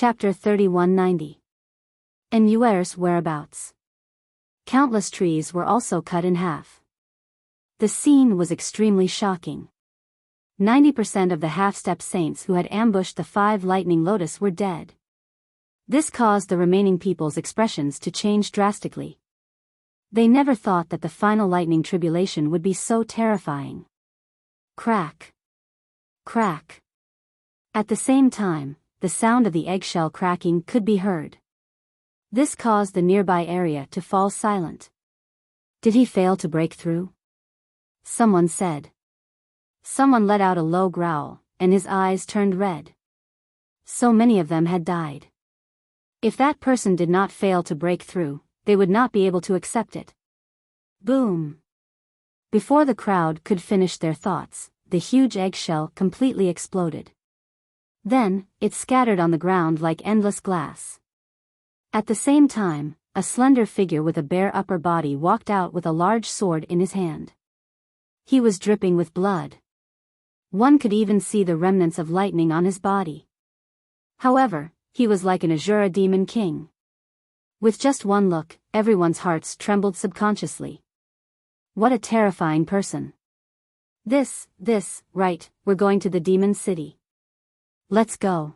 Chapter 3190. Enuer's whereabouts. Countless trees were also cut in half. The scene was extremely shocking. 90% of the half-step saints who had ambushed the 5 lightning lotus were dead. This caused the remaining people's expressions to change drastically. They never thought that the final lightning tribulation would be so terrifying. Crack. Crack. At the same time, the sound of the eggshell cracking could be heard. This caused the nearby area to fall silent. Did he fail to break through? Someone said. Someone let out a low growl, and his eyes turned red. So many of them had died. If that person did not fail to break through, they would not be able to accept it. Boom! Before the crowd could finish their thoughts, the huge eggshell completely exploded. Then, it scattered on the ground like endless glass. At the same time, a slender figure with a bare upper body walked out with a large sword in his hand. He was dripping with blood. One could even see the remnants of lightning on his body. However, he was like an Azura demon king. With just one look, everyone's hearts trembled subconsciously. What a terrifying person. Right, we're going to the demon city. Let's go.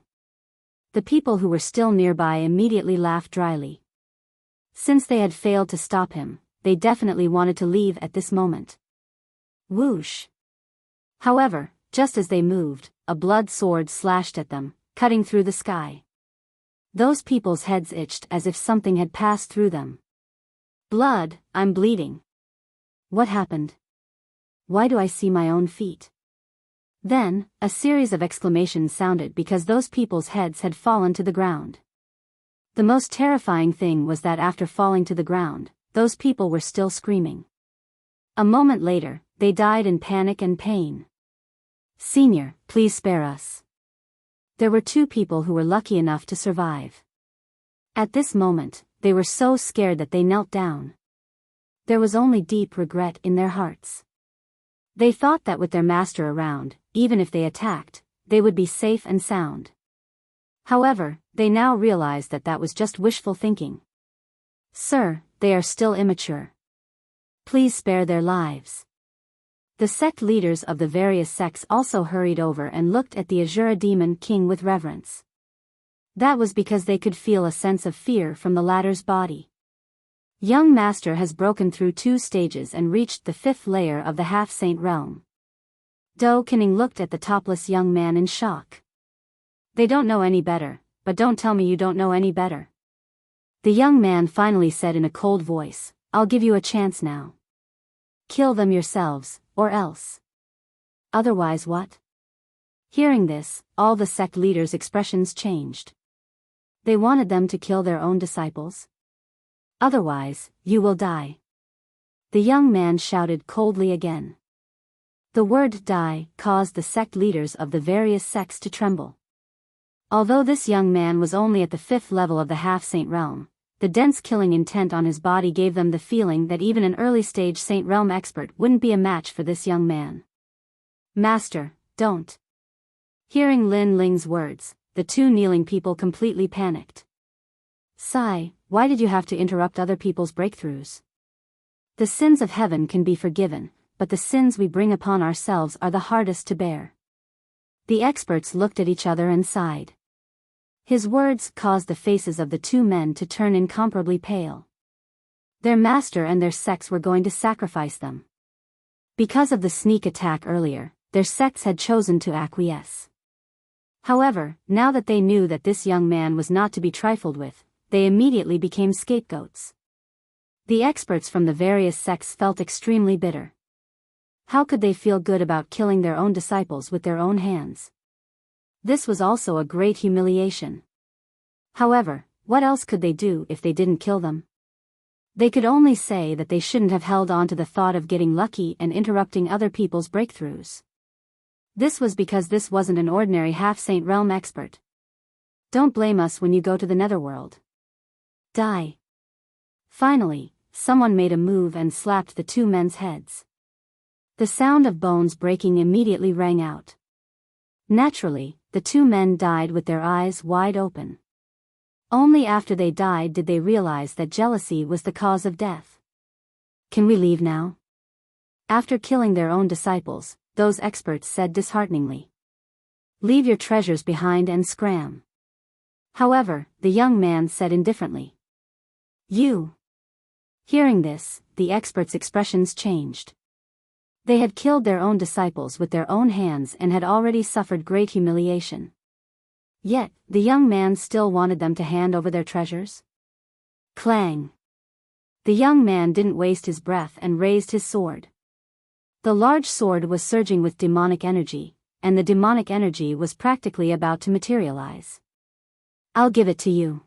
The people who were still nearby immediately laughed dryly. Since they had failed to stop him, they definitely wanted to leave at this moment. Whoosh! However, just as they moved, a blood sword slashed at them, cutting through the sky. Those people's heads itched as if something had passed through them. Blood, I'm bleeding. What happened? Why do I see my own feet? Then, a series of exclamations sounded because those people's heads had fallen to the ground. The most terrifying thing was that after falling to the ground, those people were still screaming. A moment later, they died in panic and pain. Senior, please spare us. There were 2 people who were lucky enough to survive. At this moment, they were so scared that they knelt down. There was only deep regret in their hearts. They thought that with their master around, even if they attacked, they would be safe and sound. However, they now realized that that was just wishful thinking. Sir, they are still immature. Please spare their lives. The sect leaders of the various sects also hurried over and looked at the Azura demon king with reverence. That was because they could feel a sense of fear from the latter's body. Young Master has broken through 2 stages and reached the 5th layer of the half-saint realm. Do Kening looked at the topless young man in shock. They don't know any better, but don't tell me you don't know any better. The young man finally said in a cold voice, I'll give you a chance now. Kill them yourselves, or else. Otherwise what? Hearing this, all the sect leaders' expressions changed. They wanted them to kill their own disciples? Otherwise, you will die. The young man shouted coldly again. The word die caused the sect leaders of the various sects to tremble. Although this young man was only at the 5th level of the half-saint realm, the dense killing intent on his body gave them the feeling that even an early-stage saint realm expert wouldn't be a match for this young man. Master, don't. Hearing Lin Ling's words, the 2 kneeling people completely panicked. Sigh, why did you have to interrupt other people's breakthroughs? The sins of heaven can be forgiven, but the sins we bring upon ourselves are the hardest to bear. The experts looked at each other and sighed. His words caused the faces of the 2 men to turn incomparably pale. Their master and their sects were going to sacrifice them. Because of the sneak attack earlier, their sects had chosen to acquiesce. However, now that they knew that this young man was not to be trifled with, they immediately became scapegoats. The experts from the various sects felt extremely bitter. How could they feel good about killing their own disciples with their own hands? This was also a great humiliation. However, what else could they do if they didn't kill them? They could only say that they shouldn't have held on to the thought of getting lucky and interrupting other people's breakthroughs. This was because this wasn't an ordinary half-saint realm expert. Don't blame us when you go to the netherworld. Die. Finally, someone made a move and slapped the 2 men's heads. The sound of bones breaking immediately rang out. Naturally, the 2 men died with their eyes wide open. Only after they died did they realize that jealousy was the cause of death. Can we leave now? After killing their own disciples, those experts said dishearteningly. Leave your treasures behind and scram. However, the young man said indifferently. You. Hearing this, the experts' expressions changed. They had killed their own disciples with their own hands and had already suffered great humiliation. Yet, the young man still wanted them to hand over their treasures? Clang! The young man didn't waste his breath and raised his sword. The large sword was surging with demonic energy, and the demonic energy was practically about to materialize. I'll give it to you.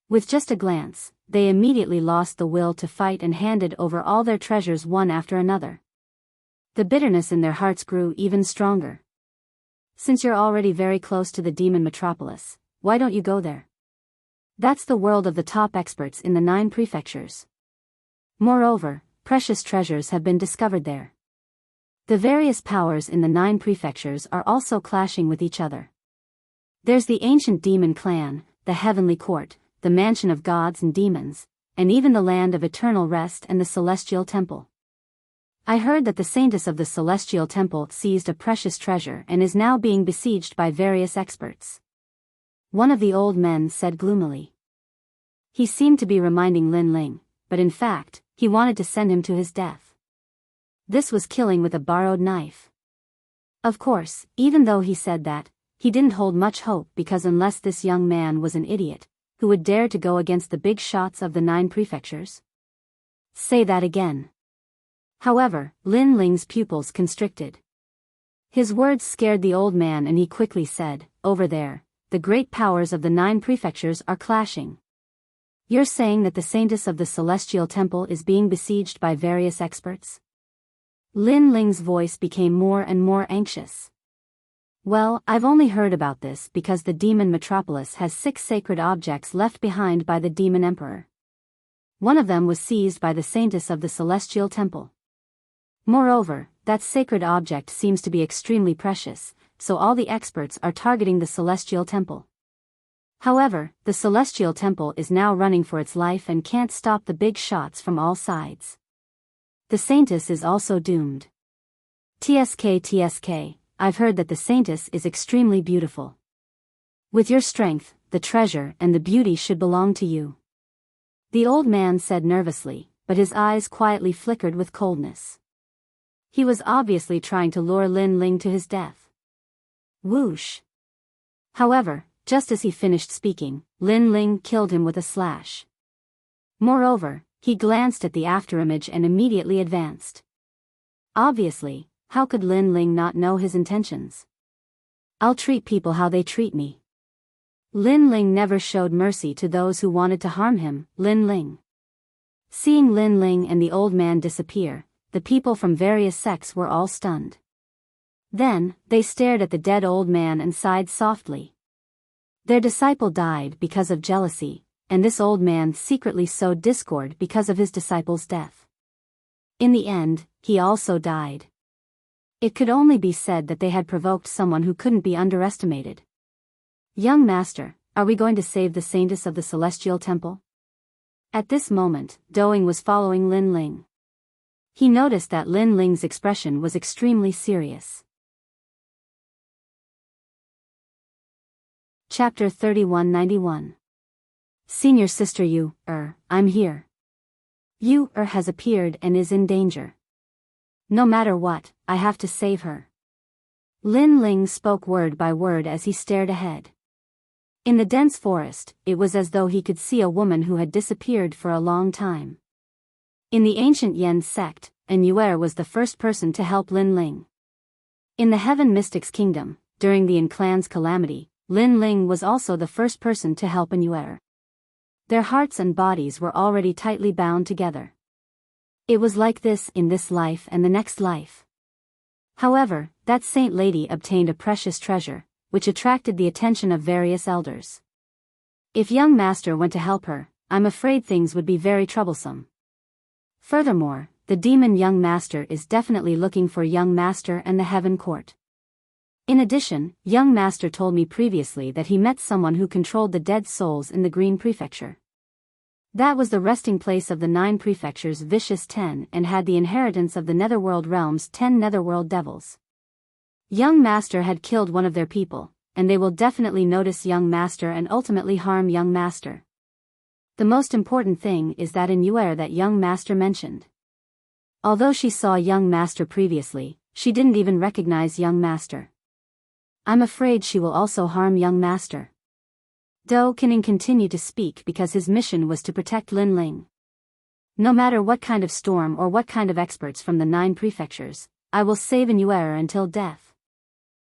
With just a glance, they immediately lost the will to fight and handed over all their treasures one after another. The bitterness in their hearts grew even stronger. Since you're already very close to the demon metropolis, why don't you go there? That's the world of the top experts in the 9 prefectures. Moreover, precious treasures have been discovered there. The various powers in the 9 prefectures are also clashing with each other. There's the ancient demon clan, the heavenly court, the mansion of gods and demons, and even the land of eternal rest and the celestial temple. I heard that the saintess of the celestial temple seized a precious treasure and is now being besieged by various experts. One of the old men said gloomily. He seemed to be reminding Lin Ling, but in fact, he wanted to send him to his death. This was killing with a borrowed knife. Of course, even though he said that, he didn't hold much hope because unless this young man was an idiot, who would dare to go against the big shots of the 9 prefectures? Say that again. However, Lin Ling's pupils constricted. His words scared the old man and he quickly said, over there, the great powers of the 9 prefectures are clashing. You're saying that the saintess of the celestial temple is being besieged by various experts? Lin Ling's voice became more and more anxious. Well, I've only heard about this because the demon metropolis has 6 sacred objects left behind by the demon emperor. One of them was seized by the saintess of the celestial temple. Moreover, that sacred object seems to be extremely precious, so all the experts are targeting the celestial temple. However, the celestial temple is now running for its life and can't stop the big shots from all sides. The saintess is also doomed. TSK, I've heard that the saintess is extremely beautiful. With your strength, the treasure and the beauty should belong to you. The old man said nervously, but his eyes quietly flickered with coldness. He was obviously trying to lure Lin Ling to his death. Whoosh! However, just as he finished speaking, Lin Ling killed him with a slash. Moreover, he glanced at the afterimage and immediately advanced. Obviously, how could Lin Ling not know his intentions? I'll treat people how they treat me. Lin Ling never showed mercy to those who wanted to harm him. Lin Ling. Seeing Lin Ling and the old man disappear, the people from various sects were all stunned. Then, they stared at the dead old man and sighed softly. Their disciple died because of jealousy, and this old man secretly sowed discord because of his disciple's death. In the end, he also died. It could only be said that they had provoked someone who couldn't be underestimated. Young master, are we going to save the saintess of the celestial temple? At this moment, Doing was following Lin Ling. He noticed that Lin Ling's expression was extremely serious. Chapter 3191. Senior sister Yu, I'm here. Yu, has appeared and is in danger. No matter what, I have to save her. Lin Ling spoke word by word as he stared ahead. In the dense forest, it was as though he could see a woman who had disappeared for a long time. In the ancient Yen sect, An Yuer was the first person to help Lin Ling. In the Heaven Mystics Kingdom, during the An clan's calamity, Lin Ling was also the first person to help An Yuer. Their hearts and bodies were already tightly bound together. It was like this in this life and the next life. However, that saint lady obtained a precious treasure, which attracted the attention of various elders. If young master went to help her, I'm afraid things would be very troublesome. Furthermore, the demon young master is definitely looking for young master and the heaven court. In addition, young master told me previously that he met someone who controlled the dead souls in the Green Prefecture. That was the resting place of the 9 prefectures Vicious 10 and had the inheritance of the Netherworld realm's 10 Netherworld devils. Young master had killed one of their people, and they will definitely notice young master and ultimately harm young master. The most important thing is that in Yuer that young master mentioned. Although she saw young master previously, she didn't even recognize young master. I'm afraid she will also harm young master. Do Kening continued to speak because his mission was to protect Lin Ling. No matter what kind of storm or what kind of experts from the 9 prefectures, I will save Yuer until death.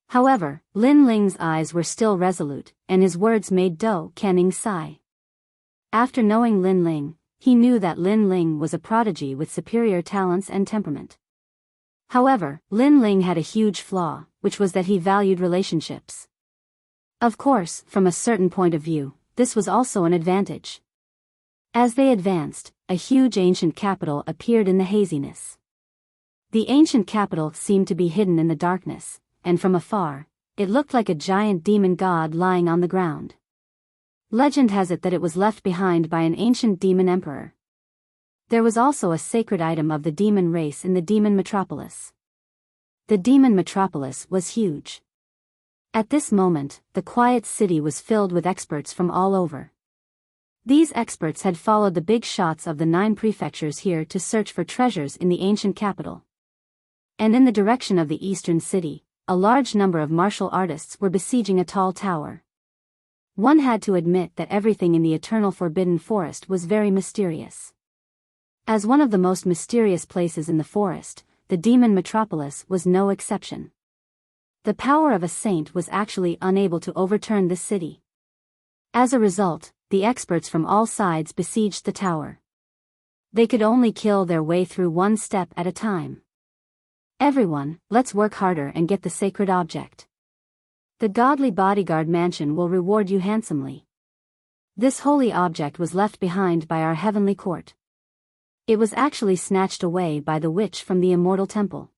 However, Lin Ling's eyes were still resolute, and his words made Do Kening sigh. After knowing Lin Ling, he knew that Lin Ling was a prodigy with superior talents and temperament. However, Lin Ling had a huge flaw, which was that he valued relationships. Of course, from a certain point of view, this was also an advantage. As they advanced, a huge ancient capital appeared in the haziness. The ancient capital seemed to be hidden in the darkness, and from afar, it looked like a giant demon god lying on the ground. Legend has it that it was left behind by an ancient demon emperor. There was also a sacred item of the demon race in the demon metropolis. The demon metropolis was huge. At this moment, the quiet city was filled with experts from all over. These experts had followed the big shots of the 9 prefectures here to search for treasures in the ancient capital. And in the direction of the eastern city, a large number of martial artists were besieging a tall tower. One had to admit that everything in the eternal forbidden forest was very mysterious. As one of the most mysterious places in the forest, the demon metropolis was no exception. The power of a saint was actually unable to overturn this city. As a result, the experts from all sides besieged the tower. They could only kill their way through one step at a time. Everyone, let's work harder and get the sacred object. The godly bodyguard mansion will reward you handsomely. This holy object was left behind by our heavenly court. It was actually snatched away by the witch from the immortal temple.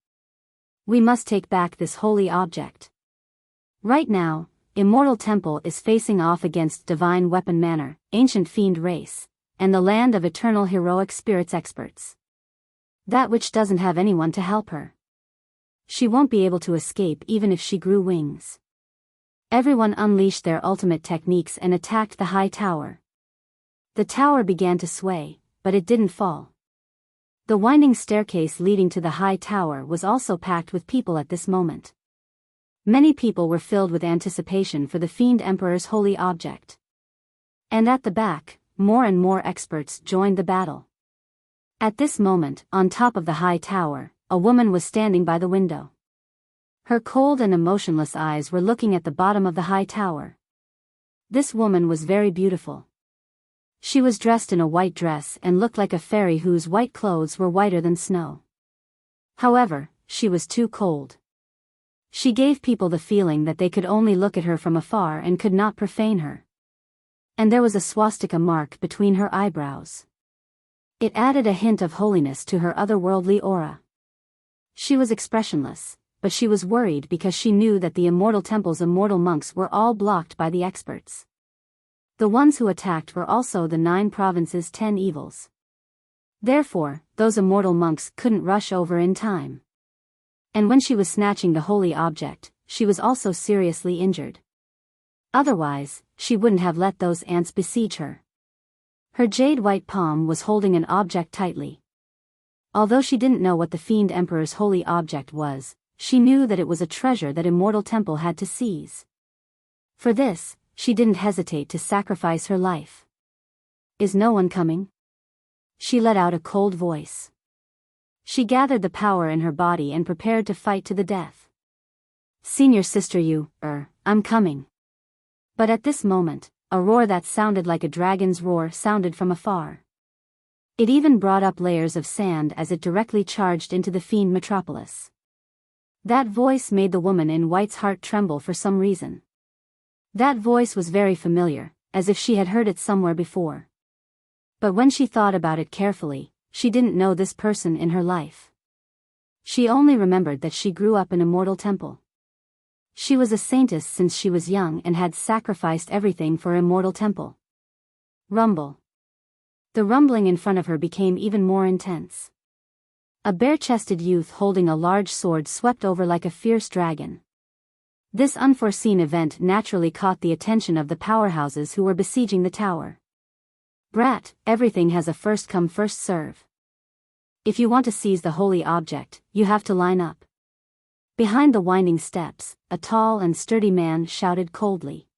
We must take back this holy object. Right now, Immortal Temple is facing off against Divine Weapon Manor, Ancient Fiend Race, and the land of eternal heroic spirits experts. That witch doesn't have anyone to help her. She won't be able to escape even if she grew wings. Everyone unleashed their ultimate techniques and attacked the high tower. The tower began to sway, but it didn't fall. The winding staircase leading to the high tower was also packed with people at this moment. Many people were filled with anticipation for the Fiend Emperor's holy object. And at the back, more and more experts joined the battle. At this moment, on top of the high tower, a woman was standing by the window. Her cold and emotionless eyes were looking at the bottom of the high tower. This woman was very beautiful. She was dressed in a white dress and looked like a fairy whose white clothes were whiter than snow. However, she was too cold. She gave people the feeling that they could only look at her from afar and could not profane her. And there was a swastika mark between her eyebrows. It added a hint of holiness to her otherworldly aura. She was expressionless, but she was worried because she knew that the Immortal Temple's immortal monks were all blocked by the experts. The ones who attacked were also the 9 provinces' 10 evils. Therefore, those immortal monks couldn't rush over in time. And when she was snatching the holy object, she was also seriously injured. Otherwise, she wouldn't have let those ants besiege her. Her jade-white palm was holding an object tightly. Although she didn't know what the Fiend Emperor's holy object was, she knew that it was a treasure that Immortal Temple had to seize. For this, she didn't hesitate to sacrifice her life. Is no one coming? She let out a cold voice. She gathered the power in her body and prepared to fight to the death. Senior sister I'm coming. But at this moment, a roar that sounded like a dragon's roar sounded from afar. It even brought up layers of sand as it directly charged into the Fiend Metropolis. That voice made the woman in white's heart tremble for some reason. That voice was very familiar, as if she had heard it somewhere before. But when she thought about it carefully, she didn't know this person in her life. She only remembered that she grew up in Immortal Temple. She was a saintess since she was young and had sacrificed everything for immortal temple. Rumble. The rumbling in front of her became even more intense. A bare-chested youth holding a large sword swept over like a fierce dragon. This unforeseen event naturally caught the attention of the powerhouses who were besieging the tower. Brat, everything has a first come first serve. If you want to seize the holy object, you have to line up. Behind the winding steps, a tall and sturdy man shouted coldly.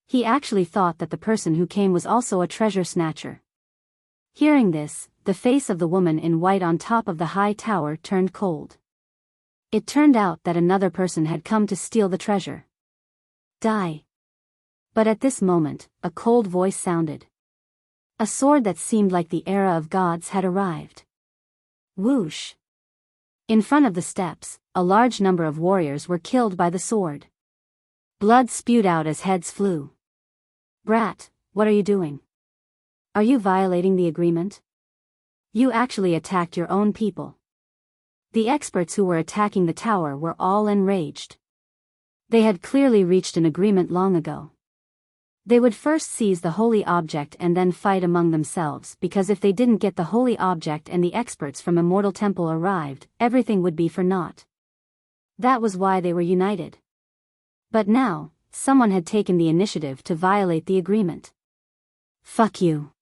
He actually thought that the person who came was also a treasure snatcher. Hearing this, the face of the woman in white on top of the high tower turned cold. It turned out that another person had come to steal the treasure. Die. But at this moment, a cold voice sounded. A sword that seemed like the era of gods had arrived. Whoosh. In front of the steps, a large number of warriors were killed by the sword. Blood spewed out as heads flew. Brat, what are you doing? Are you violating the agreement? You actually attacked your own people. The experts who were attacking the tower were all enraged. They had clearly reached an agreement long ago. They would first seize the holy object and then fight among themselves, because if they didn't get the holy object and the experts from Immortal Temple arrived, everything would be for naught. That was why they were united. But now, someone had taken the initiative to violate the agreement. Fuck you.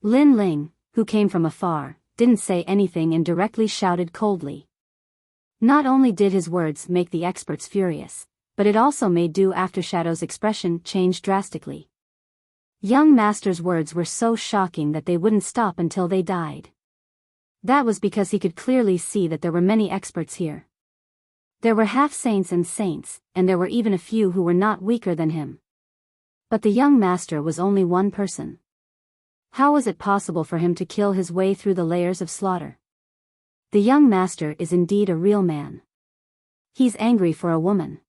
Lin Ling, who came from afar, didn't say anything and directly shouted coldly. Not only did his words make the experts furious, but it also made Du Aftershadow's expression change drastically. Young Master's words were so shocking that they wouldn't stop until they died. That was because he could clearly see that there were many experts here. There were half-saints and there were even a few who were not weaker than him. But the young master was only one person. How was it possible for him to kill his way through the layers of slaughter? The young master is indeed a real man. He's angry for a woman.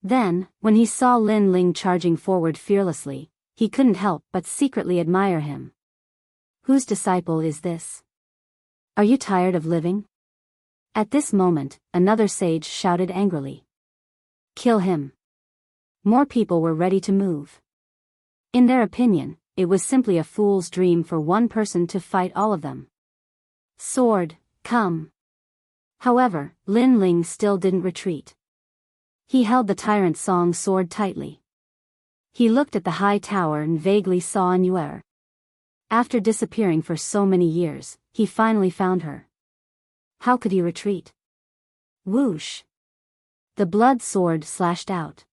Then, when he saw Lin Ling charging forward fearlessly, he couldn't help but secretly admire him. Whose disciple is this? Are you tired of living? At this moment, another sage shouted angrily. Kill him. More people were ready to move. In their opinion, it was simply a fool's dream for one person to fight all of them. Sword, come. However, Lin Ling still didn't retreat. He held the Tyrant Song sword tightly. He looked at the high tower and vaguely saw Annuer. After disappearing for so many years, he finally found her. How could he retreat? Whoosh. The blood sword slashed out.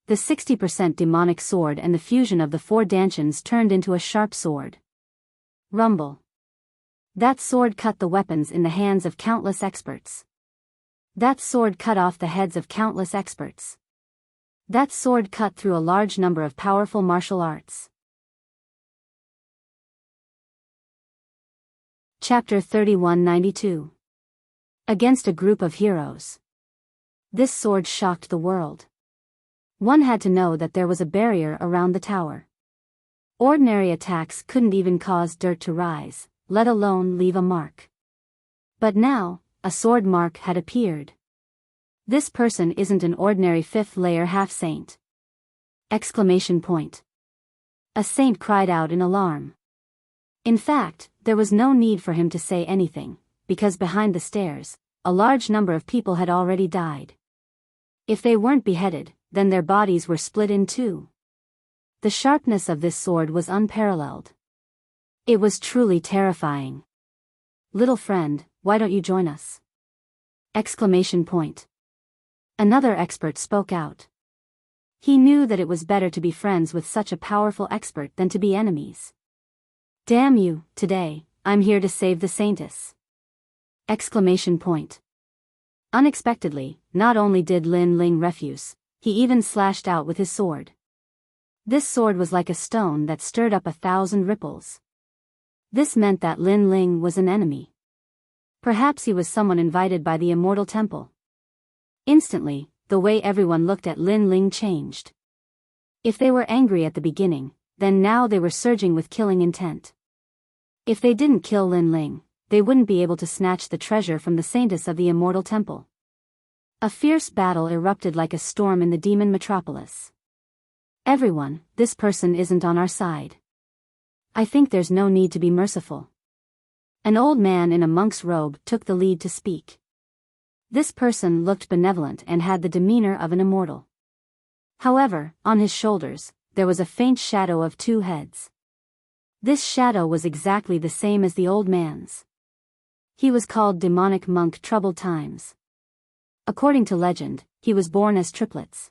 The 60% demonic sword and the fusion of the four dantians turned into a sharp sword. Rumble. That sword cut the weapons in the hands of countless experts. That sword cut off the heads of countless experts. That sword cut through a large number of powerful martial arts. Chapter 3192. Against a group of heroes. This sword shocked the world. One had to know that there was a barrier around the tower. Ordinary attacks couldn't even cause dirt to rise, let alone leave a mark. But now, a sword mark had appeared. This person isn't an ordinary fifth-layer half-saint. Exclamation point. A saint cried out in alarm. In fact, there was no need for him to say anything, because behind the stairs, a large number of people had already died. If they weren't beheaded, then their bodies were split in two. The sharpness of this sword was unparalleled. It was truly terrifying. Little friend, why don't you join us? Exclamation point. Another expert spoke out. He knew that it was better to be friends with such a powerful expert than to be enemies. Damn you, today, I'm here to save the saintess. Exclamation point. Unexpectedly, not only did Lin Ling refuse, he even slashed out with his sword. This sword was like a stone that stirred up 1,000 ripples. This meant that Lin Ling was an enemy. Perhaps he was someone invited by the Immortal Temple. Instantly, the way everyone looked at Lin Ling changed. If they were angry at the beginning, then now they were surging with killing intent. If they didn't kill Lin Ling, they wouldn't be able to snatch the treasure from the saintess of the Immortal Temple. A fierce battle erupted like a storm in the demon metropolis. Everyone, this person isn't on our side. I think there's no need to be merciful. An old man in a monk's robe took the lead to speak. This person looked benevolent and had the demeanor of an immortal. However, on his shoulders, there was a faint shadow of two heads. This shadow was exactly the same as the old man's. He was called Demonic Monk Troubled Times. According to legend, he was born as triplets.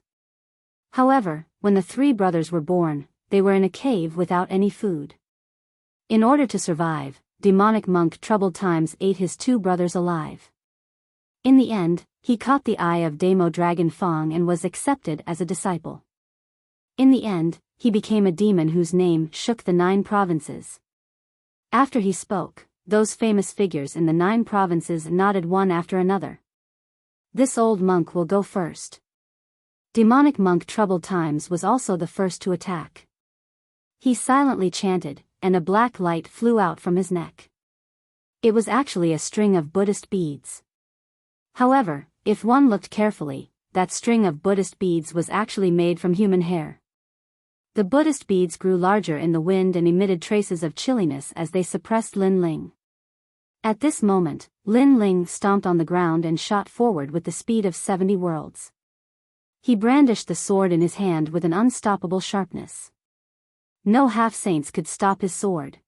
However, when the three brothers were born, they were in a cave without any food. In order to survive, Demonic Monk Troubled Times ate his two brothers alive. In the end, he caught the eye of Demo Dragon Fong and was accepted as a disciple. In the end, he became a demon whose name shook the 9 provinces. After he spoke, those famous figures in the 9 provinces nodded one after another. This old monk will go first. Demonic Monk Troubled Times was also the first to attack. He silently chanted, and a black light flew out from his neck. It was actually a string of Buddhist beads. However, if one looked carefully, that string of Buddhist beads was actually made from human hair. The Buddhist beads grew larger in the wind and emitted traces of chilliness as they suppressed Lin Ling. At this moment, Lin Ling stomped on the ground and shot forward with the speed of 70 worlds. He brandished the sword in his hand with an unstoppable sharpness. No half-saints could stop his sword.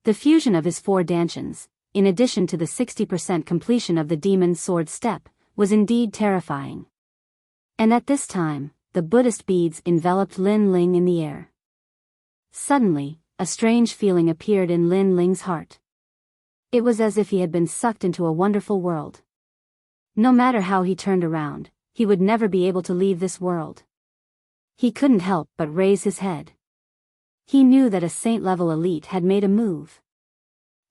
The fusion of his 4 dantians, in addition to the 60% completion of the demon's sword step, was indeed terrifying. And at this time, the Buddhist beads enveloped Lin Ling in the air. Suddenly, a strange feeling appeared in Lin Ling's heart. It was as if he had been sucked into a wonderful world. No matter how he turned around, he would never be able to leave this world. He couldn't help but raise his head. He knew that a saint-level elite had made a move.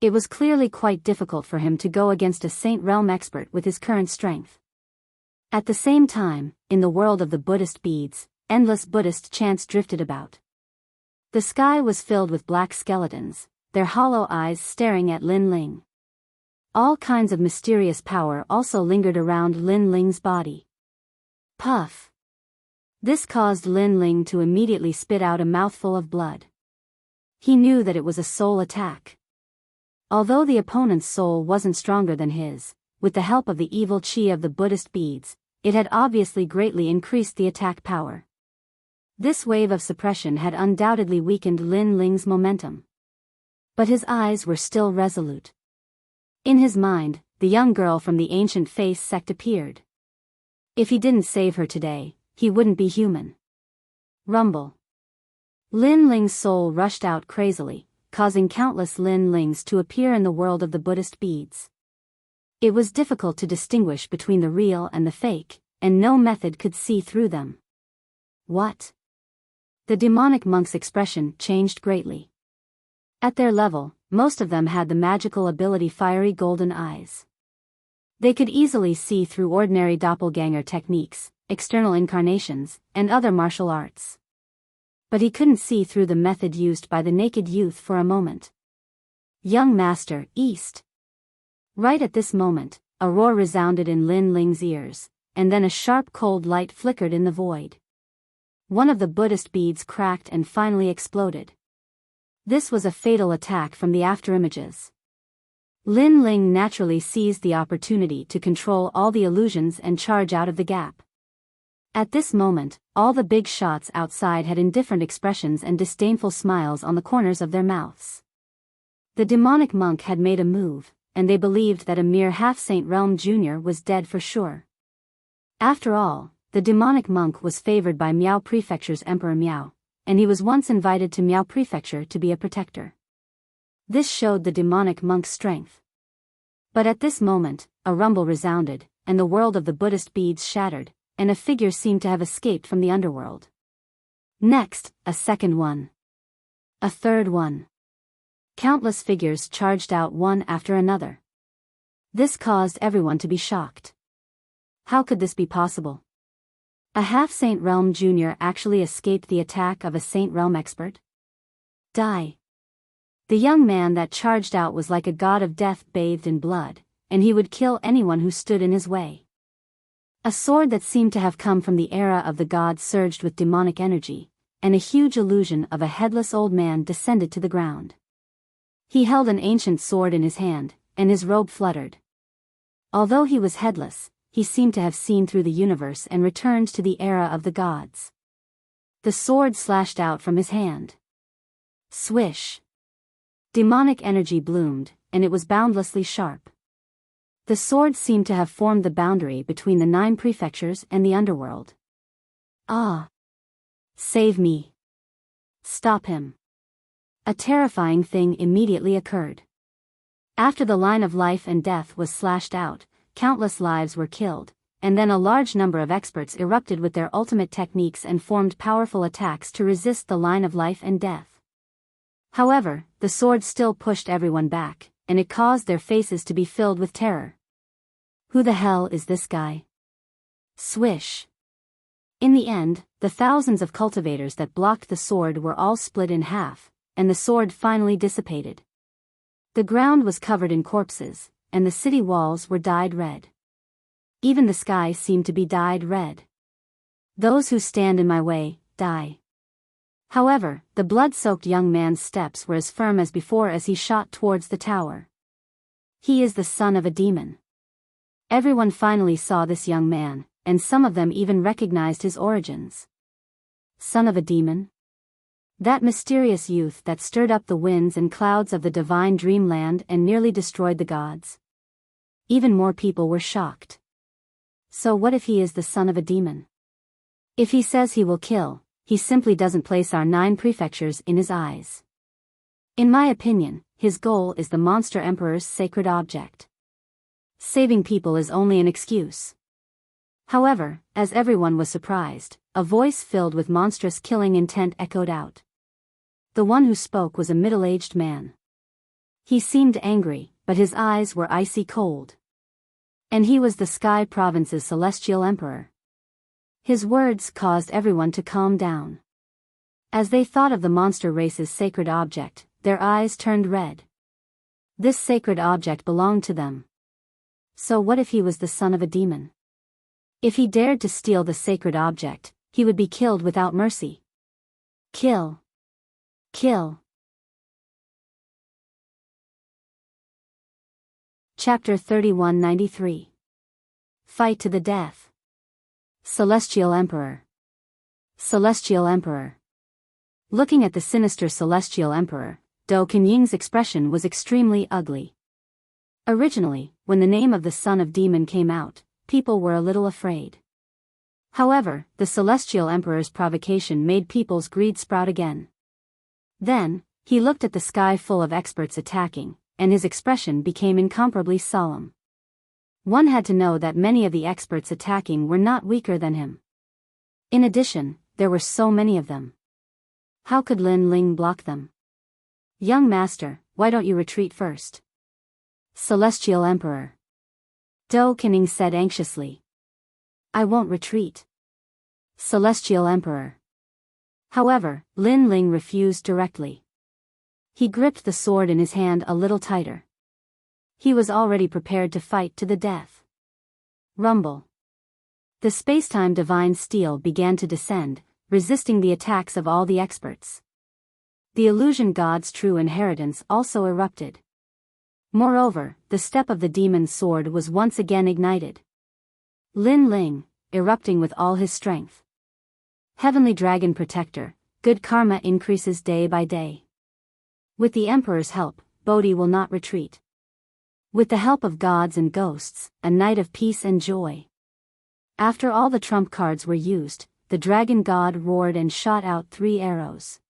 It was clearly quite difficult for him to go against a Saint Realm expert with his current strength. At the same time, in the world of the Buddhist beads, endless Buddhist chants drifted about. The sky was filled with black skeletons, their hollow eyes staring at Lin Ling. All kinds of mysterious power also lingered around Lin Ling's body. Puff! This caused Lin Ling to immediately spit out a mouthful of blood. He knew that it was a soul attack. Although the opponent's soul wasn't stronger than his, with the help of the evil chi of the Buddhist beads, it had obviously greatly increased the attack power. This wave of suppression had undoubtedly weakened Lin Ling's momentum. But his eyes were still resolute. In his mind, the young girl from the ancient face sect appeared. If he didn't save her today, he wouldn't be human. Rumble. Lin Ling's soul rushed out crazily, causing countless Lin Lings to appear in the world of the Buddhist beads. It was difficult to distinguish between the real and the fake, and no method could see through them. What? The demonic monk's expression changed greatly. At their level, most of them had the magical ability fiery golden eyes. They could easily see through ordinary doppelganger techniques, external incarnations, and other martial arts. But he couldn't see through the method used by the naked youth for a moment. Young Master, East. Right at this moment, a roar resounded in Lin Ling's ears, and then a sharp cold light flickered in the void. One of the Buddhist beads cracked and finally exploded. This was a fatal attack from the afterimages. Lin Ling naturally seized the opportunity to control all the illusions and charge out of the gap. At this moment, all the big shots outside had indifferent expressions and disdainful smiles on the corners of their mouths. The demonic monk had made a move, and they believed that a mere half-Saint Realm Jr. was dead for sure. After all, the demonic monk was favored by Miao Prefecture's Emperor Miao, and he was once invited to Miao Prefecture to be a protector. This showed the demonic monk's strength. But at this moment, a rumble resounded, and the world of the Buddhist beads shattered, and a figure seemed to have escaped from the underworld. Next, a second one. A third one. Countless figures charged out one after another. This caused everyone to be shocked. How could this be possible? A half-Saint Realm Jr. actually escaped the attack of a Saint Realm expert? Die. The young man that charged out was like a god of death bathed in blood, and he would kill anyone who stood in his way. A sword that seemed to have come from the era of the gods surged with demonic energy, and a huge illusion of a headless old man descended to the ground. He held an ancient sword in his hand, and his robe fluttered. Although he was headless, he seemed to have seen through the universe and returned to the era of the gods. The sword slashed out from his hand. Swish! Demonic energy bloomed, and it was boundlessly sharp. The sword seemed to have formed the boundary between the 9 prefectures and the underworld. Ah! Save me! Stop him! A terrifying thing immediately occurred. After the line of life and death was slashed out, countless lives were killed, and then a large number of experts erupted with their ultimate techniques and formed powerful attacks to resist the line of life and death. However, the sword still pushed everyone back, and it caused their faces to be filled with terror. Who the hell is this guy? Swish! In the end, the thousands of cultivators that blocked the sword were all split in half, and the sword finally dissipated. The ground was covered in corpses, and the city walls were dyed red. Even the sky seemed to be dyed red. Those who stand in my way, die. However, the blood-soaked young man's steps were as firm as before as he shot towards the tower. He is the son of a demon. Everyone finally saw this young man, and some of them even recognized his origins. Son of a demon? That mysterious youth that stirred up the winds and clouds of the divine dreamland and nearly destroyed the gods. Even more people were shocked. So what if he is the son of a demon? If he says he will kill, he simply doesn't place our 9 prefectures in his eyes. In my opinion, his goal is the monster emperor's sacred object. Saving people is only an excuse. However, as everyone was surprised, a voice filled with monstrous killing intent echoed out. The one who spoke was a middle-aged man. He seemed angry, but his eyes were icy cold. And he was the Sky Province's celestial emperor. His words caused everyone to calm down. As they thought of the monster race's sacred object, their eyes turned red. This sacred object belonged to them. So what if he was the son of a demon? If he dared to steal the sacred object, he would be killed without mercy. Kill. Kill. Chapter 3193. Fight to the death. Celestial Emperor. Celestial Emperor. Looking at the sinister Celestial Emperor, Dou Kenying's expression was extremely ugly. Originally, when the name of the son of demon came out, people were a little afraid. However, the Celestial Emperor's provocation made people's greed sprout again. Then, he looked at the sky full of experts attacking, and his expression became incomparably solemn. One had to know that many of the experts attacking were not weaker than him. In addition, there were so many of them. How could Lin Ling block them? Young master, why don't you retreat first? Celestial Emperor. Dou Kenying said anxiously. I won't retreat. Celestial Emperor. However, Lin Ling refused directly. He gripped the sword in his hand a little tighter. He was already prepared to fight to the death. Rumble. The spacetime divine steel began to descend, resisting the attacks of all the experts. The illusion god's true inheritance also erupted. Moreover, the step of the demon's sword was once again ignited. Lin Ling, erupting with all his strength. Heavenly Dragon Protector, good karma increases day by day. With the Emperor's help, Bodhi will not retreat. With the help of gods and ghosts, a night of peace and joy. After all the trump cards were used, the dragon god roared and shot out 3 arrows.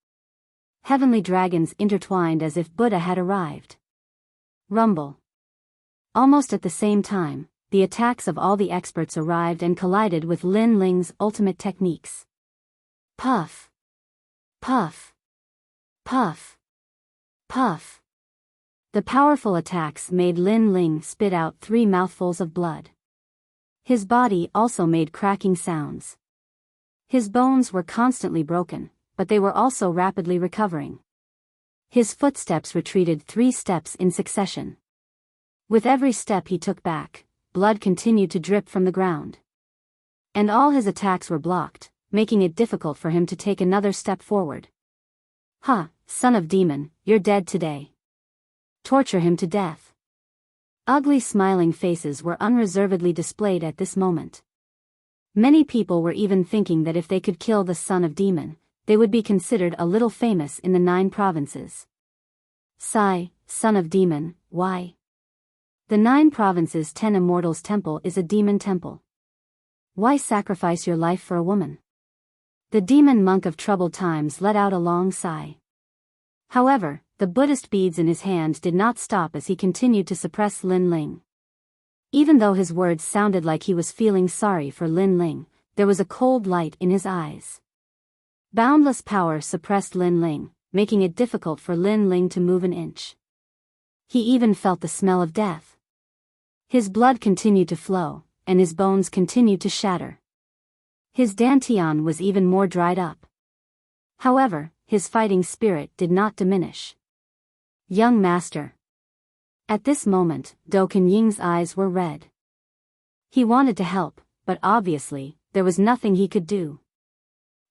Heavenly dragons intertwined as if Buddha had arrived. Rumble. Almost at the same time, the attacks of all the experts arrived and collided with Lin Ling's ultimate techniques. Puff. Puff. Puff. Puff. The powerful attacks made Lin Ling spit out 3 mouthfuls of blood. His body also made cracking sounds. His bones were constantly broken, but they were also rapidly recovering. His footsteps retreated 3 steps in succession. With every step he took back, blood continued to drip from the ground. and all his attacks were blocked, making it difficult for him to take another step forward. "Ha, son of demon, you're dead today. Torture him to death." Ugly smiling faces were unreservedly displayed at this moment. Many people were even thinking that if they could kill the son of demon, they would be considered a little famous in the 9 provinces. Sigh, son of demon, why? The 9 provinces' 10 immortals temple is a demon temple. Why sacrifice your life for a woman? The demon monk of troubled times let out a long sigh. However, the Buddhist beads in his hand did not stop as he continued to suppress Lin Ling. Even though his words sounded like he was feeling sorry for Lin Ling, there was a cold light in his eyes. Boundless power suppressed Lin Ling, making it difficult for Lin Ling to move an inch. He even felt the smell of death. His blood continued to flow, and his bones continued to shatter. His dantian was even more dried up. However, his fighting spirit did not diminish. "Young master." At this moment, Do Kenying's eyes were red. He wanted to help, but obviously, there was nothing he could do.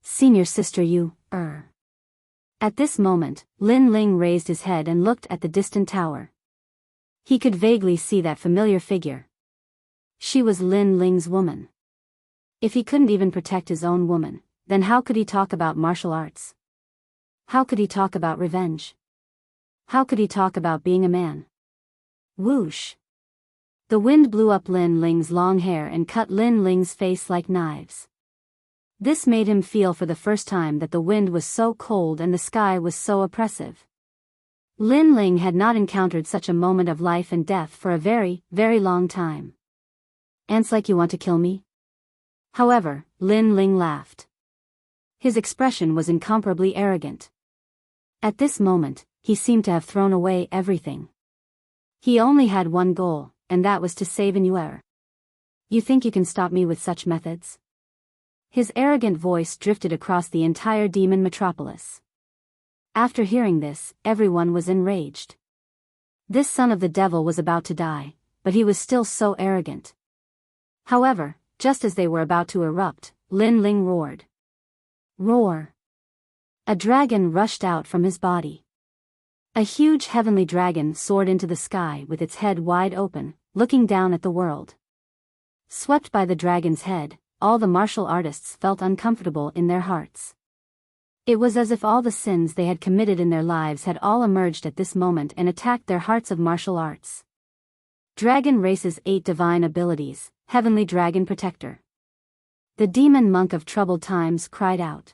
"Senior sister, you. At this moment, Lin Ling raised his head and looked at the distant tower. He could vaguely see that familiar figure. She was Lin Ling's woman. If he couldn't even protect his own woman, then how could he talk about martial arts? How could he talk about revenge? How could he talk about being a man? Whoosh! The wind blew up Lin Ling's long hair and cut Lin Ling's face like knives. This made him feel for the first time that the wind was so cold and the sky was so oppressive. Lin Ling had not encountered such a moment of life and death for a very, very long time. "Ants like you want to kill me?" However, Lin Ling laughed. His expression was incomparably arrogant. At this moment, he seemed to have thrown away everything. He only had one goal, and that was to save Inuer. "You think you can stop me with such methods?" His arrogant voice drifted across the entire demon metropolis. After hearing this, everyone was enraged. This son of the devil was about to die, but he was still so arrogant. However, just as they were about to erupt, Lin Ling roared. Roar! A dragon rushed out from his body. A huge heavenly dragon soared into the sky with its head wide open, looking down at the world. Swept by the dragon's head, all the martial artists felt uncomfortable in their hearts. It was as if all the sins they had committed in their lives had all emerged at this moment and attacked their hearts of martial arts. Dragon Race's 8 divine abilities, Heavenly Dragon Protector. The demon monk of troubled times cried out.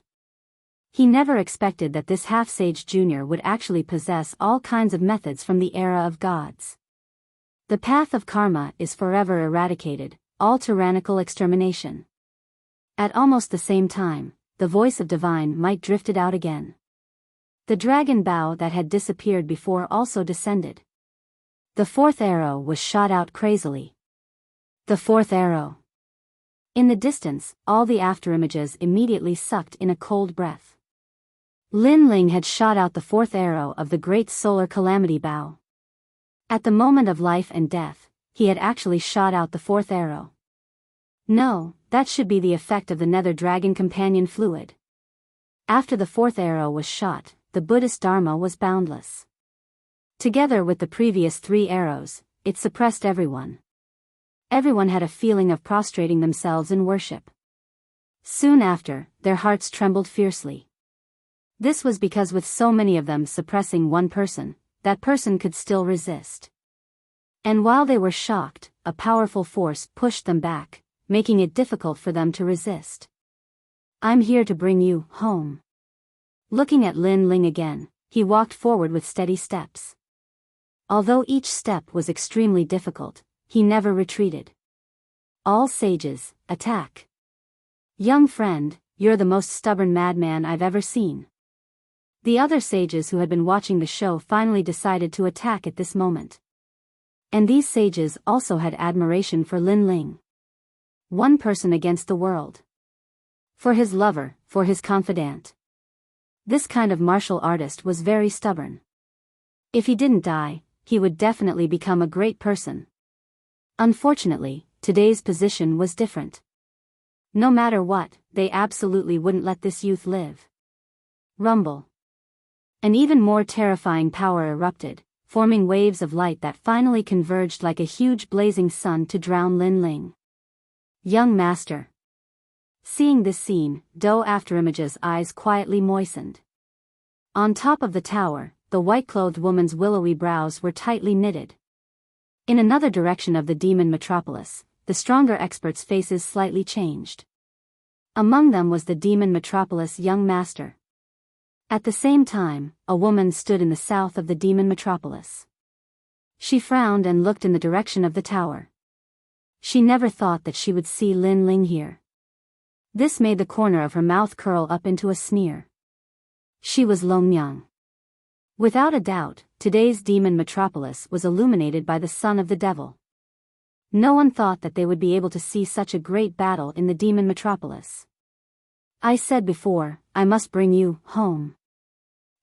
He never expected that this half-sage junior would actually possess all kinds of methods from the era of gods. The path of karma is forever eradicated, all tyrannical extermination. At almost the same time, the voice of divine might drifted out again. The dragon bow that had disappeared before also descended. The 4th arrow was shot out crazily. The 4th arrow. In the distance, all the afterimages immediately sucked in a cold breath. Lin Ling had shot out the 4th arrow of the great solar calamity bow. At the moment of life and death, he had actually shot out the 4th arrow. No, that should be the effect of the nether dragon companion fluid. After the 4th arrow was shot, the Buddhist Dharma was boundless. Together with the previous 3 arrows, it suppressed everyone. Everyone had a feeling of prostrating themselves in worship. Soon after, their hearts trembled fiercely. This was because with so many of them suppressing one person, that person could still resist. And while they were shocked, a powerful force pushed them back, making it difficult for them to resist. "I'm here to bring you home." Looking at Lin Ling again, he walked forward with steady steps. Although each step was extremely difficult, he never retreated. "All sages, attack." "Young friend, you're the most stubborn madman I've ever seen." The other sages who had been watching the show finally decided to attack at this moment. And these sages also had admiration for Lin Ling. One person against the world. For his lover, for his confidant. This kind of martial artist was very stubborn. If he didn't die, he would definitely become a great person. Unfortunately, today's position was different. No matter what, they absolutely wouldn't let this youth live. Rumble. An even more terrifying power erupted, forming waves of light that finally converged like a huge blazing sun to drown Lin Ling. Young master. Seeing this scene, Do Afterimage's eyes quietly moistened. On top of the tower, the white-clothed woman's willowy brows were tightly knitted. In another direction of the demon metropolis, the stronger experts' faces slightly changed. Among them was the demon metropolis young master. At the same time, a woman stood in the south of the demon metropolis. She frowned and looked in the direction of the tower. She never thought that she would see Lin Ling here. This made the corner of her mouth curl up into a sneer. She was Longmyang. Without a doubt, today's demon metropolis was illuminated by the son of the devil. No one thought that they would be able to see such a great battle in the demon metropolis. I said before, I must bring you home.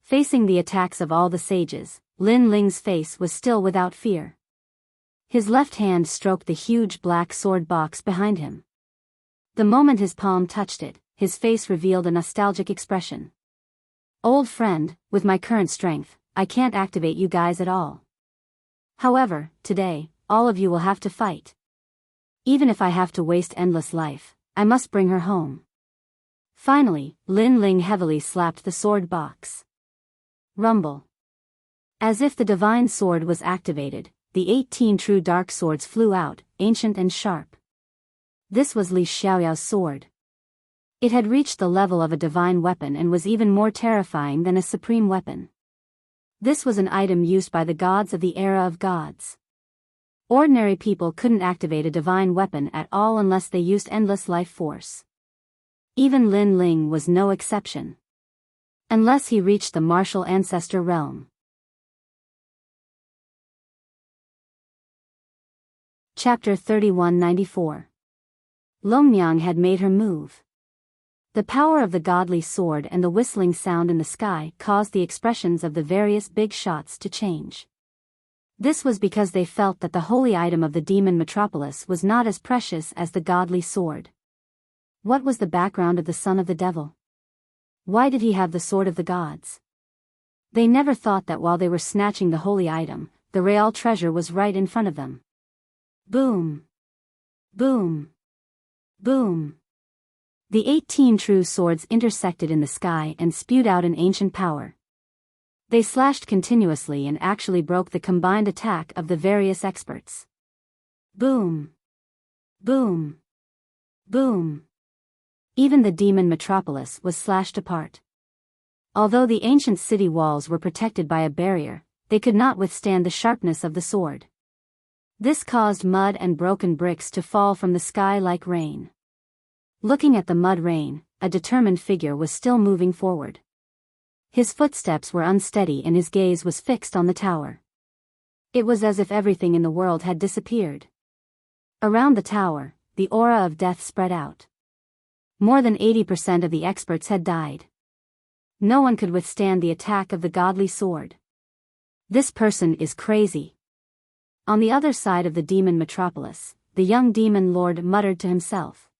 Facing the attacks of all the sages, Lin Ling's face was still without fear. His left hand stroked the huge black sword box behind him. The moment his palm touched it, his face revealed a nostalgic expression. Old friend, with my current strength, I can't activate you guys at all. However, today, all of you will have to fight. Even if I have to waste endless life, I must bring her home. Finally, Lin Ling heavily slapped the sword box. Rumble. As if the divine sword was activated, the 18 true dark swords flew out, ancient and sharp. This was Li Xiaoyao's sword. It had reached the level of a divine weapon and was even more terrifying than a supreme weapon. This was an item used by the gods of the era of gods. Ordinary people couldn't activate a divine weapon at all unless they used endless life force. Even Lin Ling was no exception. Unless he reached the martial ancestor realm. Chapter 3194. Longmyang had made her move. The power of the godly sword and the whistling sound in the sky caused the expressions of the various big shots to change. This was because they felt that the holy item of the demon metropolis was not as precious as the godly sword. What was the background of the son of the devil? Why did he have the sword of the gods? They never thought that while they were snatching the holy item, the real treasure was right in front of them. Boom! Boom! Boom! The 18 true swords intersected in the sky and spewed out an ancient power. They slashed continuously and actually broke the combined attack of the various experts. Boom! Boom! Boom! Even the demon metropolis was slashed apart. Although the ancient city walls were protected by a barrier, they could not withstand the sharpness of the sword. This caused mud and broken bricks to fall from the sky like rain. Looking at the mud rain, a determined figure was still moving forward. His footsteps were unsteady and his gaze was fixed on the tower. It was as if everything in the world had disappeared. Around the tower, the aura of death spread out. More than 80% of the experts had died. No one could withstand the attack of the godly sword. This person is crazy. On the other side of the demon metropolis, the young demon lord muttered to himself.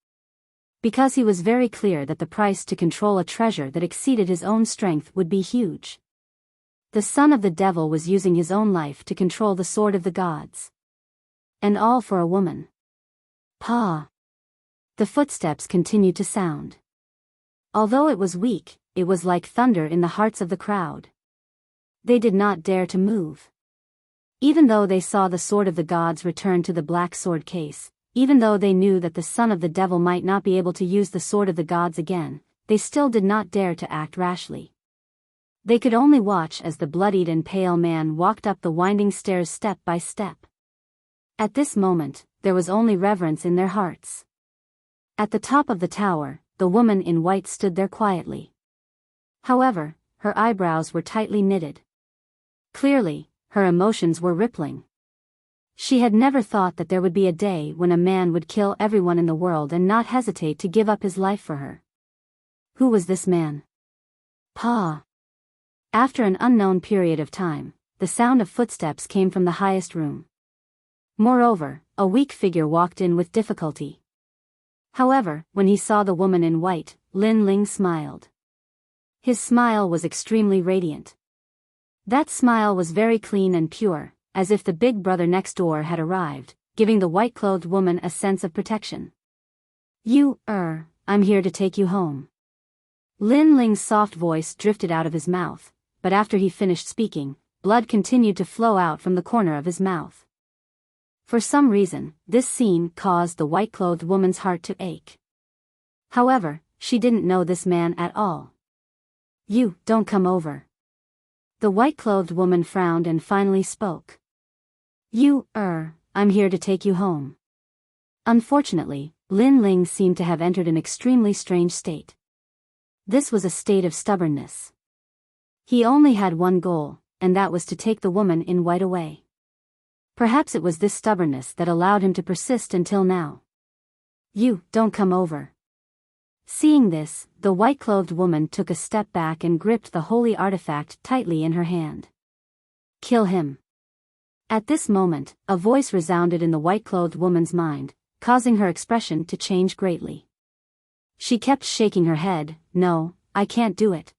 Because he was very clear that the price to control a treasure that exceeded his own strength would be huge. The son of the devil was using his own life to control the sword of the gods. And all for a woman. Pa! The footsteps continued to sound. Although it was weak, it was like thunder in the hearts of the crowd. They did not dare to move. Even though they saw the sword of the gods return to the black sword case, even though they knew that the son of the devil might not be able to use the sword of the gods again, they still did not dare to act rashly. They could only watch as the bloodied and pale man walked up the winding stairs step by step. At this moment, there was only reverence in their hearts. At the top of the tower, the woman in white stood there quietly. However, her eyebrows were tightly knitted. Clearly, her emotions were rippling. She had never thought that there would be a day when a man would kill everyone in the world and not hesitate to give up his life for her. Who was this man? Pa! After an unknown period of time, the sound of footsteps came from the highest room. Moreover, a weak figure walked in with difficulty. However, when he saw the woman in white, Lin Ling smiled. His smile was extremely radiant. That smile was very clean and pure, as if the big brother next door had arrived, giving the white-clothed woman a sense of protection. I'm here to take you home. Lin Ling's soft voice drifted out of his mouth, but after he finished speaking, blood continued to flow out from the corner of his mouth. For some reason, this scene caused the white-clothed woman's heart to ache. However, she didn't know this man at all. You, don't come over. The white-clothed woman frowned and finally spoke. I'm here to take you home. Unfortunately, Lin Ling seemed to have entered an extremely strange state. This was a state of stubbornness. He only had one goal, and that was to take the woman in white away. Perhaps it was this stubbornness that allowed him to persist until now. You, don't come over. Seeing this, the white-clothed woman took a step back and gripped the holy artifact tightly in her hand. Kill him. At this moment, a voice resounded in the white-clothed woman's mind, causing her expression to change greatly. She kept shaking her head. No, I can't do it.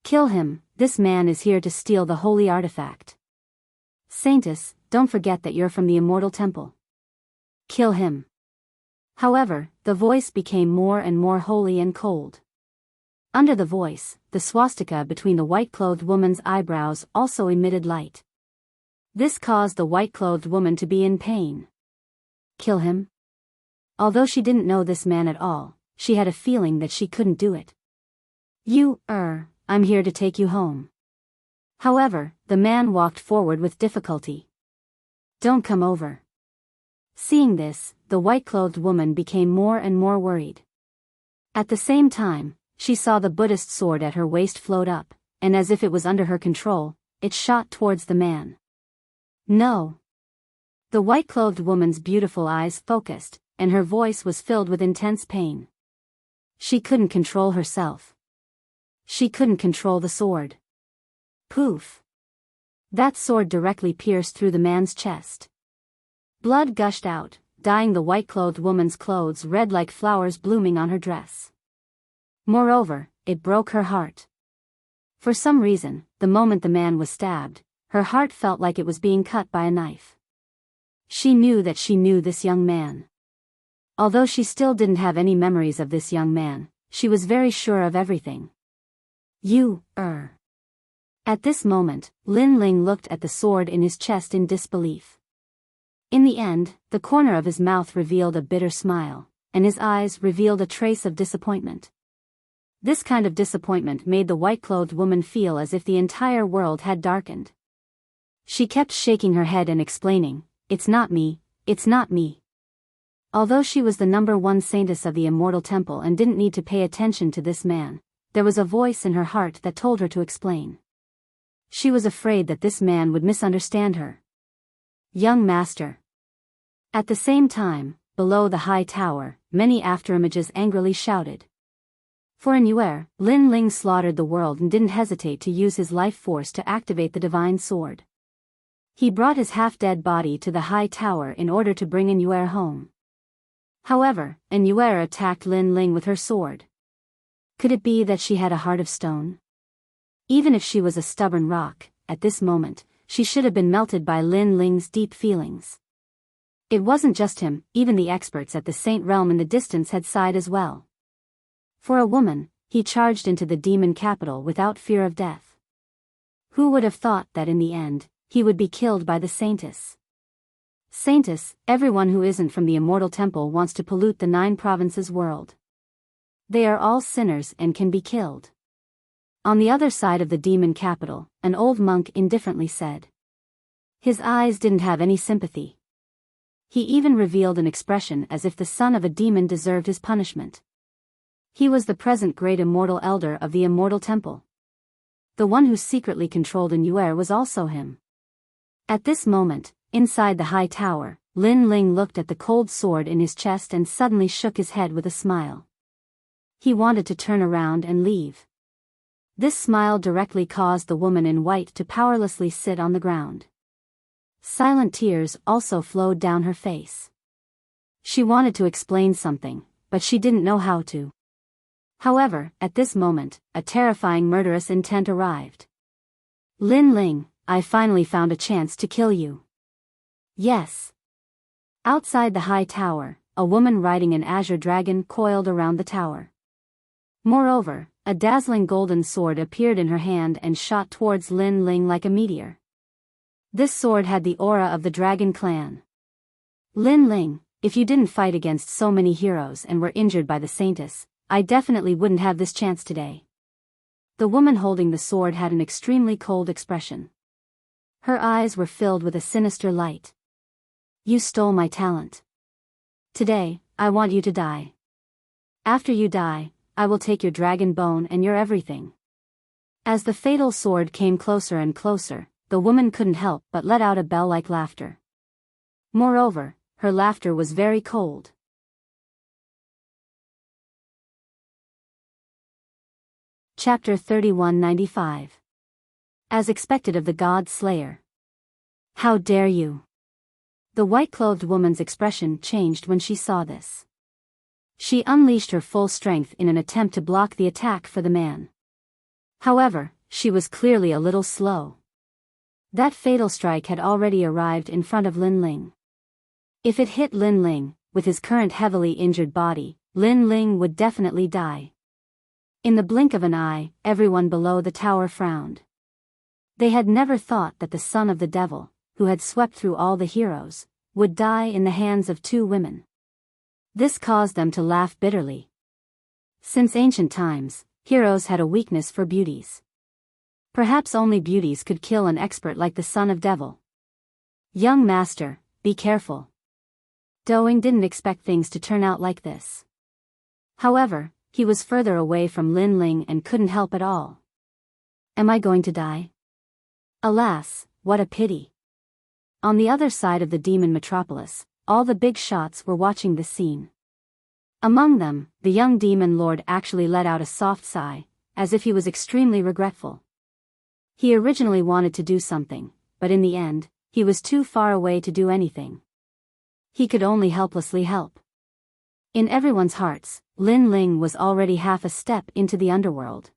Kill him, this man is here to steal the holy artifact. Saintess, don't forget that you're from the Immortal Temple. Kill him. However, the voice became more and more holy and cold. Under the voice, the swastika between the white-clothed woman's eyebrows also emitted light. This caused the white-clothed woman to be in pain. Kill him? Although she didn't know this man at all, she had a feeling that she couldn't do it. I'm here to take you home. However, the man walked forward with difficulty. Don't come over. Seeing this, the white-clothed woman became more and more worried. At the same time, she saw the Buddhist sword at her waist float up, and as if it was under her control, it shot towards the man. No. The white-clothed woman's beautiful eyes focused, and her voice was filled with intense pain. She couldn't control herself. She couldn't control the sword. Poof. That sword directly pierced through the man's chest. Blood gushed out, dyeing the white-clothed woman's clothes red like flowers blooming on her dress. Moreover, it broke her heart. For some reason, the moment the man was stabbed, her heart felt like it was being cut by a knife. She knew that she knew this young man. Although she still didn't have any memories of this young man, she was very sure of everything. At this moment, Lin Ling looked at the sword in his chest in disbelief. In the end, the corner of his mouth revealed a bitter smile, and his eyes revealed a trace of disappointment. This kind of disappointment made the white-clothed woman feel as if the entire world had darkened. She kept shaking her head and explaining, "It's not me, it's not me." Although she was the #1 saintess of the Immortal Temple and didn't need to pay attention to this man, there was a voice in her heart that told her to explain. She was afraid that this man would misunderstand her. Young master. At the same time, below the high tower, many afterimages angrily shouted. For in Yuer, Lin Ling slaughtered the world and didn't hesitate to use his life force to activate the divine sword. He brought his half-dead body to the high tower in order to bring Yuer home. However, Yuer attacked Lin Ling with her sword. Could it be that she had a heart of stone? Even if she was a stubborn rock, at this moment, she should have been melted by Lin Ling's deep feelings. It wasn't just him, even the experts at the Saint Realm in the distance had sighed as well. For a woman, he charged into the demon capital without fear of death. Who would have thought that in the end, he would be killed by the Saintess? Saintess, everyone who isn't from the Immortal Temple wants to pollute the 9 provinces world. They are all sinners and can be killed. On the other side of the demon capital, an old monk indifferently said. His eyes didn't have any sympathy. He even revealed an expression as if the son of a demon deserved his punishment. He was the present great immortal elder of the Immortal Temple. The one who secretly controlled Yuer was also him. At this moment, inside the high tower, Lin Ling looked at the cold sword in his chest and suddenly shook his head with a smile. He wanted to turn around and leave. This smile directly caused the woman in white to powerlessly sit on the ground. Silent tears also flowed down her face. She wanted to explain something, but she didn't know how to. However, at this moment, a terrifying murderous intent arrived. Lin Ling, I finally found a chance to kill you. Yes. Outside the high tower, a woman riding an azure dragon coiled around the tower. Moreover, a dazzling golden sword appeared in her hand and shot towards Lin Ling like a meteor. This sword had the aura of the dragon clan. Lin Ling, if you didn't fight against so many heroes and were injured by the Saintess, I definitely wouldn't have this chance today. The woman holding the sword had an extremely cold expression. Her eyes were filled with a sinister light. You stole my talent. Today, I want you to die. After you die, I will take your dragon bone and your everything. As the fatal sword came closer and closer, the woman couldn't help but let out a bell-like laughter. Moreover, her laughter was very cold. Chapter 3195. As expected of the God Slayer. How dare you! The white-clothed woman's expression changed when she saw this. She unleashed her full strength in an attempt to block the attack for the man. However, she was clearly a little slow. That fatal strike had already arrived in front of Lin Ling. If it hit Lin Ling, with his current heavily injured body, Lin Ling would definitely die. In the blink of an eye, everyone below the tower frowned. They had never thought that the son of the devil, who had swept through all the heroes, would die in the hands of two women. This caused them to laugh bitterly. Since ancient times, heroes had a weakness for beauties. Perhaps only beauties could kill an expert like the son of devil. Young master, be careful. Doing didn't expect things to turn out like this. However, he was further away from Lin Ling and couldn't help at all. Am I going to die? Alas, what a pity. On the other side of the demon metropolis, all the big shots were watching this scene. Among them, the young demon lord actually let out a soft sigh, as if he was extremely regretful. He originally wanted to do something, but in the end, he was too far away to do anything. He could only helplessly help. In everyone's hearts, Lin Ling was already half a step into the underworld.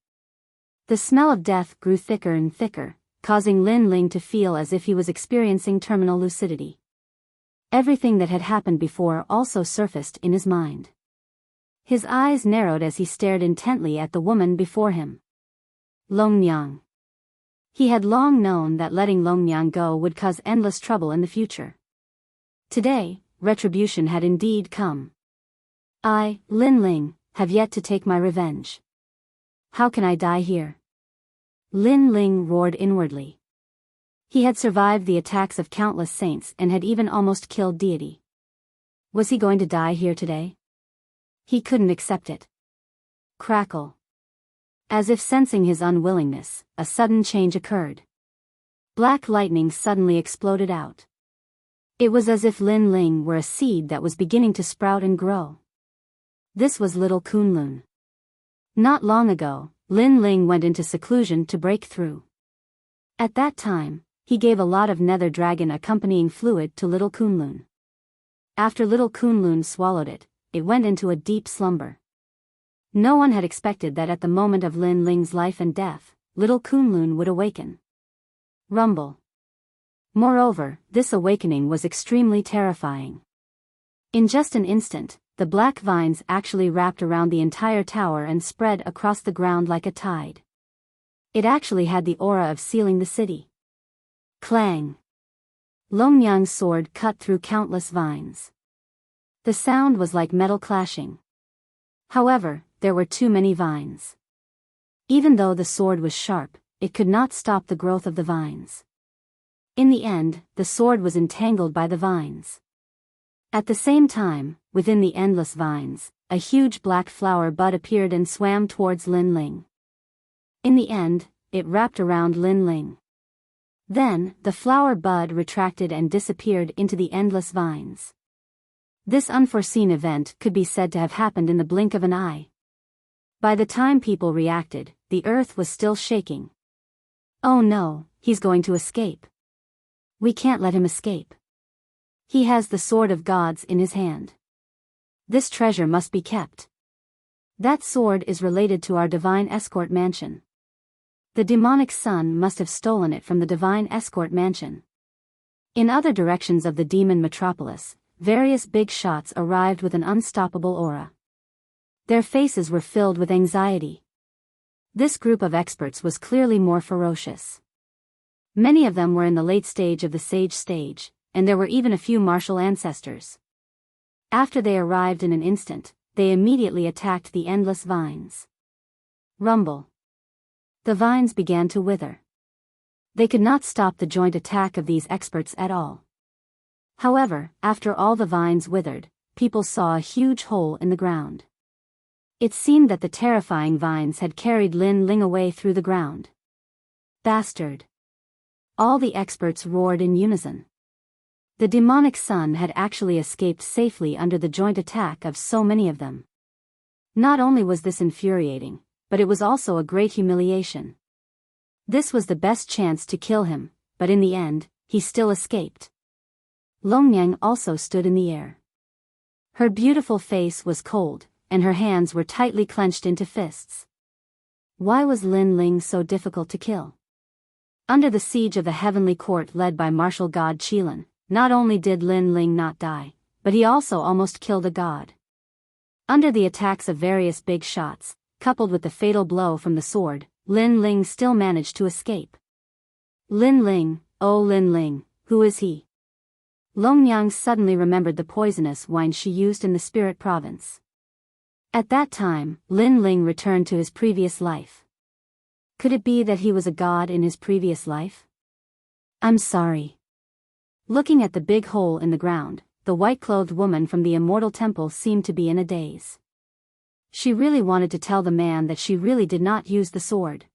The smell of death grew thicker and thicker, causing Lin Ling to feel as if he was experiencing terminal lucidity. Everything that had happened before also surfaced in his mind. His eyes narrowed as he stared intently at the woman before him. Longnyang. He had long known that letting Longnyang go would cause endless trouble in the future. Today, retribution had indeed come. I, Lin Ling, have yet to take my revenge. How can I die here? Lin Ling roared inwardly. He had survived the attacks of countless saints and had even almost killed deity. Was he going to die here today? He couldn't accept it. Crackle. As if sensing his unwillingness, a sudden change occurred. Black lightning suddenly exploded out. It was as if Lin Ling were a seed that was beginning to sprout and grow. This was little Kunlun. Not long ago, Lin Ling went into seclusion to break through. At that time, he gave a lot of nether dragon accompanying fluid to little Kunlun. After little Kunlun swallowed it, it went into a deep slumber. No one had expected that at the moment of Lin Ling's life and death, little Kunlun would awaken. Rumble. Moreover, this awakening was extremely terrifying. In just an instant, the black vines actually wrapped around the entire tower and spread across the ground like a tide. It actually had the aura of sealing the city. Clang. Longnyang's sword cut through countless vines. The sound was like metal clashing. However, there were too many vines. Even though the sword was sharp, it could not stop the growth of the vines. In the end, the sword was entangled by the vines. At the same time, within the endless vines, a huge black flower bud appeared and swam towards Lin Ling. In the end, it wrapped around Lin Ling. Then, the flower bud retracted and disappeared into the endless vines. This unforeseen event could be said to have happened in the blink of an eye. By the time people reacted, the earth was still shaking. Oh no, he's going to escape. We can't let him escape. He has the sword of gods in his hand. This treasure must be kept. That sword is related to our divine escort mansion. The demonic son must have stolen it from the divine escort mansion. In other directions of the demon metropolis, various big shots arrived with an unstoppable aura. Their faces were filled with anxiety. This group of experts was clearly more ferocious. Many of them were in the late stage of the sage stage, and there were even a few martial ancestors. After they arrived in an instant, they immediately attacked the endless vines. Rumble. The vines began to wither. They could not stop the joint attack of these experts at all. However, after all the vines withered, people saw a huge hole in the ground. It seemed that the terrifying vines had carried Lin Ling away through the ground. Bastard! All the experts roared in unison. The demonic son had actually escaped safely under the joint attack of so many of them. Not only was this infuriating, but it was also a great humiliation. This was the best chance to kill him, but in the end, he still escaped. Longyang also stood in the air. Her beautiful face was cold, and her hands were tightly clenched into fists. Why was Lin Ling so difficult to kill? Under the siege of the heavenly court led by martial god Qilin, not only did Lin Ling not die, but he also almost killed a god. Under the attacks of various big shots, coupled with the fatal blow from the sword, Lin Ling still managed to escape. Lin Ling, oh Lin Ling, who is he? Longyang suddenly remembered the poisonous wine she used in the spirit province. At that time, Lin Ling returned to his previous life. Could it be that he was a god in his previous life? I'm sorry. Looking at the big hole in the ground, the white-clothed woman from the immortal temple seemed to be in a daze. She really wanted to tell the man that she really did not use the sword.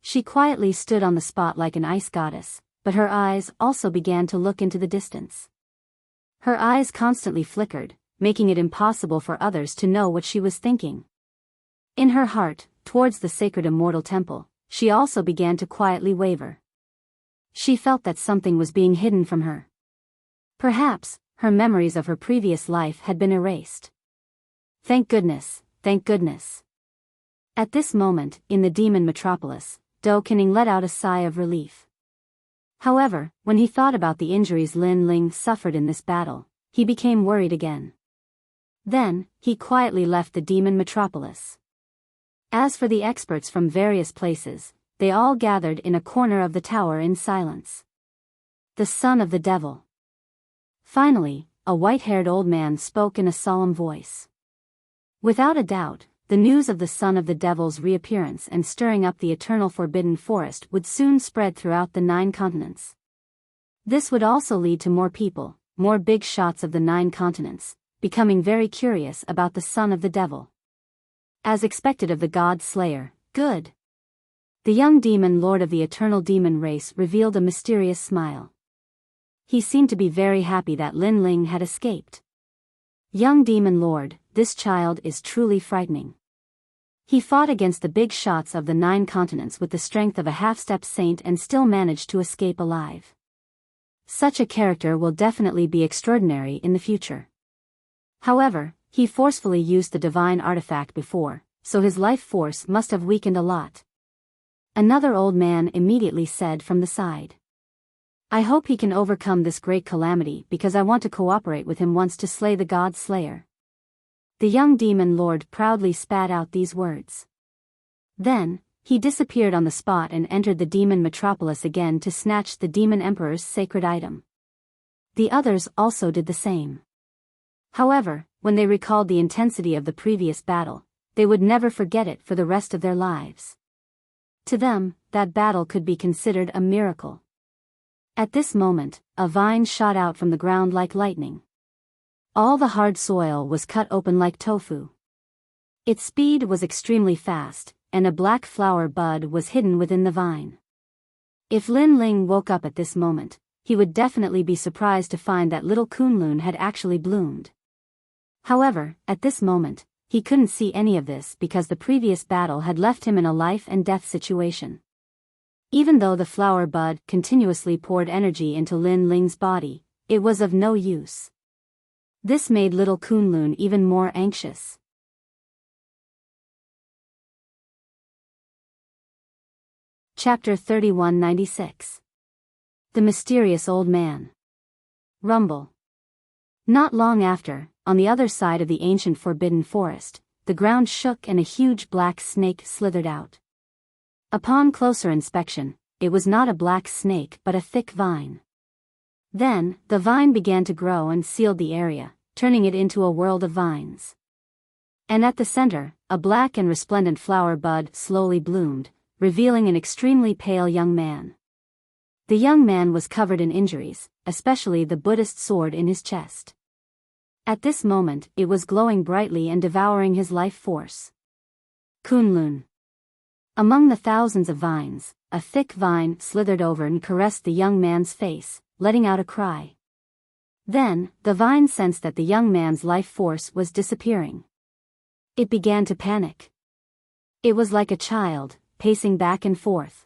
She quietly stood on the spot like an ice goddess, but her eyes also began to look into the distance. Her eyes constantly flickered, making it impossible for others to know what she was thinking. In her heart, towards the sacred immortal temple, she also began to quietly waver. She felt that something was being hidden from her. Perhaps, her memories of her previous life had been erased. Thank goodness, thank goodness. At this moment, in the demon metropolis, Do Qining let out a sigh of relief. However, when he thought about the injuries Lin Ling suffered in this battle, he became worried again. Then, he quietly left the demon metropolis. As for the experts from various places, they all gathered in a corner of the tower in silence. The son of the devil. Finally, a white-haired old man spoke in a solemn voice. Without a doubt, the news of the son of the devil's reappearance and stirring up the eternal forbidden forest would soon spread throughout the 9 continents. This would also lead to more people, more big shots of the 9 continents, becoming very curious about the son of the devil. As expected of the god slayer, good. The young demon lord of the eternal demon race revealed a mysterious smile. He seemed to be very happy that Lin Ling had escaped. Young demon lord, this child is truly frightening. He fought against the big shots of the 9 continents with the strength of a half-step saint and still managed to escape alive. Such a character will definitely be extraordinary in the future. However, he forcefully used the divine artifact before, so his life force must have weakened a lot. Another old man immediately said from the side. I hope he can overcome this great calamity because I want to cooperate with him once to slay the god slayer. The young demon lord proudly spat out these words. Then, he disappeared on the spot and entered the demon metropolis again to snatch the demon emperor's sacred item. The others also did the same. However, when they recalled the intensity of the previous battle, they would never forget it for the rest of their lives. To them, that battle could be considered a miracle. At this moment, a vine shot out from the ground like lightning. All the hard soil was cut open like tofu. Its speed was extremely fast, and a black flower bud was hidden within the vine. If Lin Ling woke up at this moment, he would definitely be surprised to find that little Kunlun had actually bloomed. However, at this moment, he couldn't see any of this because the previous battle had left him in a life and death situation. Even though the flower bud continuously poured energy into Lin Ling's body, it was of no use. This made little Kunlun even more anxious. Chapter 3196. The Mysterious Old Man. Rumble. Not long after, on the other side of the ancient forbidden forest, the ground shook and a huge black snake slithered out. Upon closer inspection, it was not a black snake but a thick vine. Then, the vine began to grow and sealed the area, turning it into a world of vines. And at the center, a black and resplendent flower bud slowly bloomed, revealing an extremely pale young man. The young man was covered in injuries, especially the Buddhist sword in his chest. At this moment, it was glowing brightly and devouring his life force. Kunlun. Among the thousands of vines, a thick vine slithered over and caressed the young man's face, letting out a cry. Then, the vine sensed that the young man's life force was disappearing. It began to panic. It was like a child, pacing back and forth.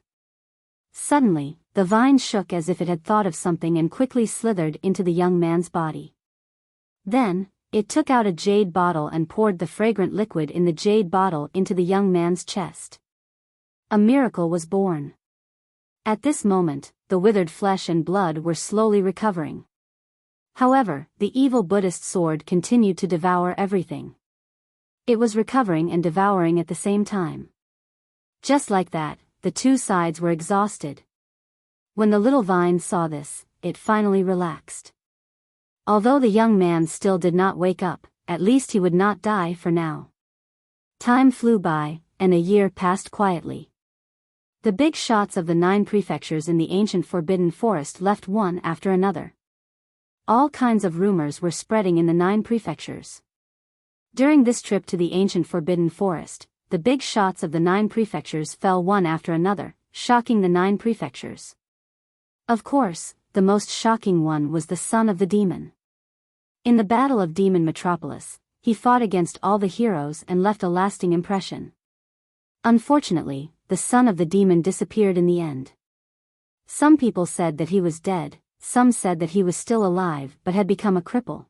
Suddenly, the vine shook as if it had thought of something and quickly slithered into the young man's body. Then, it took out a jade bottle and poured the fragrant liquid in the jade bottle into the young man's chest. A miracle was born. At this moment, the withered flesh and blood were slowly recovering. However, the evil Buddhist sword continued to devour everything. It was recovering and devouring at the same time. Just like that, the two sides were exhausted. When the little vine saw this, it finally relaxed. Although the young man still did not wake up, at least he would not die for now. Time flew by, and a year passed quietly. The big shots of the 9 prefectures in the ancient forbidden forest left one after another. All kinds of rumors were spreading in the 9 prefectures. During this trip to the ancient forbidden forest, the big shots of the 9 prefectures fell one after another, shocking the 9 prefectures. Of course, the most shocking one was the son of the demon. In the Battle of Demon Metropolis, he fought against all the heroes and left a lasting impression. Unfortunately, the son of the demon disappeared in the end. Some people said that he was dead, some said that he was still alive but had become a cripple.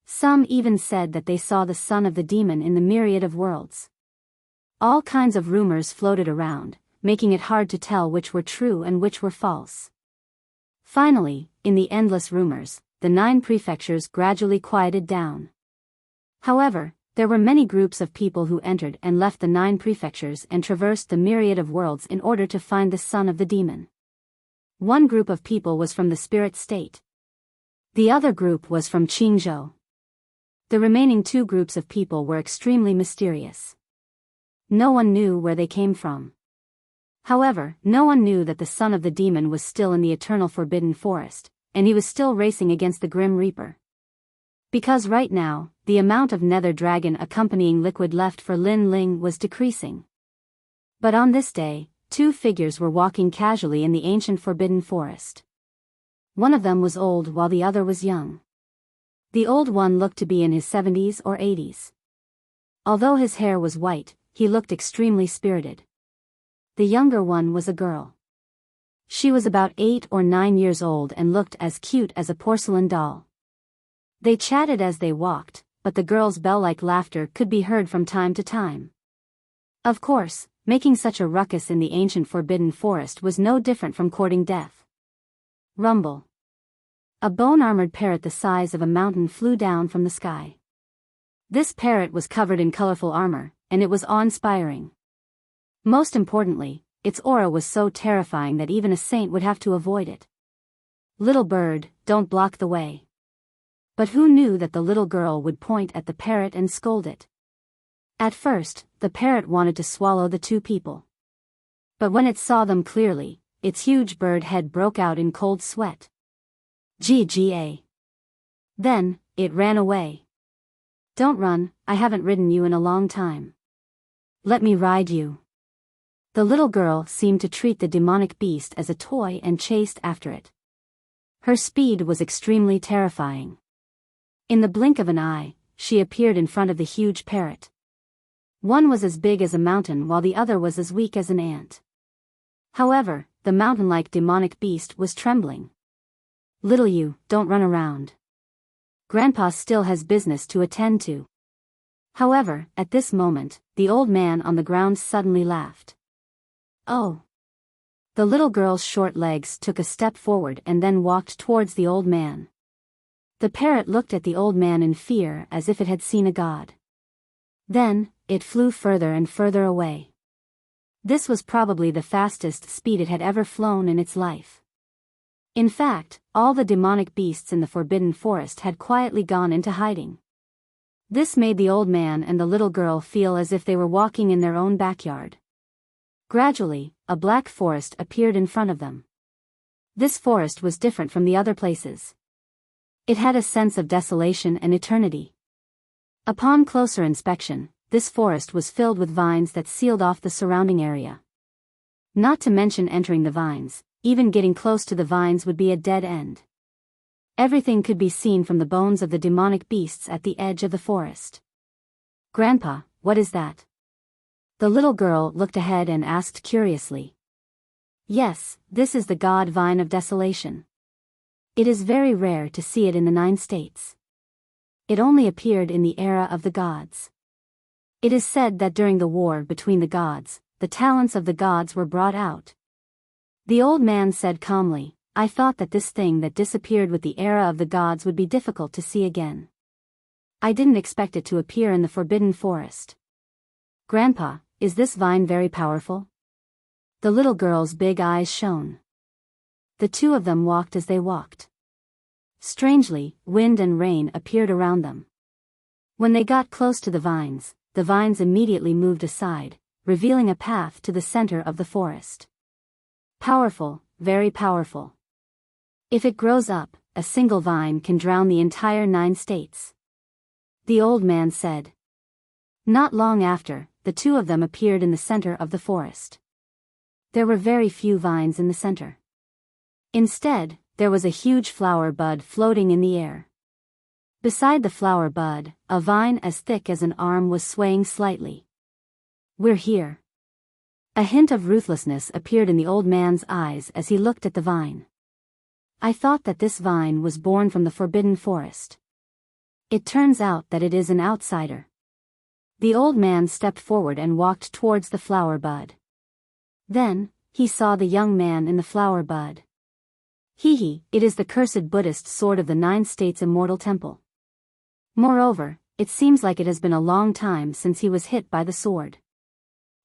Some even said that they saw the son of the demon in the myriad of worlds. All kinds of rumors floated around, making it hard to tell which were true and which were false. Finally, in the endless rumors, the 9 prefectures gradually quieted down. However, there were many groups of people who entered and left the 9 prefectures and traversed the myriad of worlds in order to find the son of the demon. One group of people was from the spirit state. The other group was from Qingzhou. The remaining 2 groups of people were extremely mysterious. No one knew where they came from. However, no one knew that the son of the demon was still in the eternal forbidden forest, and he was still racing against the Grim Reaper. Because right now, the amount of nether dragon accompanying liquid left for Lin Ling was decreasing. But on this day, 2 figures were walking casually in the ancient forbidden forest. One of them was old while the other was young. The old one looked to be in his 70s or 80s. Although his hair was white, he looked extremely spirited. The younger one was a girl. She was about 8 or 9 years old and looked as cute as a porcelain doll. They chatted as they walked, but the girl's bell-like laughter could be heard from time to time. Of course, making such a ruckus in the ancient forbidden forest was no different from courting death. Rumble. A bone-armored parrot the size of a mountain flew down from the sky. This parrot was covered in colorful armor, and it was awe-inspiring. Most importantly, its aura was so terrifying that even a saint would have to avoid it. Little bird, don't block the way. But who knew that the little girl would point at the parrot and scold it? At first, the parrot wanted to swallow the 2 people. But when it saw them clearly, its huge bird head broke out in cold sweat. GGA. Then, it ran away. Don't run, I haven't ridden you in a long time. Let me ride you. The little girl seemed to treat the demonic beast as a toy and chased after it. Her speed was extremely terrifying. In the blink of an eye, she appeared in front of the huge parrot. One was as big as a mountain while the other was as weak as an ant. However, the mountain-like demonic beast was trembling. Little you, don't run around. Grandpa still has business to attend to. However, at this moment, the old man on the ground suddenly laughed. Oh! The little girl's short legs took a step forward and then walked towards the old man. The parrot looked at the old man in fear as if it had seen a god. Then, it flew further and further away. This was probably the fastest speed it had ever flown in its life. In fact, all the demonic beasts in the Forbidden Forest had quietly gone into hiding. This made the old man and the little girl feel as if they were walking in their own backyard. Gradually, a black forest appeared in front of them. This forest was different from the other places. It had a sense of desolation and eternity. Upon closer inspection, this forest was filled with vines that sealed off the surrounding area. Not to mention entering the vines, even getting close to the vines would be a dead end. Everything could be seen from the bones of the demonic beasts at the edge of the forest. Grandpa, what is that? The little girl looked ahead and asked curiously. Yes, this is the god vine of desolation. It is very rare to see it in the 9 states. It only appeared in the era of the gods. It is said that during the war between the gods, the talents of the gods were brought out. The old man said calmly, I thought that this thing that disappeared with the era of the gods would be difficult to see again. I didn't expect it to appear in the Forbidden Forest. Grandpa, is this vine very powerful? The little girl's big eyes shone. The two of them walked as they walked. Strangely, wind and rain appeared around them. When they got close to the vines immediately moved aside, revealing a path to the center of the forest. Powerful, very powerful. If it grows up, a single vine can drown the entire 9 states. The old man said. Not long after, the two of them appeared in the center of the forest. There were very few vines in the center. Instead, there was a huge flower bud floating in the air. Beside the flower bud, a vine as thick as an arm was swaying slightly. We're here. A hint of ruthlessness appeared in the old man's eyes as he looked at the vine. I thought that this vine was born from the Forbidden Forest. It turns out that it is an outsider. The old man stepped forward and walked towards the flower bud. Then, he saw the young man in the flower bud. It is the cursed Buddhist sword of the 9 states immortal temple. Moreover, it seems like it has been a long time since he was hit by the sword.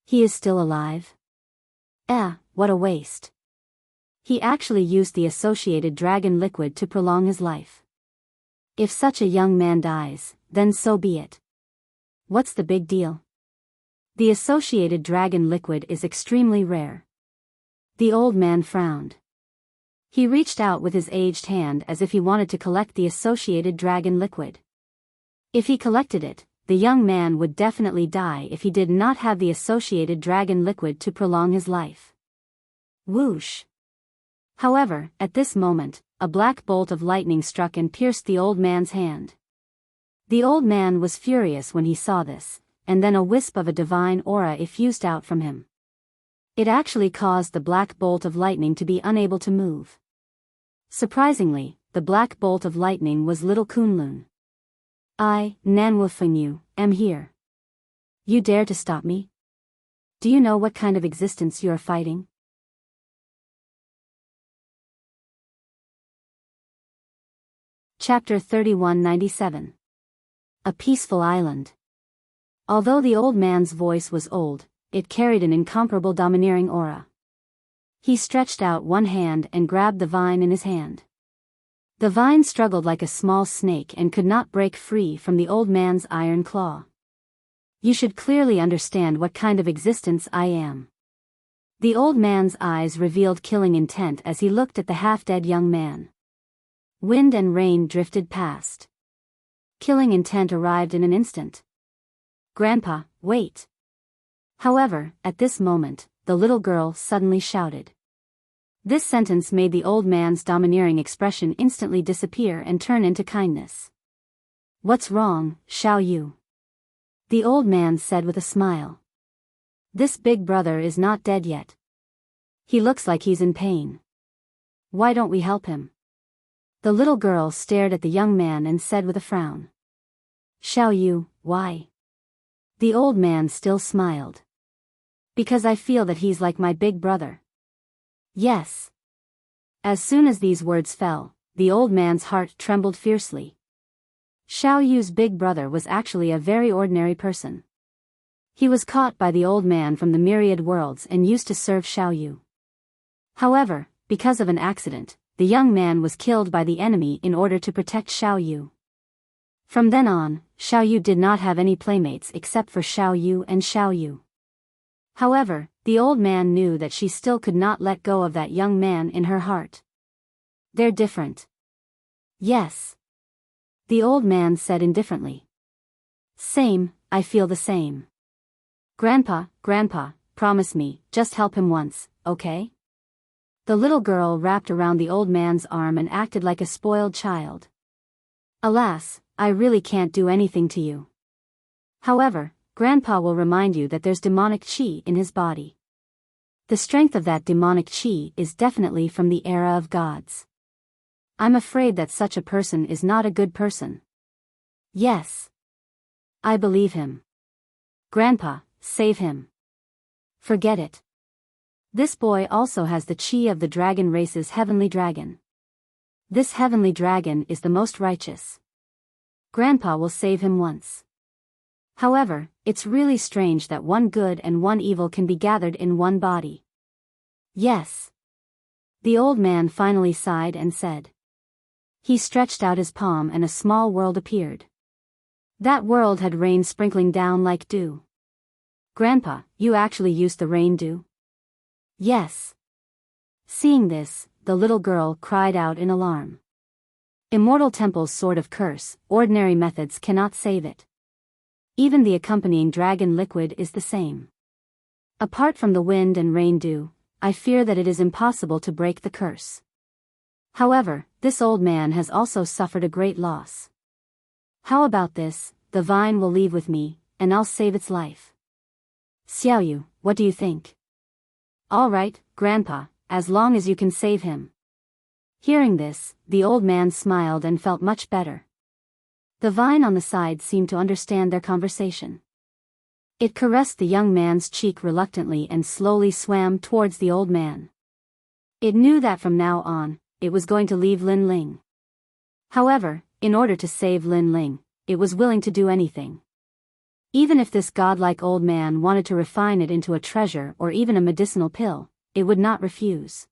He is still alive? What a waste. He actually used the associated dragon liquid to prolong his life. If such a young man dies, then so be it. What's the big deal? The associated dragon liquid is extremely rare. The old man frowned. He reached out with his aged hand as if he wanted to collect the associated dragon liquid. If he collected it, the young man would definitely die if he did not have the associated dragon liquid to prolong his life. Whoosh! However, at this moment, a black bolt of lightning struck and pierced the old man's hand. The old man was furious when he saw this, and then a wisp of a divine aura effused out from him. It actually caused the black bolt of lightning to be unable to move. Surprisingly, the black bolt of lightning was little Kunlun. I, Nanwufengyu, am here. You dare to stop me? Do you know what kind of existence you are fighting? Chapter 3197. A Peaceful Island. Although the old man's voice was old, it carried an incomparable domineering aura. He stretched out one hand and grabbed the vine in his hand. The vine struggled like a small snake and could not break free from the old man's iron claw. You should clearly understand what kind of existence I am. The old man's eyes revealed killing intent as he looked at the half-dead young man. Wind and rain drifted past. Killing intent arrived in an instant. Grandpa, wait. However, at this moment, the little girl suddenly shouted. This sentence made the old man's domineering expression instantly disappear and turn into kindness. What's wrong, Xiao Yu? The old man said with a smile. This big brother is not dead yet. He looks like he's in pain. Why don't we help him? The little girl stared at the young man and said with a frown. Xiao Yu, why? The old man still smiled. Because I feel that he's like my big brother. Yes. As soon as these words fell, the old man's heart trembled fiercely. Xiao Yu's big brother was actually a very ordinary person. He was caught by the old man from the myriad worlds and used to serve Xiao Yu. However, because of an accident, the young man was killed by the enemy in order to protect Xiao Yu. From then on, Xiao Yu did not have any playmates except for Xiao Yu and Xiao Yu. However, the old man knew that she still could not let go of that young man in her heart. They're different. Yes. The old man said indifferently. Same, I feel the same. Grandpa, promise me, just help him once, okay? The little girl wrapped around the old man's arm and acted like a spoiled child. Alas, I really can't do anything to you. However, Grandpa will remind you that there's demonic chi in his body. The strength of that demonic chi is definitely from the era of gods. I'm afraid that such a person is not a good person. Yes. I believe him. Grandpa, save him. Forget it. This boy also has the chi of the dragon race's heavenly dragon. This heavenly dragon is the most righteous. Grandpa will save him once. However, it's really strange that one good and one evil can be gathered in one body. Yes. The old man finally sighed and said. He stretched out his palm and a small world appeared. That world had rain sprinkling down like dew. Grandpa, you actually used the rain dew? Yes. Seeing this, the little girl cried out in alarm. Immortal Temple's sort of curse, ordinary methods cannot save it. Even the accompanying dragon liquid is the same. Apart from the wind and rain dew, I fear that it is impossible to break the curse. However, this old man has also suffered a great loss. How about this, the vine will leave with me, and I'll save its life. Xiao Yu, what do you think? All right, Grandpa, as long as you can save him. Hearing this, the old man smiled and felt much better. The vine on the side seemed to understand their conversation. It caressed the young man's cheek reluctantly and slowly swam towards the old man. It knew that from now on, it was going to leave Lin Ling. However, in order to save Lin Ling, it was willing to do anything. Even if this godlike old man wanted to refine it into a treasure or even a medicinal pill, it would not refuse.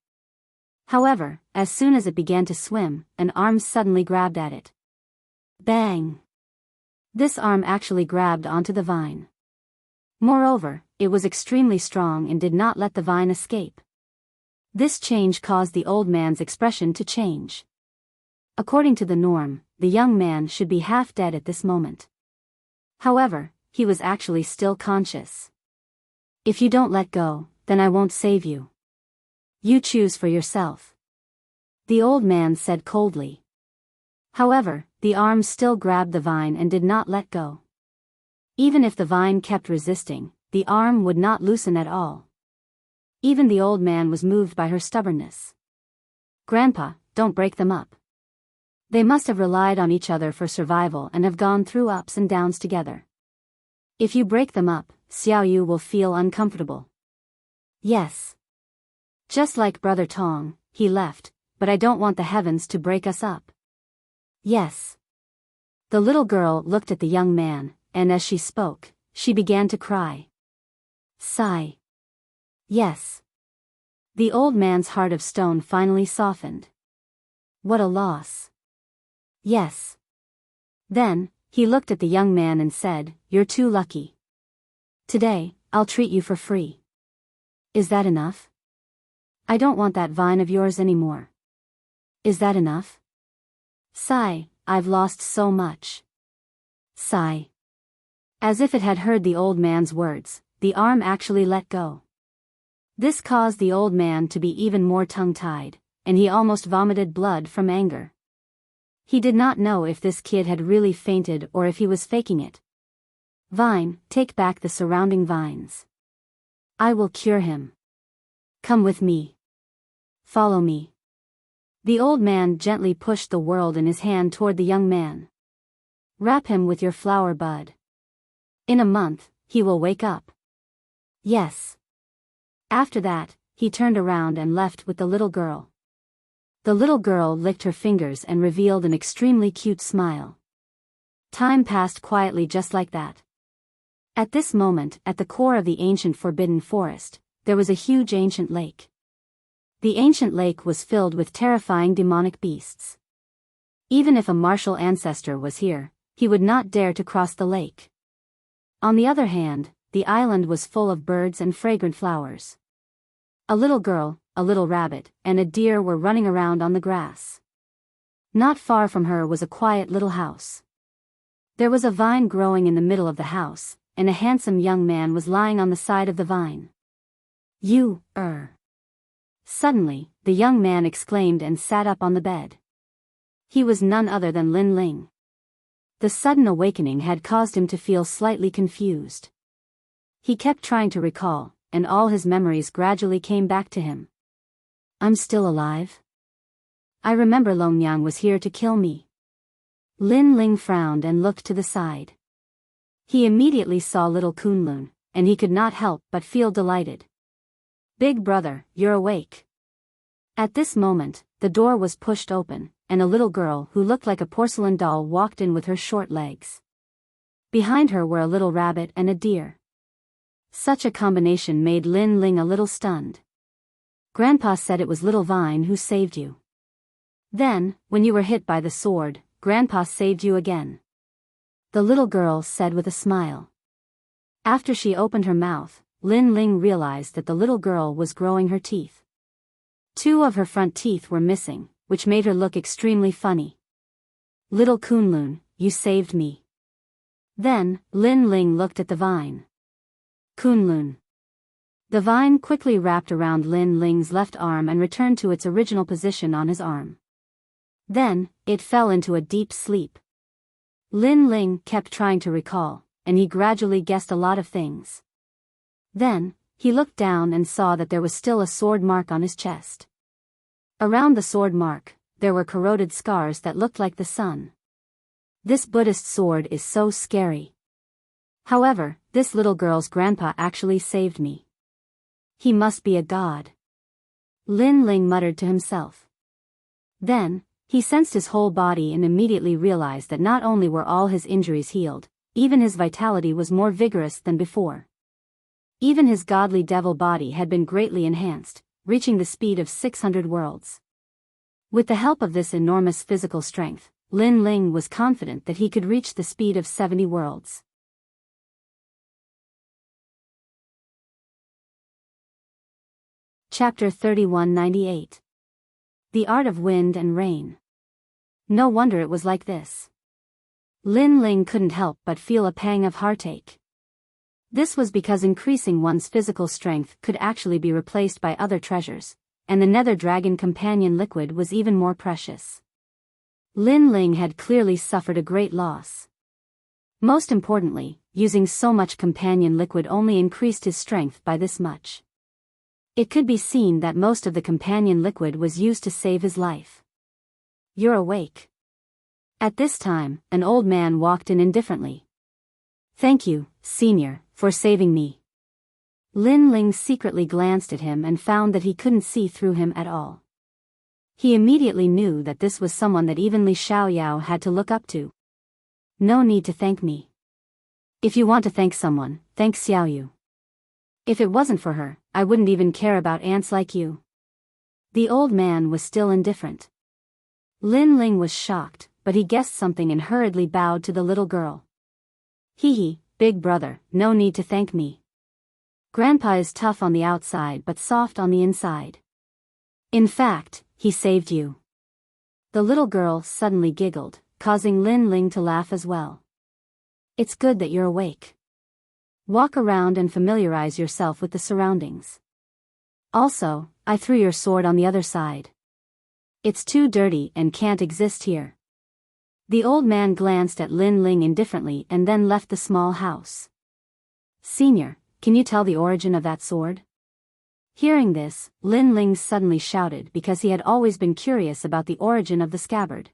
However, as soon as it began to swim, an arm suddenly grabbed at it. Bang! This arm actually grabbed onto the vine. Moreover, it was extremely strong and did not let the vine escape. This change caused the old man's expression to change. According to the norm, the young man should be half dead at this moment. However, he was actually still conscious. If you don't let go, then I won't save you. You choose for yourself. The old man said coldly. However, the arm still grabbed the vine and did not let go. Even if the vine kept resisting, the arm would not loosen at all. Even the old man was moved by her stubbornness. Grandpa, don't break them up. They must have relied on each other for survival and have gone through ups and downs together. If you break them up, Xiao Yu will feel uncomfortable. Yes. Just like Brother Tong, he left, but I don't want the heavens to break us up. Yes. The little girl looked at the young man, and as she spoke, she began to cry. Sigh. Yes. The old man's heart of stone finally softened. What a loss. Yes. Then, he looked at the young man and said, You're too lucky. Today, I'll treat you for free. Is that enough? I don't want that vine of yours anymore. Is that enough? Sigh, I've lost so much. Sigh. As if it had heard the old man's words, the arm actually let go. This caused the old man to be even more tongue-tied, and he almost vomited blood from anger. He did not know if this kid had really fainted or if he was faking it. Vine, take back the surrounding vines. I will cure him. Come with me. Follow me. The old man gently pushed the world in his hand toward the young man. Wrap him with your flower bud. In a month, he will wake up. Yes. After that, he turned around and left with the little girl. The little girl licked her fingers and revealed an extremely cute smile. Time passed quietly just like that. At this moment, at the core of the ancient forbidden forest, there was a huge ancient lake. The ancient lake was filled with terrifying demonic beasts. Even if a martial ancestor was here, he would not dare to cross the lake. On the other hand, the island was full of birds and fragrant flowers. A little girl, a little rabbit, and a deer were running around on the grass. Not far from her was a quiet little house. There was a vine growing in the middle of the house, and a handsome young man was lying on the side of the vine. Suddenly, the young man exclaimed and sat up on the bed. He was none other than Lin Ling. The sudden awakening had caused him to feel slightly confused. He kept trying to recall, and all his memories gradually came back to him. I'm still alive? I remember Long Yang was here to kill me. Lin Ling frowned and looked to the side. He immediately saw little Kunlun, and he could not help but feel delighted. Big brother, you're awake. At this moment, the door was pushed open, and a little girl who looked like a porcelain doll walked in with her short legs. Behind her were a little rabbit and a deer. Such a combination made Lin Ling a little stunned. Grandpa said it was Little Vine who saved you. Then, when you were hit by the sword, Grandpa saved you again. The little girl said with a smile. After she opened her mouth, Lin Ling realized that the little girl was growing her teeth. 2 of her front teeth were missing, which made her look extremely funny. Little Kunlun, you saved me. Then, Lin Ling looked at the vine. Kunlun. The vine quickly wrapped around Lin Ling's left arm and returned to its original position on his arm. Then, it fell into a deep sleep. Lin Ling kept trying to recall, and he gradually guessed a lot of things. Then, he looked down and saw that there was still a sword mark on his chest. Around the sword mark, there were corroded scars that looked like the sun. This Buddhist sword is so scary. However, this little girl's grandpa actually saved me. He must be a god. Lin Ling muttered to himself. Then, he sensed his whole body and immediately realized that not only were all his injuries healed, even his vitality was more vigorous than before. Even his godly devil body had been greatly enhanced, reaching the speed of 600 worlds. With the help of this enormous physical strength, Lin Ling was confident that he could reach the speed of 70 worlds. Chapter 3198. The Art of Wind and Rain. No wonder it was like this. Lin Ling couldn't help but feel a pang of heartache. This was because increasing one's physical strength could actually be replaced by other treasures, and the Nether Dragon Companion liquid was even more precious. Lin Ling had clearly suffered a great loss. Most importantly, using so much companion liquid only increased his strength by this much. It could be seen that most of the companion liquid was used to save his life. You're awake. At this time, an old man walked in indifferently. Thank you, senior, for saving me. Lin Ling secretly glanced at him and found that he couldn't see through him at all. He immediately knew that this was someone that even Li Xiaoyao had to look up to. No need to thank me. If you want to thank someone, thank Xiaoyu. If it wasn't for her, I wouldn't even care about ants like you. The old man was still indifferent. Lin Ling was shocked, but he guessed something and hurriedly bowed to the little girl. Hee, big brother, no need to thank me. Grandpa is tough on the outside but soft on the inside. In fact, he saved you. The little girl suddenly giggled, causing Lin Ling to laugh as well. It's good that you're awake. Walk around and familiarize yourself with the surroundings. Also, I threw your sword on the other side. It's too dirty and can't exist here. The old man glanced at Lin Ling indifferently and then left the small house. Senior, can you tell the origin of that sword? Hearing this, Lin Ling suddenly shouted because he had always been curious about the origin of the scabbard.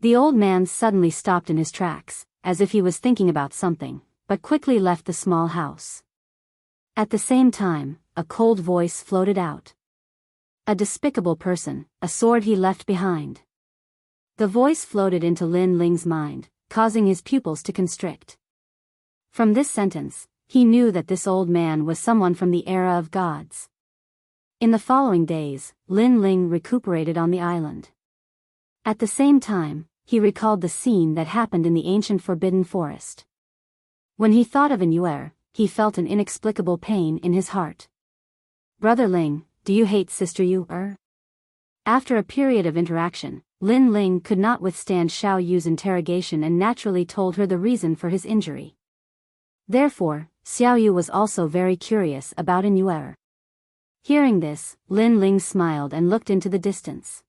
The old man suddenly stopped in his tracks, as if he was thinking about something, but quickly left the small house. At the same time, a cold voice floated out. A despicable person, a sword he left behind. The voice floated into Lin Ling's mind, causing his pupils to constrict. From this sentence, he knew that this old man was someone from the era of gods. In the following days, Lin Ling recuperated on the island. At the same time, he recalled the scene that happened in the ancient Forbidden Forest. When he thought of Yuer, he felt an inexplicable pain in his heart. Brother Ling, do you hate Sister Yuer? After a period of interaction, Lin Ling could not withstand Xiao Yu's interrogation and naturally told her the reason for his injury. Therefore, Xiao Yu was also very curious about Yuer. Hearing this, Lin Ling smiled and looked into the distance.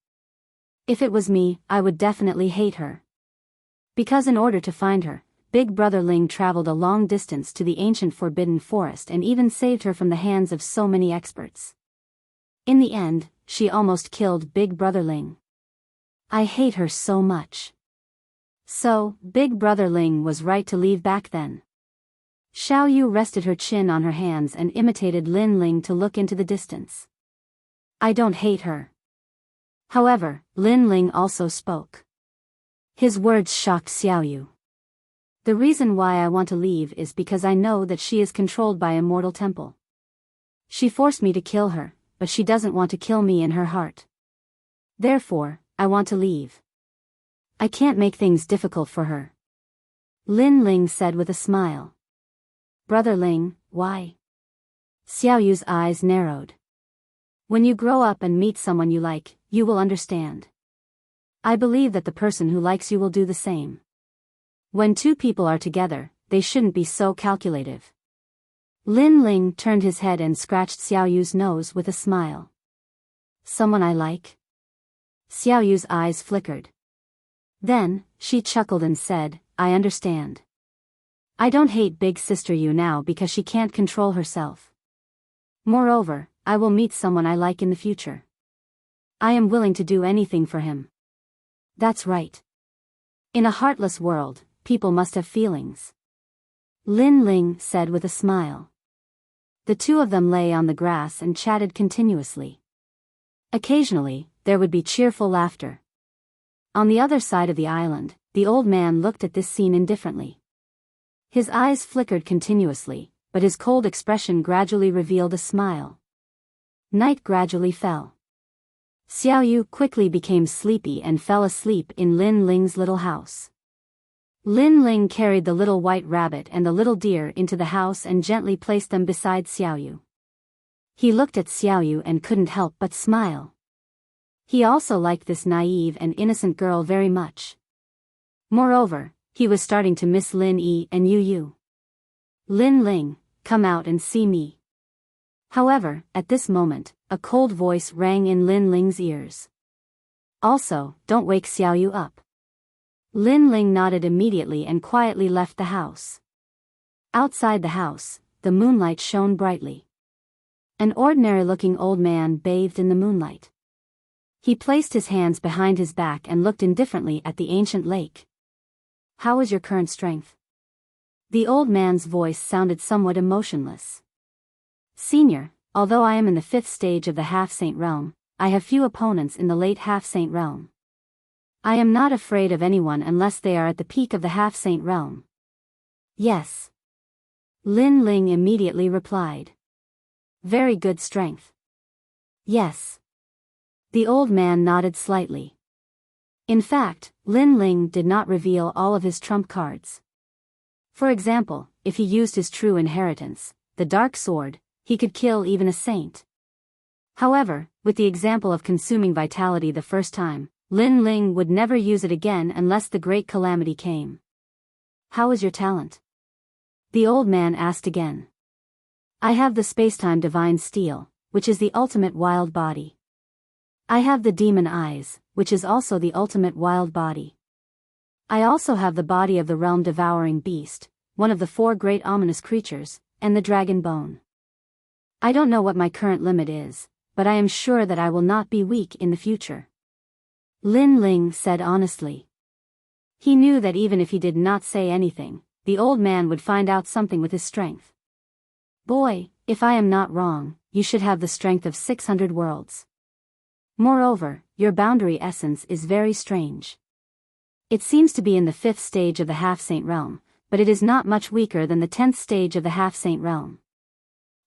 If it was me, I would definitely hate her. Because in order to find her, Big Brother Ling traveled a long distance to the ancient Forbidden Forest and even saved her from the hands of so many experts. In the end, she almost killed Big Brother Ling. I hate her so much. So, Big Brother Ling was right to leave back then. Xiao Yu rested her chin on her hands and imitated Lin Ling to look into the distance. I don't hate her. However, Lin Ling also spoke. His words shocked Xiao Yu. The reason why I want to leave is because I know that she is controlled by Immortal Temple. She forced me to kill her, but she doesn't want to kill me in her heart. Therefore, I want to leave. I can't make things difficult for her. Lin Ling said with a smile. Brother Ling, why? Xiao Yu's eyes narrowed. When you grow up and meet someone you like, you will understand. I believe that the person who likes you will do the same. When two people are together, they shouldn't be so calculative. Lin Ling turned his head and scratched Xiao Yu's nose with a smile. Someone I like? Xiao Yu's eyes flickered. Then, she chuckled and said, I understand. I don't hate Big Sister Yu now because she can't control herself. Moreover, I will meet someone I like in the future. I am willing to do anything for him. That's right. In a heartless world, people must have feelings. Lin Ling said with a smile. The two of them lay on the grass and chatted continuously. Occasionally, there would be cheerful laughter. On the other side of the island, the old man looked at this scene indifferently. His eyes flickered continuously, but his cold expression gradually revealed a smile. Night gradually fell. Xiao Yu quickly became sleepy and fell asleep in Lin Ling's little house. Lin Ling carried the little white rabbit and the little deer into the house and gently placed them beside Xiao Yu. He looked at Xiao Yu and couldn't help but smile. He also liked this naive and innocent girl very much. Moreover, he was starting to miss Lin Yi and Yu Yu. Lin Ling, come out and see me. However, at this moment, a cold voice rang in Lin Ling's ears. Also, don't wake Xiao Yu up. Lin Ling nodded immediately and quietly left the house. Outside the house, the moonlight shone brightly. An ordinary-looking old man bathed in the moonlight. He placed his hands behind his back and looked indifferently at the ancient lake. How is your current strength? The old man's voice sounded somewhat emotionless. Senior, although I am in the 5th stage of the half-saint realm, I have few opponents in the late half-saint realm. I am not afraid of anyone unless they are at the peak of the half-saint realm. Yes. Lin Ling immediately replied. Very good strength. Yes. The old man nodded slightly. In fact, Lin Ling did not reveal all of his trump cards. For example, if he used his true inheritance, the dark sword, he could kill even a saint. However, with the example of consuming vitality the first time, Lin Ling would never use it again unless the great calamity came. How is your talent? The old man asked again. I have the spacetime divine steel, which is the ultimate wild body. I have the demon eyes, which is also the ultimate wild body. I also have the body of the realm devouring beast, one of the 4 great ominous creatures, and the dragon bone. I don't know what my current limit is, but I am sure that I will not be weak in the future. Lin Ling said honestly. He knew that even if he did not say anything, the old man would find out something with his strength. Boy, if I am not wrong, you should have the strength of 600 worlds. Moreover, your boundary essence is very strange. It seems to be in the 5th stage of the half-saint realm, but it is not much weaker than the 10th stage of the half-saint realm.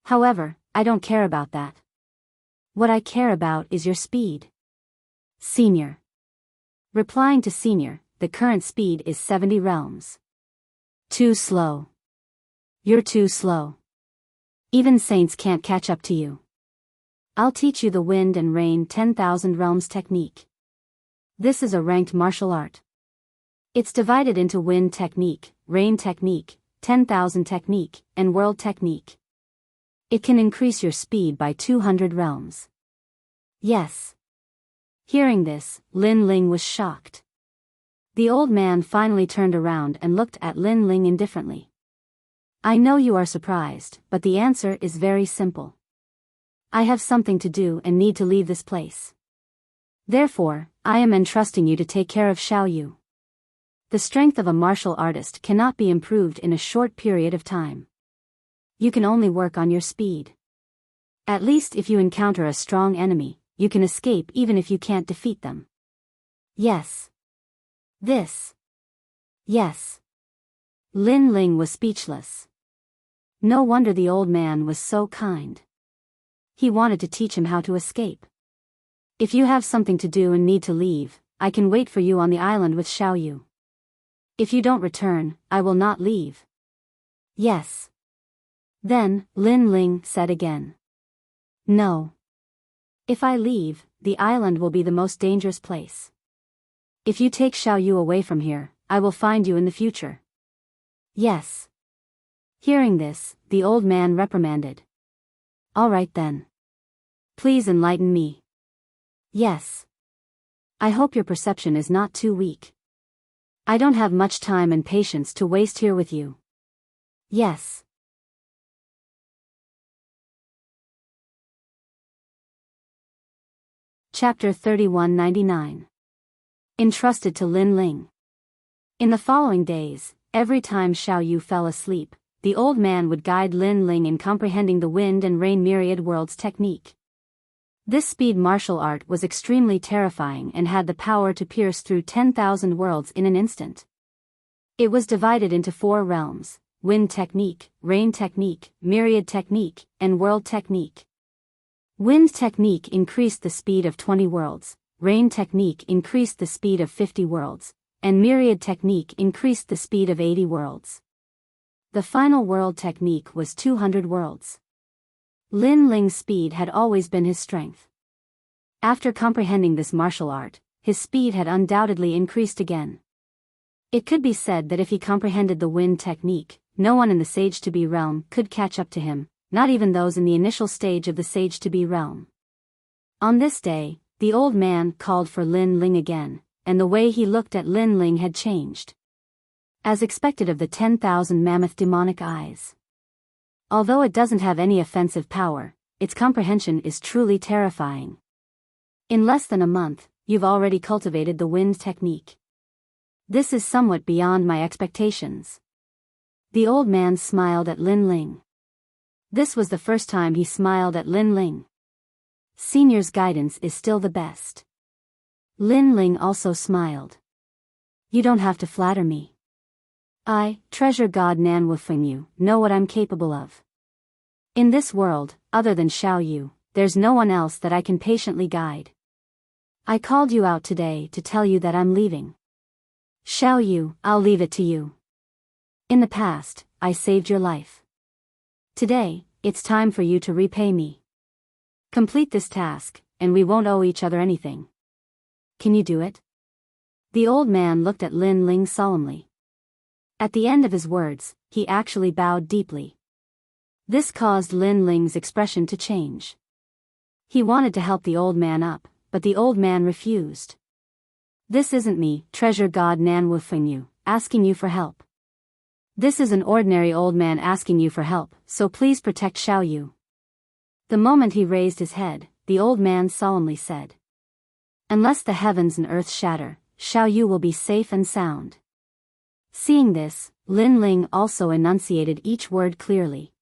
However, I don't care about that. What I care about is your speed. Senior. Replying to Senior, the current speed is 70 realms. Too slow. You're too slow. Even saints can't catch up to you. I'll teach you the wind and rain 10,000 realms technique. This is a ranked martial art. It's divided into wind technique, rain technique, 10,000 technique, and world technique. It can increase your speed by 200 realms. Yes. Hearing this, Lin Ling was shocked. The old man finally turned around and looked at Lin Ling indifferently. I know you are surprised, but the answer is very simple. I have something to do and need to leave this place. Therefore, I am entrusting you to take care of Xiao Yu. The strength of a martial artist cannot be improved in a short period of time. You can only work on your speed. At least if you encounter a strong enemy, you can escape even if you can't defeat them. Yes. This. Yes. Lin Ling was speechless. No wonder the old man was so kind. He wanted to teach him how to escape. If you have something to do and need to leave, I can wait for you on the island with Xiao Yu. If you don't return, I will not leave. Yes. Then, Lin Ling said again. No. If I leave, the island will be the most dangerous place. If you take Xiao Yu away from here, I will find you in the future. Yes. Hearing this, the old man reprimanded. All right then. Please enlighten me. Yes. I hope your perception is not too weak. I don't have much time and patience to waste here with you. Yes. Chapter 3199. Entrusted to Lin Ling. In the following days, every time Xiao Yu fell asleep, the old man would guide Lin Ling in comprehending the wind and rain myriad worlds technique. This speed martial art was extremely terrifying and had the power to pierce through 10,000 worlds in an instant. It was divided into 4 realms: wind technique, rain technique, myriad technique, and world technique. Wind technique increased the speed of 20 worlds, rain technique increased the speed of 50 worlds, and myriad technique increased the speed of 80 worlds. The final world technique was 200 worlds. Lin Ling's speed had always been his strength. After comprehending this martial art, his speed had undoubtedly increased again. It could be said that if he comprehended the wind technique, no one in the Sage-to-Be realm could catch up to him, not even those in the initial stage of the Sage-to-Be realm. On this day, the old man called for Lin Ling again, and the way he looked at Lin Ling had changed. As expected of the 10,000 mammoth demonic eyes. Although it doesn't have any offensive power, its comprehension is truly terrifying. In less than a month, you've already cultivated the wind technique. This is somewhat beyond my expectations. The old man smiled at Lin Ling. This was the first time he smiled at Lin Ling. Senior's guidance is still the best. Lin Ling also smiled. You don't have to flatter me. I, treasure god Nan Wufeng Yu, know what I'm capable of. In this world, other than Xiao Yu, there's no one else that I can patiently guide. I called you out today to tell you that I'm leaving. Xiao Yu, I'll leave it to you. In the past, I saved your life. Today, it's time for you to repay me. Complete this task, and we won't owe each other anything. Can you do it? The old man looked at Lin Ling solemnly. At the end of his words, he actually bowed deeply. This caused Lin Ling's expression to change. He wanted to help the old man up, but the old man refused. This isn't me, treasure god Nan Wufeng Yu, asking you for help. This is an ordinary old man asking you for help, so please protect Xiao Yu. The moment he raised his head, the old man solemnly said, "Unless the heavens and earth shatter, Xiao Yu will be safe and sound." Seeing this, Lin Ling also enunciated each word clearly.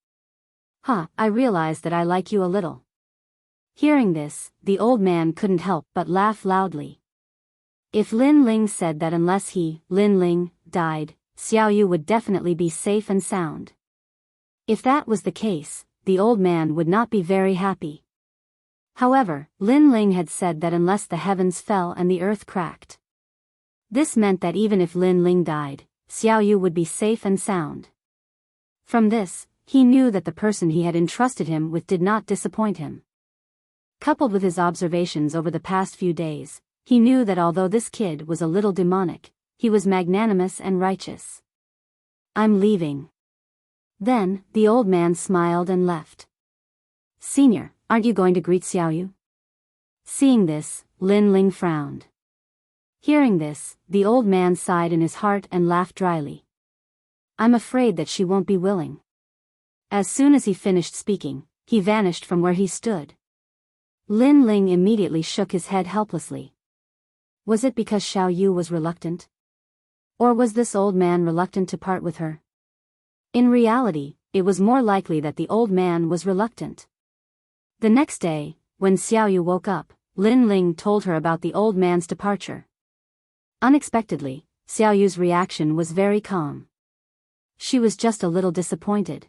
I realize that I like you a little." Hearing this, the old man couldn't help but laugh loudly. If Lin Ling said that unless he, Lin Ling, died, Xiao Yu would definitely be safe and sound. If that was the case, the old man would not be very happy. However, Lin Ling had said that unless the heavens fell and the earth cracked. This meant that even if Lin Ling died, Xiao Yu would be safe and sound. From this, he knew that the person he had entrusted him with did not disappoint him. Coupled with his observations over the past few days, he knew that although this kid was a little demonic, he was magnanimous and righteous. "I'm leaving." Then, the old man smiled and left. "Senior, aren't you going to greet Xiao Yu?" Seeing this, Lin Ling frowned. Hearing this, the old man sighed in his heart and laughed dryly. "I'm afraid that she won't be willing." As soon as he finished speaking, he vanished from where he stood. Lin Ling immediately shook his head helplessly. Was it because Xiao Yu was reluctant? Or was this old man reluctant to part with her? In reality, it was more likely that the old man was reluctant. The next day, when Xiao Yu woke up, Lin Ling told her about the old man's departure. Unexpectedly, Xiao Yu's reaction was very calm. She was just a little disappointed.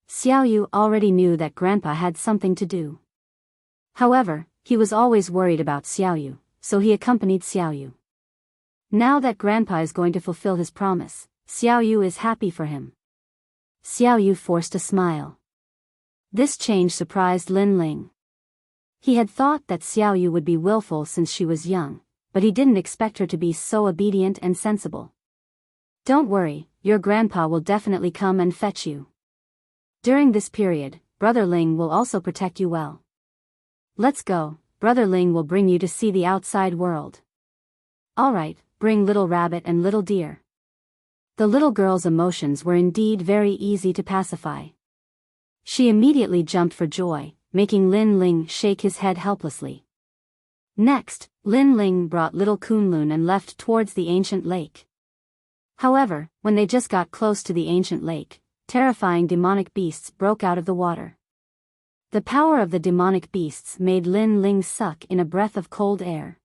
Xiao Yu already knew that Grandpa had something to do. However, he was always worried about Xiao Yu, so he accompanied Xiao Yu. Now that Grandpa is going to fulfill his promise, Xiao Yu is happy for him. Xiao Yu forced a smile. This change surprised Lin Ling. He had thought that Xiao Yu would be willful since she was young, but he didn't expect her to be so obedient and sensible. "Don't worry, your grandpa will definitely come and fetch you. During this period, Brother Ling will also protect you well. Let's go, Brother Ling will bring you to see the outside world." "Alright, bring little rabbit and little deer." The little girl's emotions were indeed very easy to pacify. She immediately jumped for joy, making Lin Ling shake his head helplessly. Next, Lin Ling brought little Kunlun and left towards the ancient lake. However, when they just got close to the ancient lake, terrifying demonic beasts broke out of the water. The power of the demonic beasts made Lin Ling suck in a breath of cold air.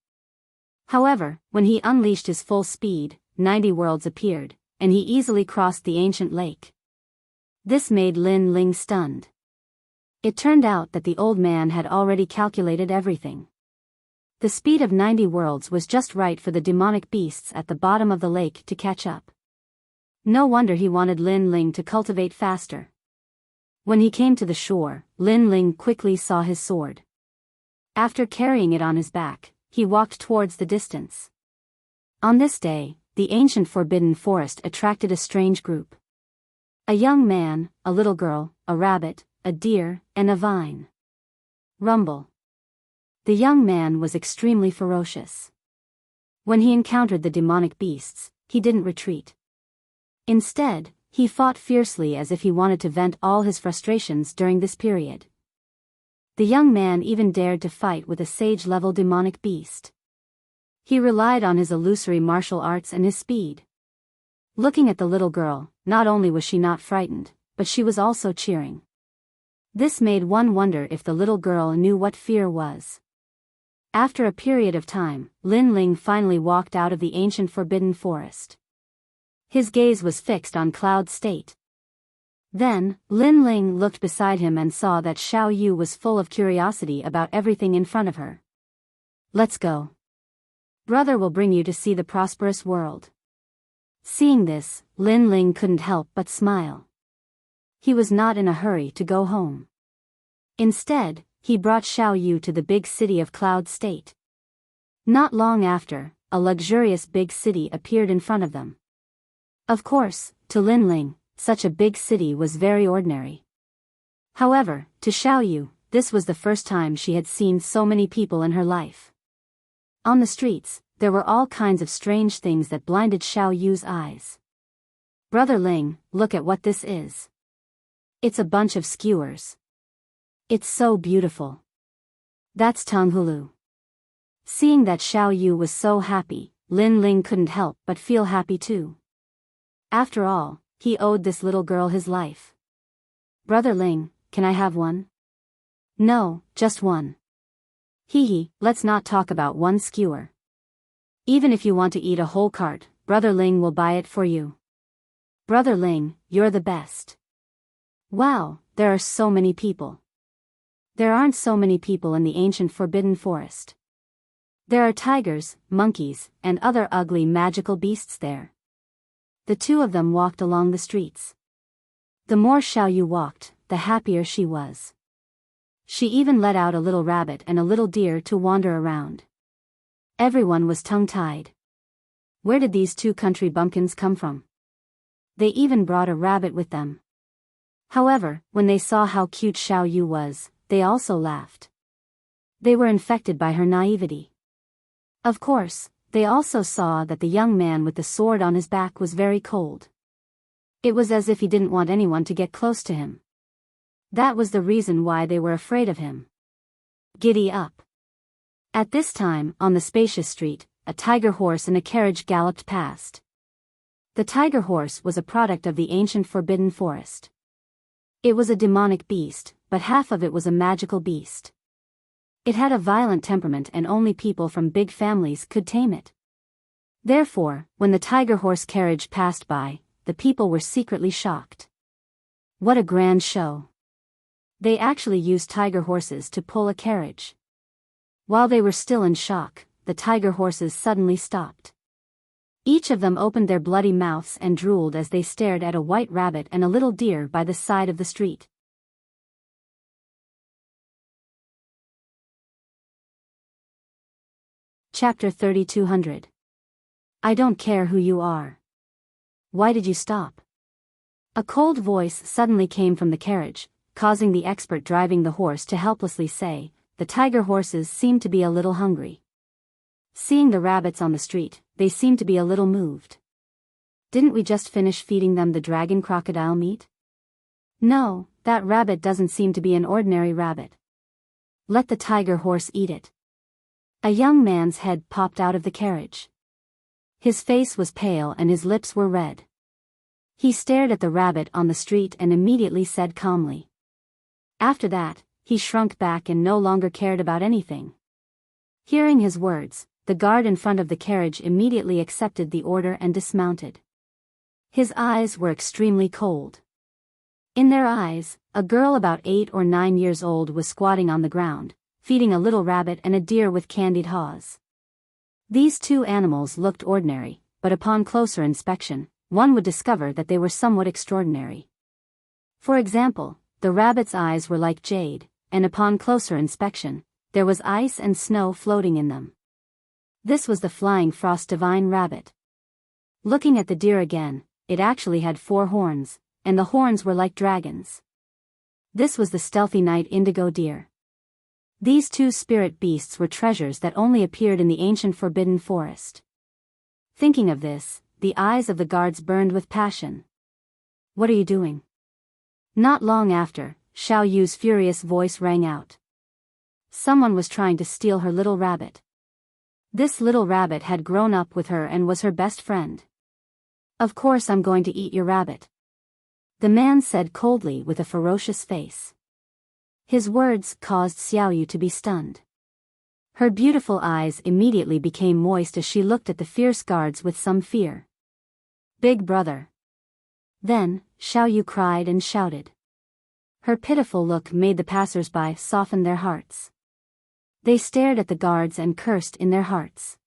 However, when he unleashed his full speed, 90 worlds appeared, and he easily crossed the ancient lake. This made Lin Ling stunned. It turned out that the old man had already calculated everything. The speed of 90 worlds was just right for the demonic beasts at the bottom of the lake to catch up. No wonder he wanted Lin Ling to cultivate faster. When he came to the shore, Lin Ling quickly saw his sword. After carrying it on his back, he walked towards the distance. On this day, the ancient forbidden forest attracted a strange group. A young man, a little girl, a rabbit, a deer, and a vine. Rumble. The young man was extremely ferocious. When he encountered the demonic beasts, he didn't retreat. Instead, he fought fiercely as if he wanted to vent all his frustrations during this period. The young man even dared to fight with a sage-level demonic beast. He relied on his illusory martial arts and his speed. Looking at the little girl, not only was she not frightened, but she was also cheering. This made one wonder if the little girl knew what fear was. After a period of time, Lin Ling finally walked out of the ancient forbidden forest. His gaze was fixed on Cloud State. Then, Lin Ling looked beside him and saw that Xiao Yu was full of curiosity about everything in front of her. "Let's go. Brother will bring you to see the prosperous world." Seeing this, Lin Ling couldn't help but smile. He was not in a hurry to go home. Instead, he brought Xiao Yu to the big city of Cloud State. Not long after, a luxurious big city appeared in front of them. Of course, to Lin Ling, such a big city was very ordinary. However, to Xiao Yu, this was the first time she had seen so many people in her life. On the streets, there were all kinds of strange things that blinded Xiao Yu's eyes. "Brother Ling, look at what this is." "It's a bunch of skewers." It's so beautiful. That's Tanghulu. Seeing that Xiao Yu was so happy, Lin Ling couldn't help but feel happy too. After all, he owed this little girl his life. Brother Ling, can I have one? No, just one. Hee, let's not talk about one skewer. Even if you want to eat a whole cart, Brother Ling will buy it for you. Brother Ling, you're the best. Wow, there are so many people. There aren't so many people in the ancient Forbidden Forest. There are tigers, monkeys, and other ugly magical beasts there. The two of them walked along the streets. The more Xiao Yu walked, the happier she was. She even let out a little rabbit and a little deer to wander around. Everyone was tongue-tied. Where did these two country bumpkins come from? They even brought a rabbit with them. However, when they saw how cute Xiao Yu was, they also laughed. They were infected by her naivety. Of course, they also saw that the young man with the sword on his back was very cold. It was as if he didn't want anyone to get close to him. That was the reason why they were afraid of him. Giddy up. At this time, on the spacious street, a tiger horse and a carriage galloped past. The tiger horse was a product of the ancient Forbidden Forest. It was a demonic beast, but half of it was a magical beast. It had a violent temperament and only people from big families could tame it. Therefore, when the tiger horse carriage passed by, the people were secretly shocked. What a grand show! They actually used tiger horses to pull a carriage. While they were still in shock, the tiger horses suddenly stopped. Each of them opened their bloody mouths and drooled as they stared at a white rabbit and a little deer by the side of the street. Chapter 3200. I don't care who you are. Why did you stop? A cold voice suddenly came from the carriage, causing the expert driving the horse to helplessly say, "The tiger horses seem to be a little hungry." Seeing the rabbits on the street, they seemed to be a little moved. Didn't we just finish feeding them the dragon crocodile meat? No, that rabbit doesn't seem to be an ordinary rabbit. Let the tiger horse eat it. A young man's head popped out of the carriage. His face was pale and his lips were red. He stared at the rabbit on the street and immediately said calmly. After that, he shrunk back and no longer cared about anything. Hearing his words, the guard in front of the carriage immediately accepted the order and dismounted. His eyes were extremely cold. In their eyes, a girl about 8 or 9 years old was squatting on the ground, feeding a little rabbit and a deer with candied haws. These two animals looked ordinary, but upon closer inspection, one would discover that they were somewhat extraordinary. For example, the rabbit's eyes were like jade, and upon closer inspection, there was ice and snow floating in them. This was the flying frost divine rabbit. Looking at the deer again, it actually had 4 horns, and the horns were like dragons. This was the stealthy night indigo deer. These two spirit beasts were treasures that only appeared in the ancient Forbidden Forest. Thinking of this, the eyes of the guards burned with passion. What are you doing? Not long after, Xiao Yu's furious voice rang out. Someone was trying to steal her little rabbit. This little rabbit had grown up with her and was her best friend. Of course I'm going to eat your rabbit. The man said coldly with a ferocious face. His words caused Xiao Yu to be stunned. Her beautiful eyes immediately became moist as she looked at the fierce guards with some fear. Big brother. Then, Xiao Yu cried and shouted. Her pitiful look made the passers-by soften their hearts. They stared at the guards and cursed in their hearts.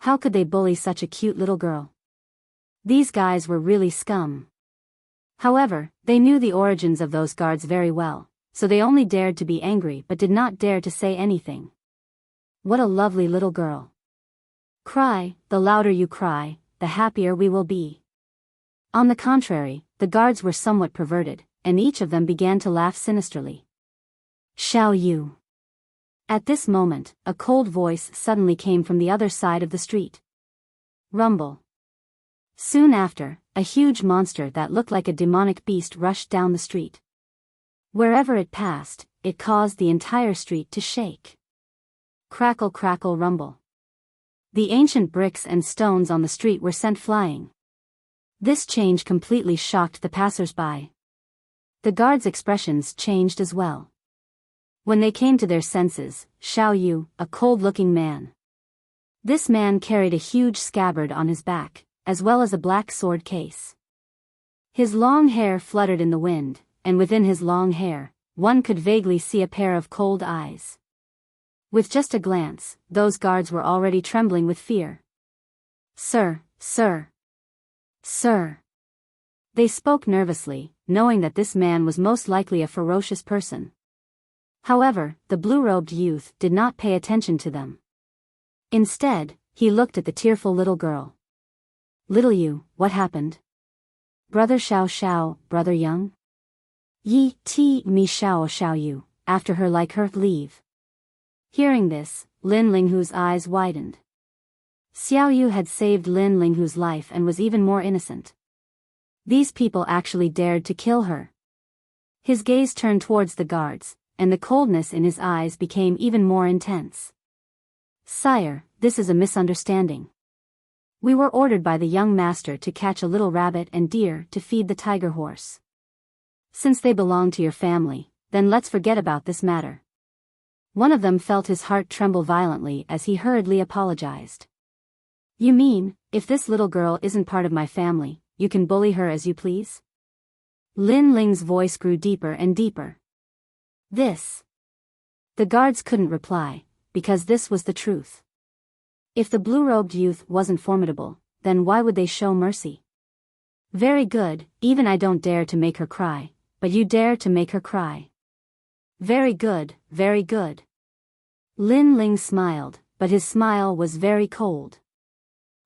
How could they bully such a cute little girl? These guys were really scum. However, they knew the origins of those guards very well, so they only dared to be angry but did not dare to say anything. What a lovely little girl. Cry, the louder you cry, the happier we will be. On the contrary, the guards were somewhat perverted, and each of them began to laugh sinisterly. Xiao Yu. At this moment, a cold voice suddenly came from the other side of the street. Rumble. Soon after, a huge monster that looked like a demonic beast rushed down the street. Wherever it passed, it caused the entire street to shake. Crackle, crackle, rumble. The ancient bricks and stones on the street were sent flying. This change completely shocked the passers-by. The guards' expressions changed as well. When they came to their senses, Xiao Yu, a cold-looking man. This man carried a huge scabbard on his back, as well as a black sword case. His long hair fluttered in the wind, and within his long hair, one could vaguely see a pair of cold eyes. With just a glance, those guards were already trembling with fear. "Sir, sir. Sir." They spoke nervously, knowing that this man was most likely a ferocious person. However, the blue-robed youth did not pay attention to them. Instead, he looked at the tearful little girl. "Little Yu, what happened? Brother Xiao Xiao, brother Young? Yi ti mi Xiao Xiao Yu, after her like her, leave." Hearing this, Lin Linghu's eyes widened. Xiao Yu had saved Lin Linghu's life and was even more innocent. These people actually dared to kill her. His gaze turned towards the guards, and the coldness in his eyes became even more intense. "Sire, this is a misunderstanding. We were ordered by the young master to catch a little rabbit and deer to feed the tiger horse. Since they belong to your family, then let's forget about this matter." One of them felt his heart tremble violently as he hurriedly apologized. "You mean, if this little girl isn't part of my family, you can bully her as you please?" Lin Ling's voice grew deeper and deeper. The guards couldn't reply, because this was the truth. If the blue-robed youth wasn't formidable, then why would they show mercy? "Very good, even I don't dare to make her cry, but you dare to make her cry." "Very good, very good." Lin Ling smiled, but his smile was very cold.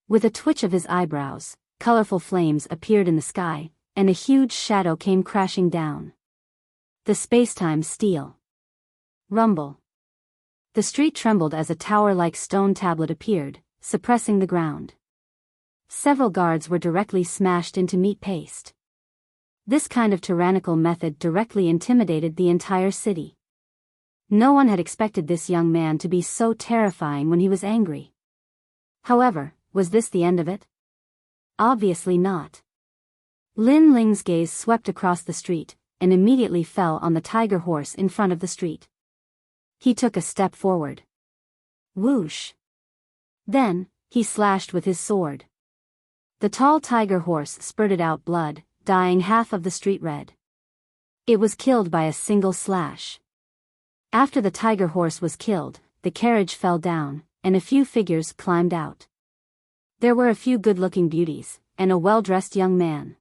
With a twitch of his eyebrows, colorful flames appeared in the sky, and a huge shadow came crashing down. The space-time steel. Rumble. The street trembled as a tower-like stone tablet appeared, suppressing the ground. Several guards were directly smashed into meat paste. This kind of tyrannical method directly intimidated the entire city. No one had expected this young man to be so terrifying when he was angry. However, was this the end of it? Obviously not. Lin Ling's gaze swept across the street, and immediately fell on the tiger horse in front of the street. He took a step forward. Whoosh! Then, he slashed with his sword. The tall tiger horse spurted out blood, dyeing half of the street red. It was killed by a single slash. After the tiger horse was killed, the carriage fell down, and a few figures climbed out. There were a few good-looking beauties, and a well-dressed young man.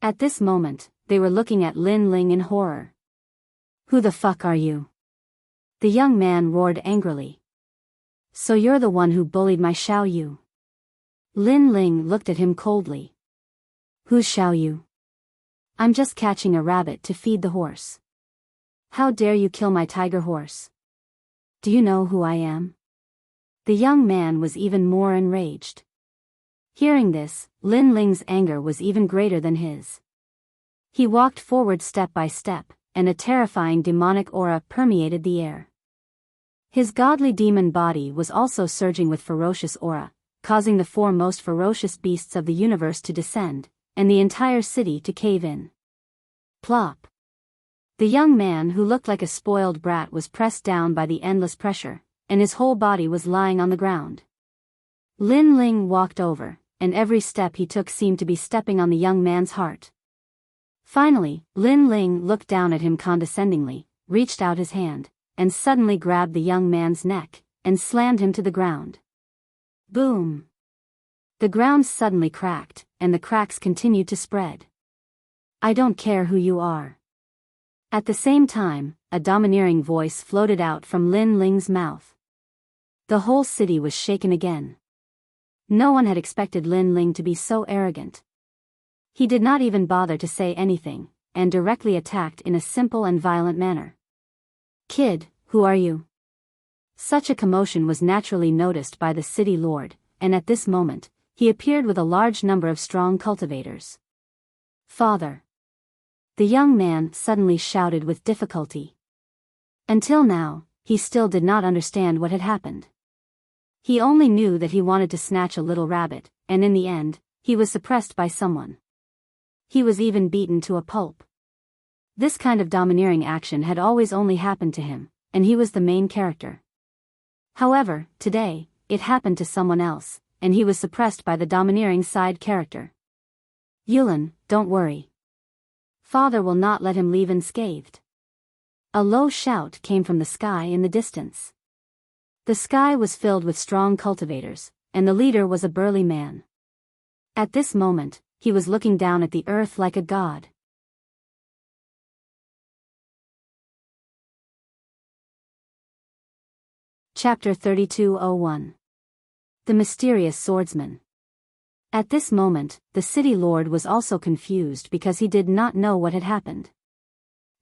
At this moment, they were looking at Lin Ling in horror. "Who the fuck are you?" The young man roared angrily. "So you're the one who bullied my Xiao Yu?" Lin Ling looked at him coldly. "Who's Xiao Yu?" "I'm just catching a rabbit to feed the horse." "How dare you kill my tiger horse? Do you know who I am?" The young man was even more enraged. Hearing this, Lin Ling's anger was even greater than his. He walked forward step by step, and a terrifying demonic aura permeated the air. His godly demon body was also surging with ferocious aura, causing the four most ferocious beasts of the universe to descend, and the entire city to cave in. Plop. The young man who looked like a spoiled brat was pressed down by the endless pressure, and his whole body was lying on the ground. Lin Ling walked over, and every step he took seemed to be stepping on the young man's heart. Finally, Lin Ling looked down at him condescendingly, reached out his hand, and suddenly grabbed the young man's neck, and slammed him to the ground. Boom! The ground suddenly cracked, and the cracks continued to spread. "I don't care who you are." At the same time, a domineering voice floated out from Lin Ling's mouth. The whole city was shaken again. No one had expected Lin Ling to be so arrogant. He did not even bother to say anything, and directly attacked in a simple and violent manner. "Kid, who are you?" Such a commotion was naturally noticed by the city lord, and at this moment, he appeared with a large number of strong cultivators. "Father!" The young man suddenly shouted with difficulty. Until now, he still did not understand what had happened. He only knew that he wanted to snatch a little rabbit, and in the end, he was suppressed by someone. He was even beaten to a pulp. This kind of domineering action had always only happened to him, and he was the main character. However, today, it happened to someone else, and he was suppressed by the domineering side character. Yulin, don't worry. Father will not let him leave unscathed. A low shout came from the sky in the distance. The sky was filled with strong cultivators, and the leader was a burly man. At this moment, he was looking down at the earth like a god. Chapter 3201. The Mysterious Swordsman. At this moment, the city lord was also confused because he did not know what had happened.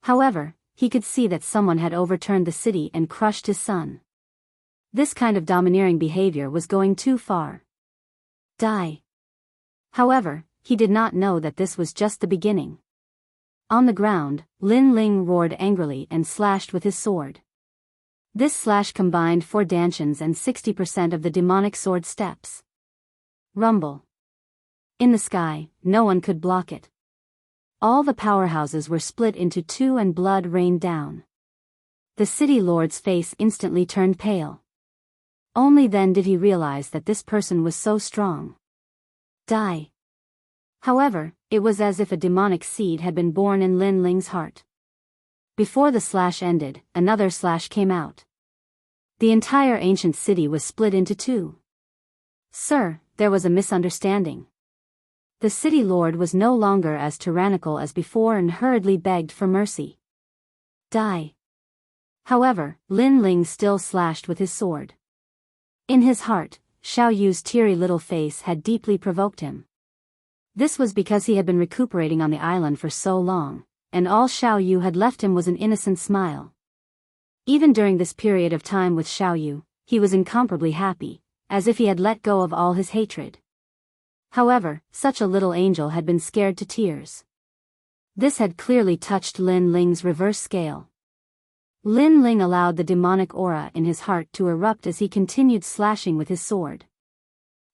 However, he could see that someone had overturned the city and crushed his son. This kind of domineering behavior was going too far. Die. However, he did not know that this was just the beginning. On the ground, Lin Ling roared angrily and slashed with his sword. This slash combined 4 dantians and 60% of the demonic sword steps. Rumble. In the sky, no one could block it. All the powerhouses were split into 2 and blood rained down. The city lord's face instantly turned pale. Only then did he realize that this person was so strong. Die. However, it was as if a demonic seed had been born in Lin Ling's heart. Before the slash ended, another slash came out. The entire ancient city was split into 2. Sir, there was a misunderstanding. The city lord was no longer as tyrannical as before and hurriedly begged for mercy. Die. However, Lin Ling still slashed with his sword. In his heart, Xiao Yu's teary little face had deeply provoked him. This was because he had been recuperating on the island for so long, and all Xiao Yu had left him was an innocent smile. Even during this period of time with Xiao Yu, he was incomparably happy, as if he had let go of all his hatred. However, such a little angel had been scared to tears. This had clearly touched Lin Ling's reverse scale. Lin Ling allowed the demonic aura in his heart to erupt as he continued slashing with his sword.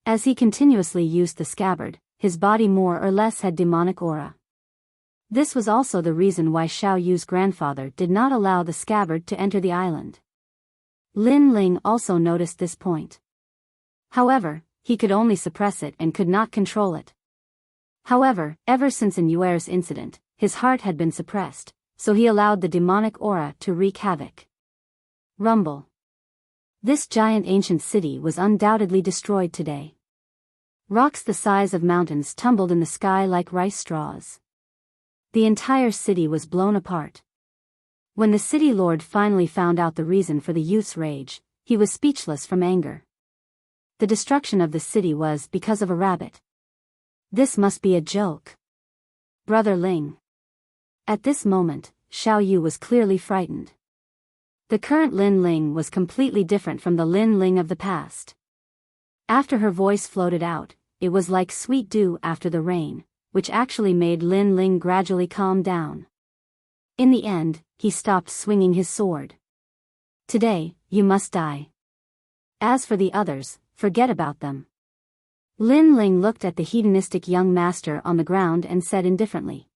As he continuously used the scabbard, his body more or less had demonic aura. This was also the reason why Xiao Yu's grandfather did not allow the scabbard to enter the island. Lin Ling also noticed this point. However, he could only suppress it and could not control it. However, ever since in Yuer's incident, his heart had been suppressed, so he allowed the demonic aura to wreak havoc. Rumble. This giant ancient city was undoubtedly destroyed today. Rocks the size of mountains tumbled in the sky like rice straws. The entire city was blown apart. When the city lord finally found out the reason for the youth's rage, he was speechless from anger. The destruction of the city was because of a rabbit. This must be a joke. Brother Ling. At this moment, Xiao Yu was clearly frightened. The current Lin Ling was completely different from the Lin Ling of the past. After her voice floated out, it was like sweet dew after the rain, which actually made Lin Ling gradually calm down. In the end, he stopped swinging his sword. Today, you must die. As for the others, forget about them. Lin Ling looked at the hedonistic young master on the ground and said indifferently.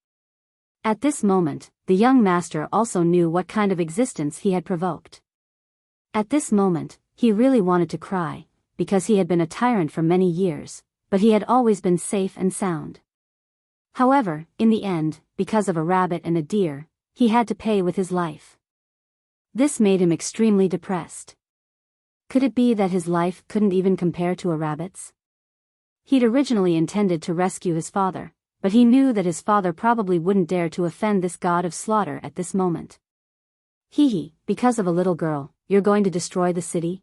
At this moment, the young master also knew what kind of existence he had provoked. At this moment, he really wanted to cry, because he had been a tyrant for many years, but he had always been safe and sound. However, in the end, because of a rabbit and a deer, he had to pay with his life. This made him extremely depressed. Could it be that his life couldn't even compare to a rabbit's? He'd originally intended to rescue his father, but he knew that his father probably wouldn't dare to offend this god of slaughter at this moment. Because of a little girl, you're going to destroy the city?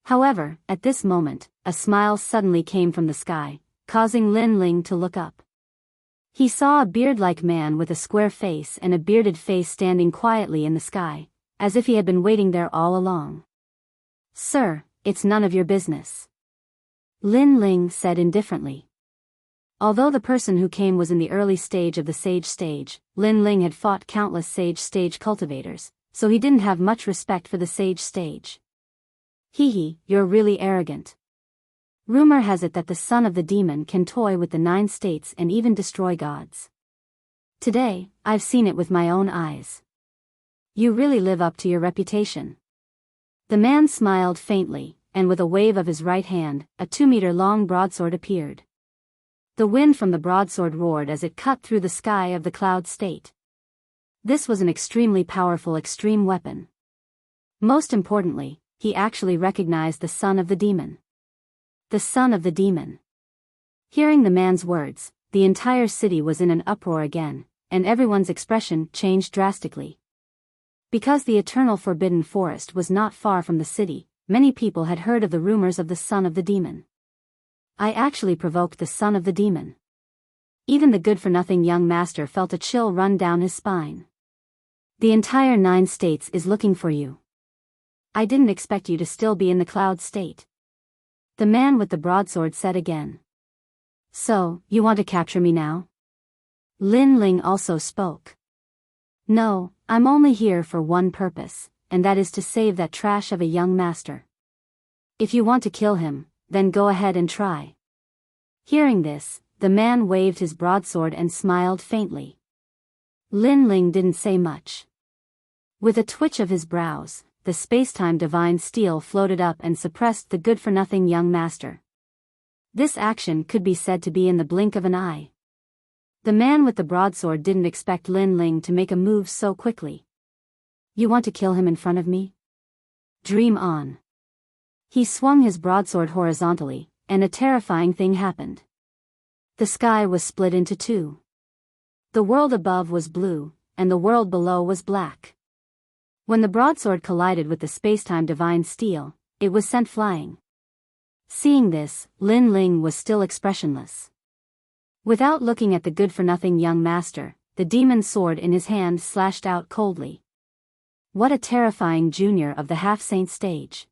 However, at this moment, a smile suddenly came from the sky, causing Lin Ling to look up. He saw a beard-like man with a square face and a bearded face standing quietly in the sky, as if he had been waiting there all along. Sir, it's none of your business. Lin Ling said indifferently. Although the person who came was in the early stage of the sage stage, Lin Ling had fought countless sage stage cultivators, so he didn't have much respect for the sage stage. Hee, you're really arrogant. Rumor has it that the son of the demon can toy with the 9 states and even destroy gods. Today, I've seen it with my own eyes. You really live up to your reputation. The man smiled faintly, and with a wave of his right hand, a 2-meter-long broadsword appeared. The wind from the broadsword roared as it cut through the sky of the cloud state. This was an extremely powerful extreme weapon. Most importantly, he actually recognized the son of the demon. The son of the demon. Hearing the man's words, the entire city was in an uproar again, and everyone's expression changed drastically. Because the eternal forbidden forest was not far from the city, many people had heard of the rumors of the son of the demon. I actually provoked the son of the demon. Even the good-for-nothing young master felt a chill run down his spine. The entire 9 states is looking for you. I didn't expect you to still be in the cloud state. The man with the broadsword said again. So, you want to capture me now? Lin Ling also spoke. No, I'm only here for one purpose, and that is to save that trash of a young master. If you want to kill him, then go ahead and try. Hearing this, the man waved his broadsword and smiled faintly. Lin Ling didn't say much. With a twitch of his brows, the spacetime divine steel floated up and suppressed the good-for-nothing young master. This action could be said to be in the blink of an eye. The man with the broadsword didn't expect Lin Ling to make a move so quickly. You want to kill him in front of me? Dream on. He swung his broadsword horizontally, and a terrifying thing happened. The sky was split into 2. The world above was blue, and the world below was black. When the broadsword collided with the spacetime divine steel, it was sent flying. Seeing this, Lin Ling was still expressionless. Without looking at the good-for-nothing young master, the demon sword in his hand slashed out coldly. What a terrifying junior of the half-saint stage.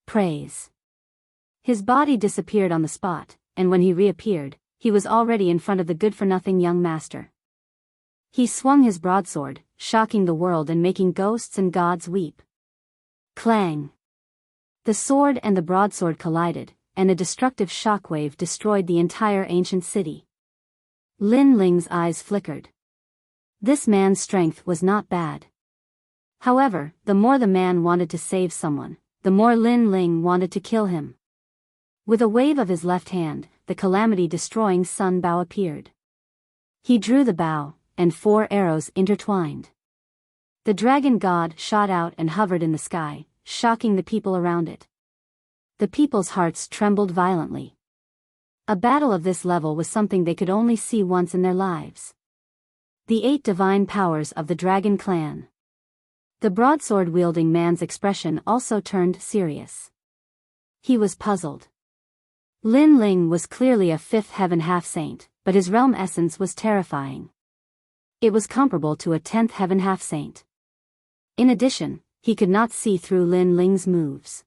Praise. His body disappeared on the spot, and when he reappeared, he was already in front of the good-for-nothing young master. He swung his broadsword, shocking the world and making ghosts and gods weep. Clang! The sword and the broadsword collided, and a destructive shockwave destroyed the entire ancient city. Lin Ling's eyes flickered. This man's strength was not bad. However, the more the man wanted to save someone, the more Lin Ling wanted to kill him. With a wave of his left hand, the calamity-destroying sun bow appeared. He drew the bow, and 4 arrows intertwined. The dragon god shot out and hovered in the sky, shocking the people around it. The people's hearts trembled violently. A battle of this level was something they could only see once in their lives. The 8 divine powers of the dragon clan. The broadsword-wielding man's expression also turned serious. He was puzzled. Lin Ling was clearly a 5th heaven half-saint, but his realm essence was terrifying. It was comparable to a 10th heaven half-saint. In addition, he could not see through Lin Ling's moves.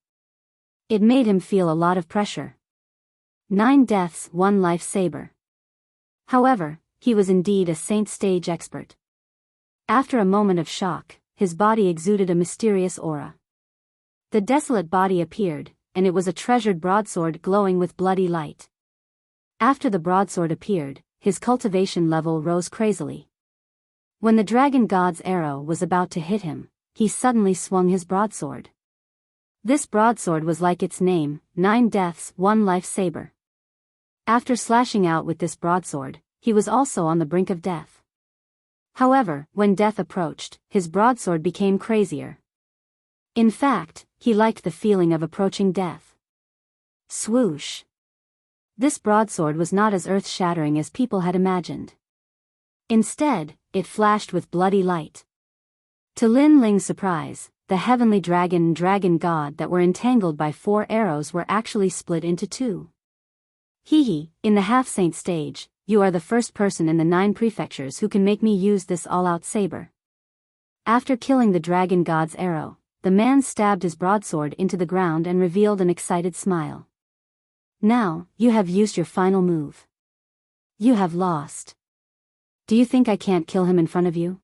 It made him feel a lot of pressure. 9 deaths, 1 life saber. However, he was indeed a saint stage expert. After a moment of shock, his body exuded a mysterious aura. The desolate body appeared, and it was a treasured broadsword glowing with bloody light. After the broadsword appeared, his cultivation level rose crazily. When the dragon god's arrow was about to hit him, he suddenly swung his broadsword. This broadsword was like its name, 9 deaths, 1 life saber. After slashing out with this broadsword, he was also on the brink of death. However, when death approached, his broadsword became crazier. In fact, he liked the feeling of approaching death. Swoosh! This broadsword was not as earth-shattering as people had imagined. Instead, it flashed with bloody light. To Lin Ling's surprise, the heavenly dragon and dragon god that were entangled by 4 arrows were actually split into 2. Hee, in the half-saint stage, you are the first person in the 9 prefectures who can make me use this all-out saber. After killing the dragon god's arrow, the man stabbed his broadsword into the ground and revealed an excited smile. Now, you have used your final move. You have lost. Do you think I can't kill him in front of you?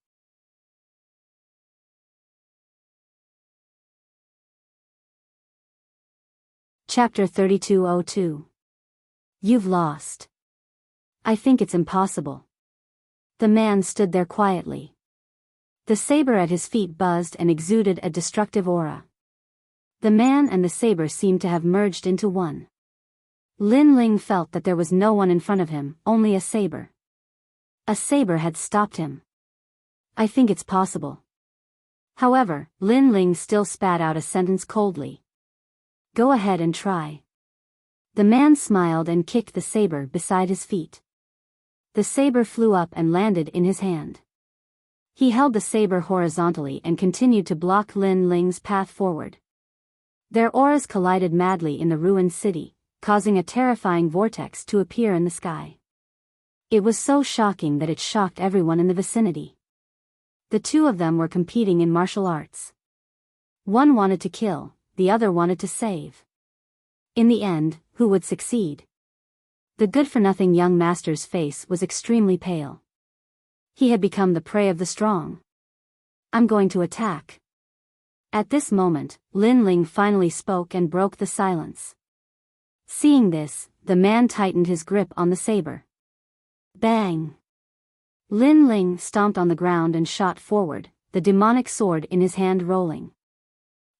Chapter 3202. You've lost. I think it's impossible. The man stood there quietly. The saber at his feet buzzed and exuded a destructive aura. The man and the saber seemed to have merged into one. Lin Ling felt that there was no one in front of him, only a saber. A saber had stopped him. I think it's possible. However, Lin Ling still spat out a sentence coldly. Go ahead and try. The man smiled and kicked the saber beside his feet. The saber flew up and landed in his hand. He held the saber horizontally and continued to block Lin Ling's path forward. Their auras collided madly in the ruined city, causing a terrifying vortex to appear in the sky. It was so shocking that it shocked everyone in the vicinity. The two of them were competing in martial arts. One wanted to kill, the other wanted to save. In the end, who would succeed? The good-for-nothing young master's face was extremely pale. He had become the prey of the strong. I'm going to attack. At this moment, Lin Ling finally spoke and broke the silence. Seeing this, the man tightened his grip on the saber. Bang! Lin Ling stomped on the ground and shot forward, the demonic sword in his hand rolling.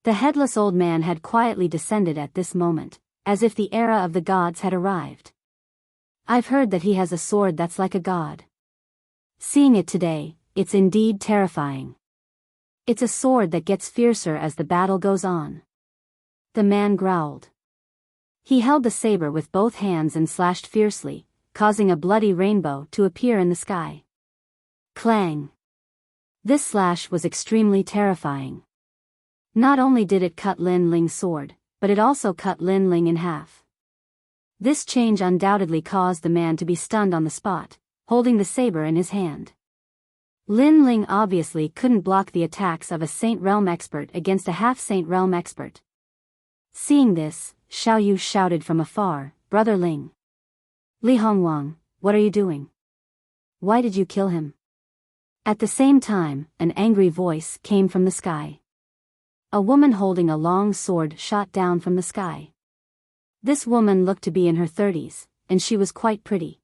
The headless old man had quietly descended at this moment, as if the era of the gods had arrived. I've heard that he has a sword that's like a god. Seeing it today, it's indeed terrifying. It's a sword that gets fiercer as the battle goes on. The man growled. He held the saber with both hands and slashed fiercely, causing a bloody rainbow to appear in the sky. Clang! This slash was extremely terrifying. Not only did it cut Lin Ling's sword, but it also cut Lin Ling in half. This change undoubtedly caused the man to be stunned on the spot, holding the saber in his hand. Lin Ling obviously couldn't block the attacks of a Saint Realm expert against a half-Saint Realm expert. Seeing this, Xiao Yu shouted from afar, Brother Ling. Li Hongwang, what are you doing? Why did you kill him? At the same time, an angry voice came from the sky. A woman holding a long sword shot down from the sky. This woman looked to be in her 30s, and she was quite pretty.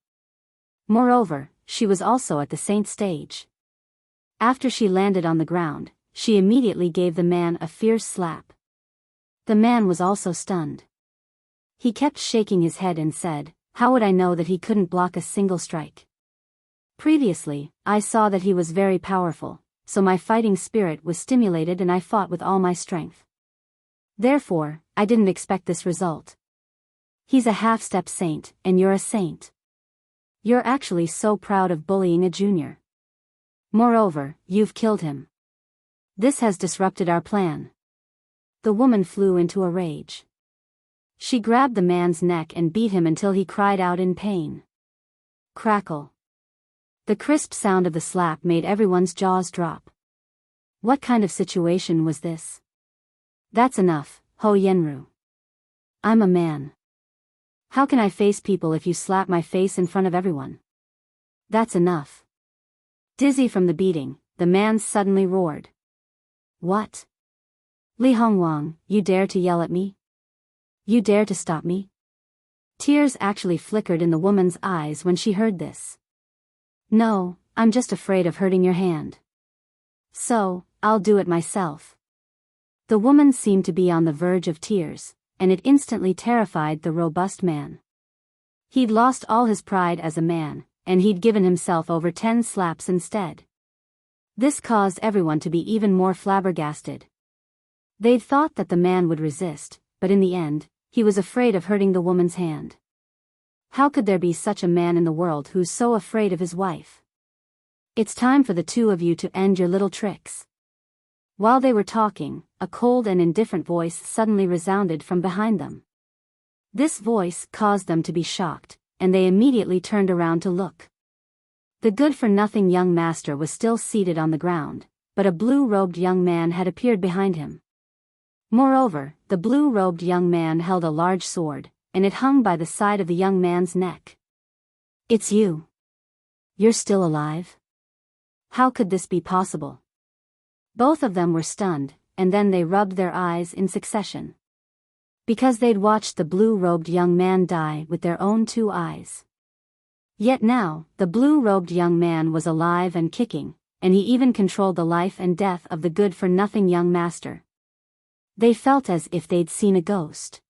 Moreover, she was also at the saint stage. After she landed on the ground, she immediately gave the man a fierce slap. The man was also stunned. He kept shaking his head and said, how would I know that he couldn't block a single strike? Previously, I saw that he was very powerful, so my fighting spirit was stimulated and I fought with all my strength. Therefore, I didn't expect this result. He's a half-step saint, and you're a saint. You're actually so proud of bullying a junior. Moreover, you've killed him. This has disrupted our plan. The woman flew into a rage. She grabbed the man's neck and beat him until he cried out in pain. Crackle. The crisp sound of the slap made everyone's jaws drop. What kind of situation was this? That's enough, Ho Yenru. I'm a man. How can I face people if you slap my face in front of everyone? That's enough. Dizzy from the beating, the man suddenly roared. What? Li Hongwang, you dare to yell at me? You dare to stop me? Tears actually flickered in the woman's eyes when she heard this. No, I'm just afraid of hurting your hand. So, I'll do it myself. The woman seemed to be on the verge of tears, and it instantly terrified the robust man. He'd lost all his pride as a man, and he'd given himself over 10 slaps instead. This caused everyone to be even more flabbergasted. They'd thought that the man would resist, but in the end, he was afraid of hurting the woman's hand. How could there be such a man in the world who's so afraid of his wife? It's time for the two of you to end your little tricks. While they were talking, a cold and indifferent voice suddenly resounded from behind them. This voice caused them to be shocked, and they immediately turned around to look. The good-for-nothing young master was still seated on the ground, but a blue-robed young man had appeared behind him. Moreover, the blue-robed young man held a large sword, and it hung by the side of the young man's neck. It's you. You're still alive? How could this be possible? Both of them were stunned, and then they rubbed their eyes in succession. because they'd watched the blue-robed young man die with their own 2 eyes. Yet now, the blue-robed young man was alive and kicking, and he even controlled the life and death of the good-for-nothing young master. They felt as if they'd seen a ghost.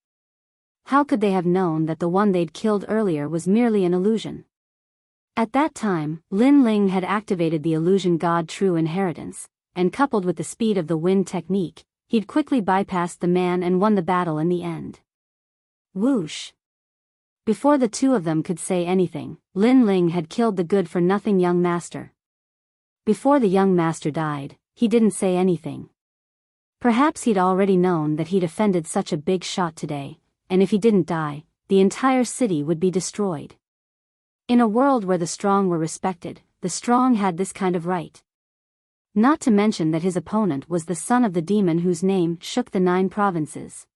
How could they have known that the one they'd killed earlier was merely an illusion? At that time, Lin Ling had activated the illusion god True Inheritance, and coupled with the speed of the wind technique, he'd quickly bypassed the man and won the battle in the end. Whoosh! Before the 2 of them could say anything, Lin Ling had killed the good-for-nothing young master. Before the young master died, he didn't say anything. Perhaps he'd already known that he'd offended such a big shot today, and if he didn't die, the entire city would be destroyed. In a world where the strong were respected, the strong had this kind of right. Not to mention that his opponent was the son of the demon whose name shook the 9 provinces.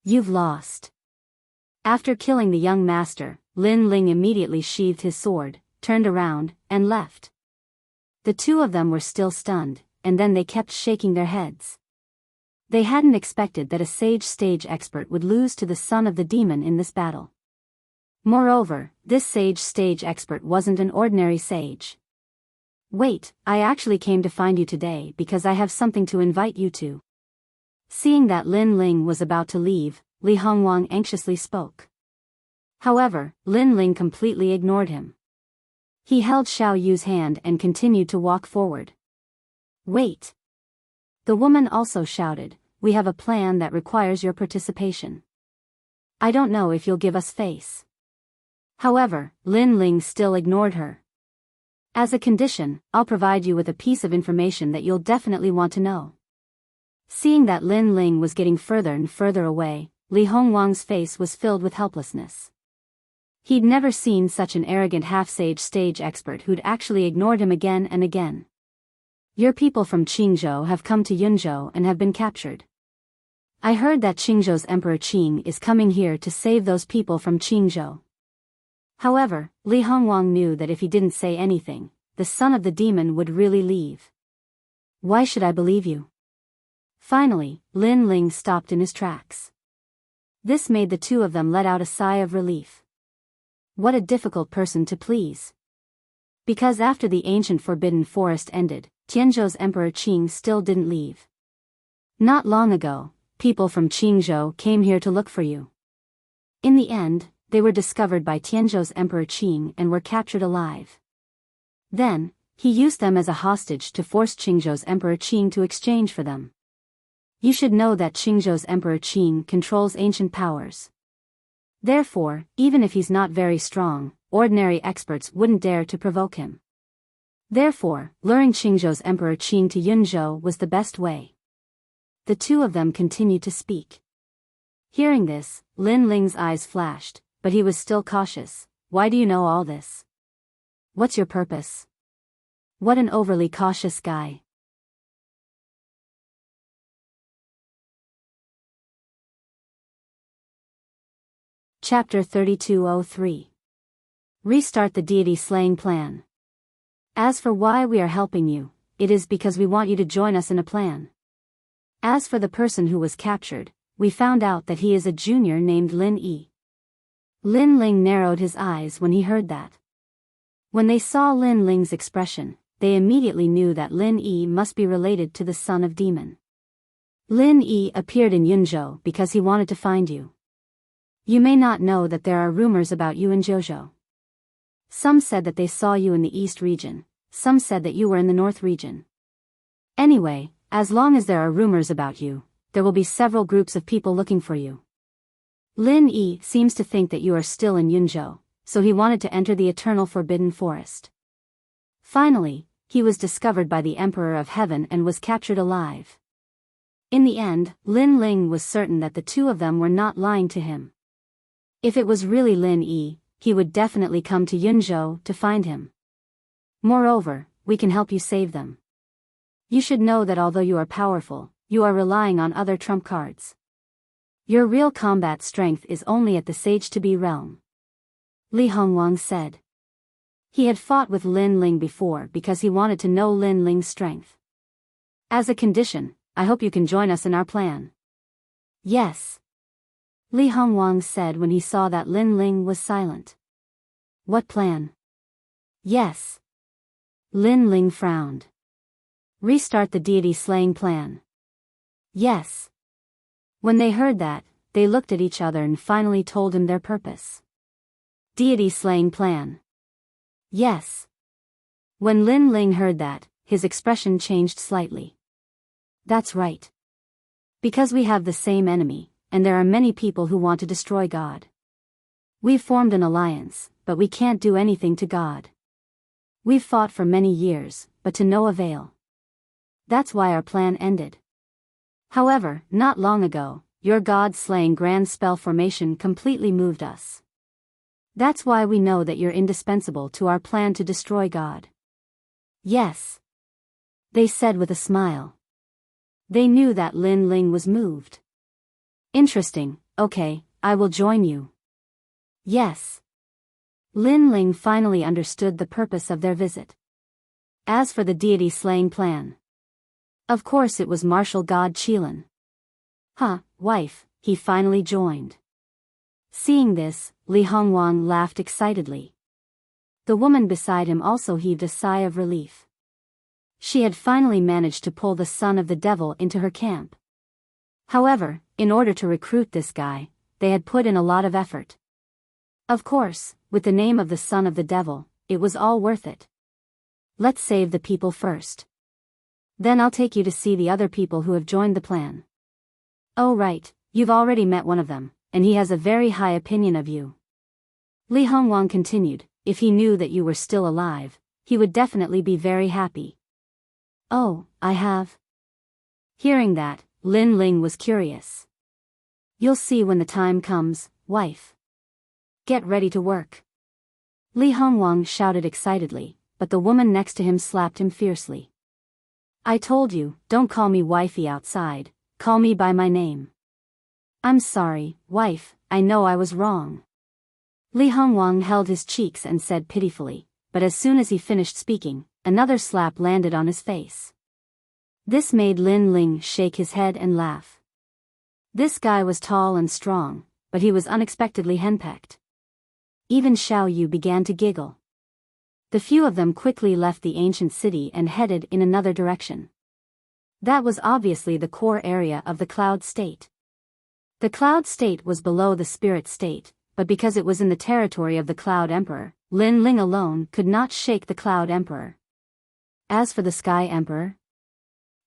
You've lost. After killing the young master, Lin Ling immediately sheathed his sword, turned around, and left. The 2 of them were still stunned, and then they kept shaking their heads. They hadn't expected that a sage expert would lose to the son of the demon in this battle. Moreover, this sage expert wasn't an ordinary sage. Wait, I actually came to find you today because I have something to invite you to. Seeing that Lin Ling was about to leave, Li Hongwang anxiously spoke. However, Lin Ling completely ignored him. He held Xiao Yu's hand and continued to walk forward. Wait! The woman also shouted, we have a plan that requires your participation. I don't know if you'll give us face. However, Lin Ling still ignored her. As a condition, I'll provide you with a piece of information that you'll definitely want to know. Seeing that Lin Ling was getting further and further away, Li Hongwang's face was filled with helplessness. He'd never seen such an arrogant half-sage expert who'd actually ignored him again and again. Your people from Qingzhou have come to Yunzhou and have been captured. I heard that Qingzhou's Emperor Qing is coming here to save those people from Qingzhou. However, Li Hongwang knew that if he didn't say anything, the son of the demon would really leave. Why should I believe you? Finally, Lin Ling stopped in his tracks. This made the 2 of them let out a sigh of relief. What a difficult person to please. Because after the ancient Forbidden Forest ended, Tianzhou's Emperor Qing still didn't leave. Not long ago, people from Qingzhou came here to look for you. In the end, they were discovered by Tianzhou's Emperor Qing and were captured alive. Then, he used them as a hostage to force Qingzhou's Emperor Qing to exchange for them. You should know that Qingzhou's Emperor Qing controls ancient powers. Therefore, even if he's not very strong, ordinary experts wouldn't dare to provoke him. Therefore, luring Qingzhou's Emperor Qing to Yunzhou was the best way. The 2 of them continued to speak. Hearing this, Lin Ling's eyes flashed, but he was still cautious. Why do you know all this? What's your purpose? What an overly cautious guy. Chapter 3203. Restart the deity slaying plan. As for why we are helping you, it is because we want you to join us in a plan. As for the person who was captured, we found out that he is a junior named Lin Yi. Lin Ling narrowed his eyes when he heard that. When they saw Lin Ling's expression, they immediately knew that Lin Yi must be related to the son of demon. Lin Yi appeared in Yunzhou because he wanted to find you. You may not know that there are rumors about you in Zhozhou. Some said that they saw you in the east region, some said that you were in the north region. Anyway, as long as there are rumors about you, there will be several groups of people looking for you. Lin Yi seems to think that you are still in Yunzhou, so he wanted to enter the eternal Forbidden Forest. Finally, he was discovered by the Emperor of Heaven and was captured alive. In the end, Lin Ling was certain that the 2 of them were not lying to him. If it was really Lin Yi, he would definitely come to Yunzhou to find him. Moreover, we can help you save them. You should know that although you are powerful, you are relying on other trump cards. Your real combat strength is only at the Sage-to-be realm. Li Hongwang said. He had fought with Lin Ling before because he wanted to know Lin Ling's strength. As a condition, I hope you can join us in our plan. Yes. Li Hongwang said when he saw that Lin Ling was silent. What plan? Yes. Lin Ling frowned. Restart the deity slaying plan. Yes. When they heard that, they looked at each other and finally told him their purpose. Deity slaying plan. Yes. When Lin Ling heard that, his expression changed slightly. That's right. Because we have the same enemy, and there are many people who want to destroy God. We've formed an alliance, but we can't do anything to God. We've fought for many years, but to no avail. That's why our plan ended. However, not long ago, your God-slaying grand spell formation completely moved us. That's why we know that you're indispensable to our plan to destroy God. Yes. They said with a smile. They knew that Lin Ling was moved. Interesting, okay, I will join you. Yes. Lin Ling finally understood the purpose of their visit. As for the deity slaying plan. Of course it was martial god Qilin. Wife, he finally joined. Seeing this, Li Hongwang laughed excitedly. The woman beside him also heaved a sigh of relief. She had finally managed to pull the son of the devil into her camp. However, in order to recruit this guy, they had put in a lot of effort. Of course, with the name of the son of the devil, it was all worth it. Let's save the people first. Then I'll take you to see the other people who have joined the plan. Oh right, you've already met one of them, and he has a very high opinion of you. Li Hongwang continued, if he knew that you were still alive, he would definitely be very happy. Oh, I have? Hearing that, Lin Ling was curious. You'll see when the time comes, wife. Get ready to work. Li Hongwang shouted excitedly, but the woman next to him slapped him fiercely. I told you, don't call me wifey outside, call me by my name. I'm sorry, wife, I know I was wrong. Li Hongwang held his cheeks and said pitifully, but as soon as he finished speaking, another slap landed on his face. This made Lin Ling shake his head and laugh. This guy was tall and strong, but he was unexpectedly henpecked. Even Xiao Yu began to giggle. The few of them quickly left the ancient city and headed in another direction. That was obviously the core area of the Cloud State. The Cloud State was below the Spirit State, but because it was in the territory of the Cloud Emperor, Lin Ling alone could not shake the Cloud Emperor. As for the Sky Emperor,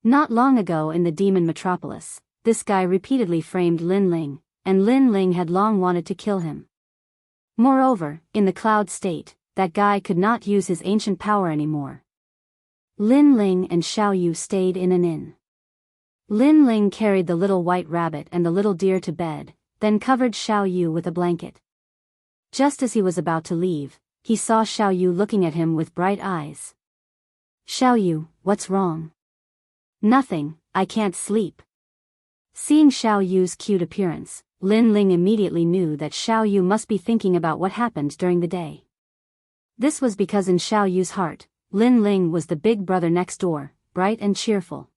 not long ago in the Demon Metropolis, this guy repeatedly framed Lin Ling, and Lin Ling had long wanted to kill him. Moreover, in the Cloud State, that guy could not use his ancient power anymore. Lin Ling and Xiao Yu stayed in an inn. Lin Ling carried the little white rabbit and the little deer to bed, then covered Xiao Yu with a blanket. Just as he was about to leave, he saw Xiao Yu looking at him with bright eyes. Xiao Yu, what's wrong? Nothing, I can't sleep. Seeing Xiao Yu's cute appearance, Lin Ling immediately knew that Xiao Yu must be thinking about what happened during the day. This was because in Xiao Yu's heart, Lin Ling was the big brother next door, bright and cheerful.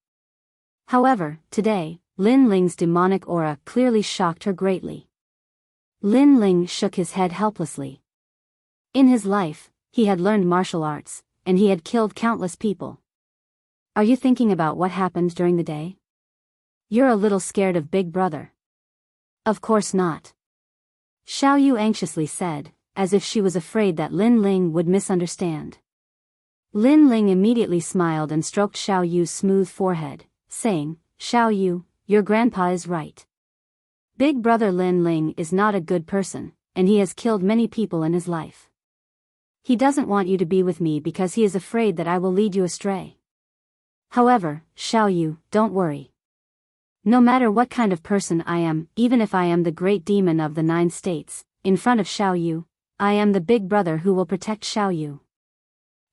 However, today, Lin Ling's demonic aura clearly shocked her greatly. Lin Ling shook his head helplessly. In his life, he had learned martial arts, and he had killed countless people. Are you thinking about what happened during the day? You're a little scared of Big Brother. Of course not. Xiao Yu anxiously said, as if she was afraid that Lin Ling would misunderstand. Lin Ling immediately smiled and stroked Xiao Yu's smooth forehead, saying, Xiao Yu, your grandpa is right. Big brother Lin Ling is not a good person, and he has killed many people in his life. He doesn't want you to be with me because he is afraid that I will lead you astray. However, Xiao Yu, don't worry. No matter what kind of person I am, even if I am the great demon of the 9 states, in front of Xiao Yu, I am the big brother who will protect Xiao Yu.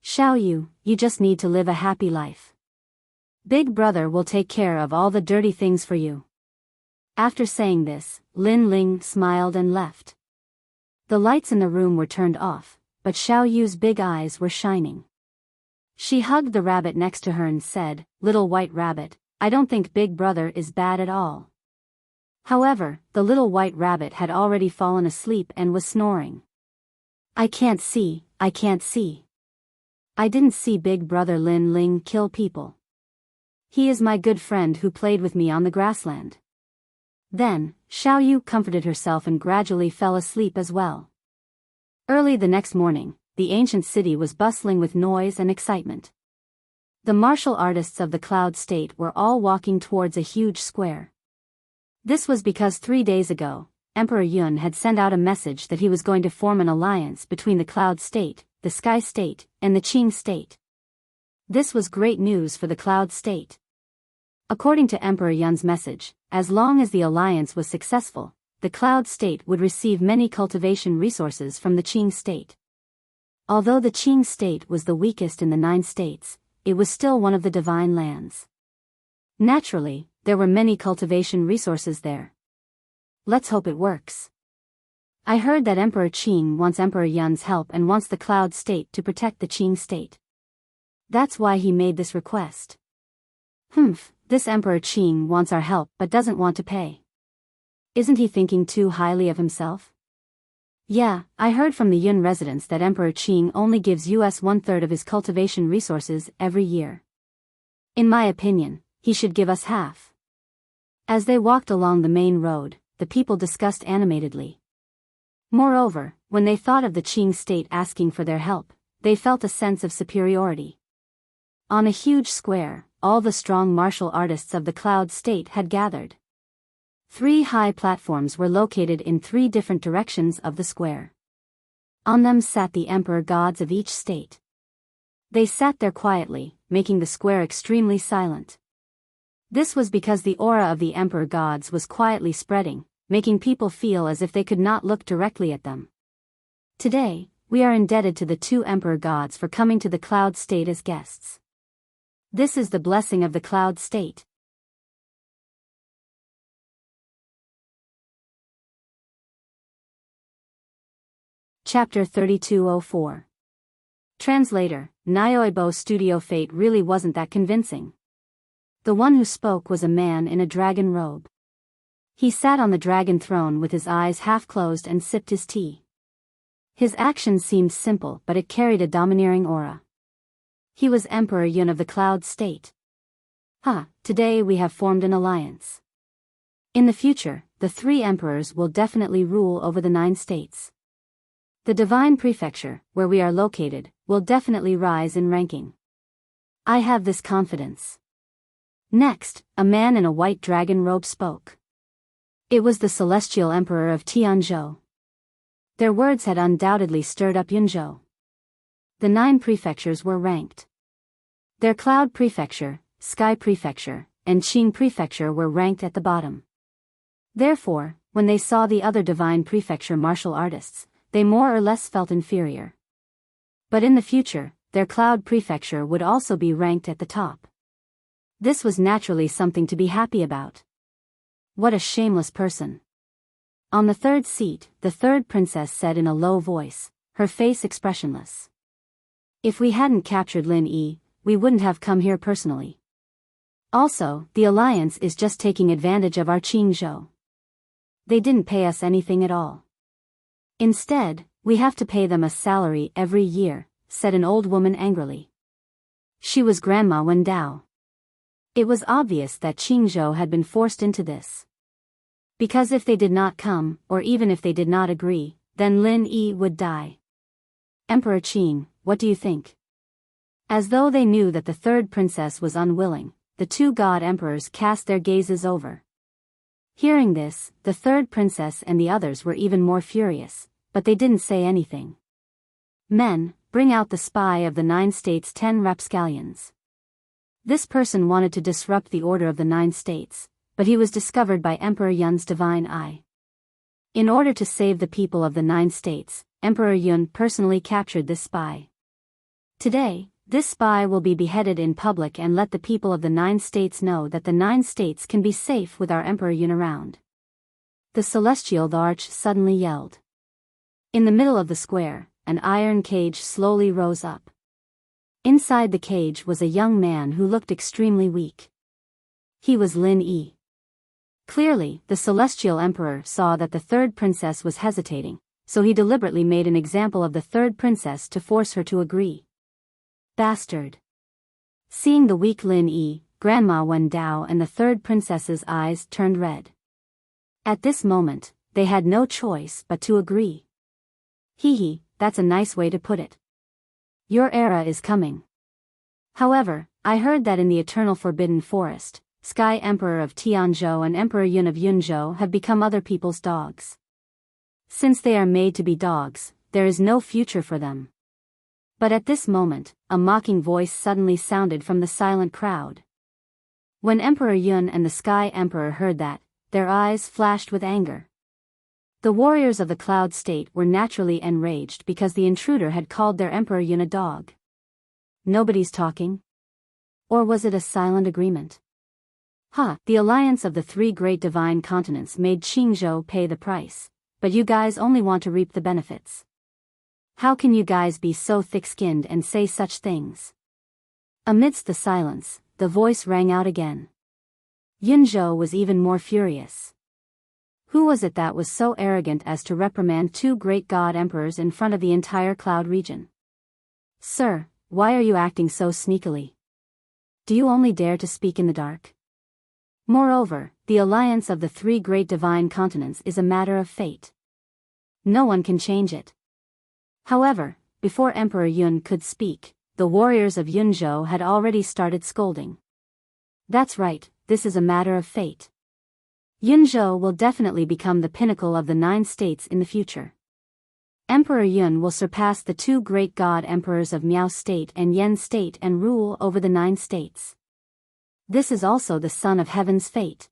Xiao Yu, you just need to live a happy life. Big brother will take care of all the dirty things for you. After saying this, Lin Ling smiled and left. The lights in the room were turned off, but Xiao Yu's big eyes were shining. She hugged the rabbit next to her and said, Little white rabbit, I don't think Big Brother is bad at all. However, the little white rabbit had already fallen asleep and was snoring. I can't see, I can't see. I didn't see Big Brother Lin Ling kill people. He is my good friend who played with me on the grassland. Then, Xiao Yu comforted herself and gradually fell asleep as well. Early the next morning, the ancient city was bustling with noise and excitement. The martial artists of the Cloud State were all walking towards a huge square. This was because 3 days ago, Emperor Yun had sent out a message that he was going to form an alliance between the Cloud State, the Sky State, and the Qing State. This was great news for the Cloud State. According to Emperor Yun's message, as long as the alliance was successful, the Cloud State would receive many cultivation resources from the Qing State. Although the Qing State was the weakest in the 9 states, it was still one of the divine lands. Naturally, there were many cultivation resources there. Let's hope it works. I heard that Emperor Qing wants Emperor Yun's help and wants the Cloud State to protect the Qing State. That's why he made this request. This Emperor Qing wants our help but doesn't want to pay. Isn't he thinking too highly of himself? Yeah, I heard from the Yun residents that Emperor Qing only gives us 1/3 of his cultivation resources every year. In my opinion, he should give us half. As they walked along the main road, the people discussed animatedly. Moreover, when they thought of the Qing State asking for their help, they felt a sense of superiority. On a huge square, all the strong martial artists of the Cloud State had gathered. 3 high platforms were located in 3 different directions of the square. On them sat the emperor gods of each state. They sat there quietly, making the square extremely silent. This was because the aura of the emperor gods was quietly spreading, making people feel as if they could not look directly at them. Today, we are indebted to the 2 emperor gods for coming to the Cloud State as guests. This is the blessing of the Cloud State. Chapter 3204. Translator, Nyoibo Studio. Fate really wasn't that convincing. The one who spoke was a man in a dragon robe. He sat on the dragon throne with his eyes half closed and sipped his tea. His actions seemed simple but it carried a domineering aura. He was Emperor Yun of the Cloud State. Today we have formed an alliance. In the future, the 3 emperors will definitely rule over the 9 states. The Divine Prefecture, where we are located, will definitely rise in ranking. I have this confidence. Next, a man in a white dragon robe spoke. It was the Celestial Emperor of Tianzhou. Their words had undoubtedly stirred up Yunzhou. The 9 prefectures were ranked. Their Cloud Prefecture, Sky Prefecture, and Qing Prefecture were ranked at the bottom. Therefore, when they saw the other Divine Prefecture martial artists, they more or less felt inferior. But in the future, their Cloud Prefecture would also be ranked at the top. This was naturally something to be happy about. What a shameless person. On the 3rd seat, the 3rd princess said in a low voice, her face expressionless. If we hadn't captured Lin Yi, we wouldn't have come here personally. Also, the alliance is just taking advantage of our Qingzhou. They didn't pay us anything at all. Instead, we have to pay them a salary every year, said an old woman angrily. She was Grandma Wen Dao. It was obvious that Qingzhou had been forced into this. Because if they did not come, or even if they did not agree, then Lin Yi would die. Emperor Qing, what do you think? As though they knew that the 3rd princess was unwilling, the 2 god emperors cast their gazes over. Hearing this, the 3rd princess and the others were even more furious, but they didn't say anything. Men, bring out the spy of the 9 states 10 rapscallions. This person wanted to disrupt the order of the 9 states, but he was discovered by Emperor Yun's divine eye. In order to save the people of the 9 states, Emperor Yun personally captured this spy. Today, this spy will be beheaded in public and let the people of the 9 states know that the 9 states can be safe with our Emperor Yun around. The Celestial Arch suddenly yelled. In the middle of the square, an iron cage slowly rose up. Inside the cage was a young man who looked extremely weak. He was Lin Yi. Clearly, the celestial emperor saw that the third princess was hesitating, so he deliberately made an example of the third princess to force her to agree. Bastard. Seeing the weak Lin Yi, Grandma Wen Dao and the third princess's eyes turned red. At this moment, they had no choice but to agree. Hee hee, that's a nice way to put it. Your era is coming. However, I heard that in the Eternal Forbidden Forest, Sky Emperor of Tianzhou and Emperor Yun of Yunzhou have become other people's dogs. Since they are made to be dogs, there is no future for them. But at this moment, a mocking voice suddenly sounded from the silent crowd. When Emperor Yun and the Sky Emperor heard that, their eyes flashed with anger. The warriors of the Cloud State were naturally enraged because the intruder had called their Emperor Yun a dog. Nobody's talking? Or was it a silent agreement? The alliance of the three great divine continents made Qingzhou pay the price, but you guys only want to reap the benefits. How can you guys be so thick-skinned and say such things? Amidst the silence, the voice rang out again. Yunzhou was even more furious. Who was it that was so arrogant as to reprimand two great god emperors in front of the entire Cloud region? Sir, why are you acting so sneakily? Do you only dare to speak in the dark? Moreover, the alliance of the three great divine continents is a matter of fate. No one can change it. However, before Emperor Yun could speak, the warriors of Yunzhou had already started scolding. That's right, this is a matter of fate. Yunzhou will definitely become the pinnacle of the 9 states in the future. Emperor Yun will surpass the two great god emperors of Miao State and Yen State and rule over the 9 states. This is also the son of heaven's fate.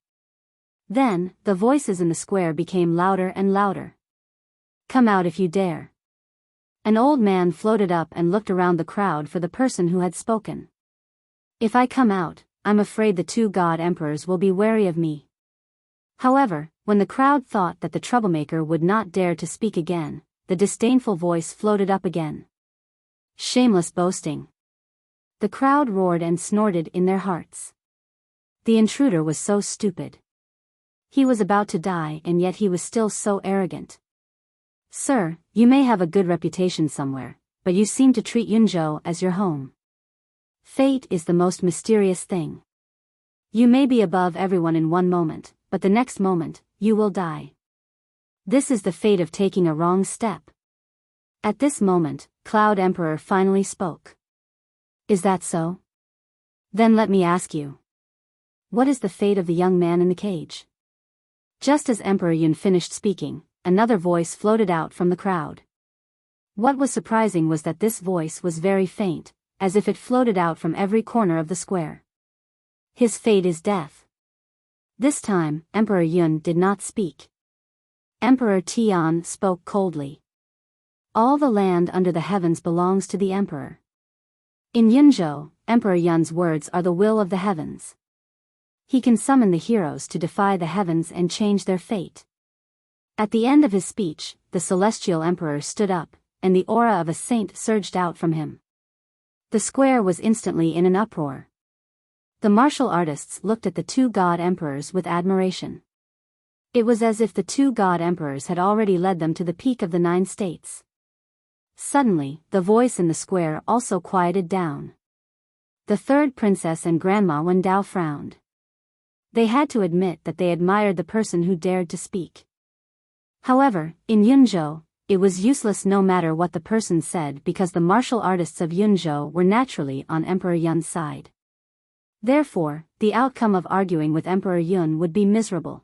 Then, the voices in the square became louder and louder. Come out if you dare. An old man floated up and looked around the crowd for the person who had spoken. If I come out, I'm afraid the two god emperors will be wary of me. However, when the crowd thought that the troublemaker would not dare to speak again, the disdainful voice floated up again. Shameless boasting. The crowd roared and snorted in their hearts. The intruder was so stupid. He was about to die and yet he was still so arrogant. Sir, you may have a good reputation somewhere, but you seem to treat Yunzhou as your home. Fate is the most mysterious thing. You may be above everyone in one moment, but the next moment, you will die. This is the fate of taking a wrong step. At this moment, Cloud Emperor finally spoke. Is that so? Then let me ask you. What is the fate of the young man in the cage? Just as Emperor Yun finished speaking, another voice floated out from the crowd. What was surprising was that this voice was very faint, as if it floated out from every corner of the square. His fate is death. This time, Emperor Yun did not speak. Emperor Tian spoke coldly. All the land under the heavens belongs to the emperor. In Yunzhou, Emperor Yun's words are the will of the heavens. He can summon the heroes to defy the heavens and change their fate. At the end of his speech, the celestial emperor stood up, and the aura of a saint surged out from him. The square was instantly in an uproar. The martial artists looked at the two god emperors with admiration. It was as if the two god emperors had already led them to the peak of the 9 states. Suddenly, the voice in the square also quieted down. The third princess and Grandma Wen Dao frowned. They had to admit that they admired the person who dared to speak. However, in Yunzhou, it was useless no matter what the person said because the martial artists of Yunzhou were naturally on Emperor Yun's side. Therefore, the outcome of arguing with Emperor Yun would be miserable.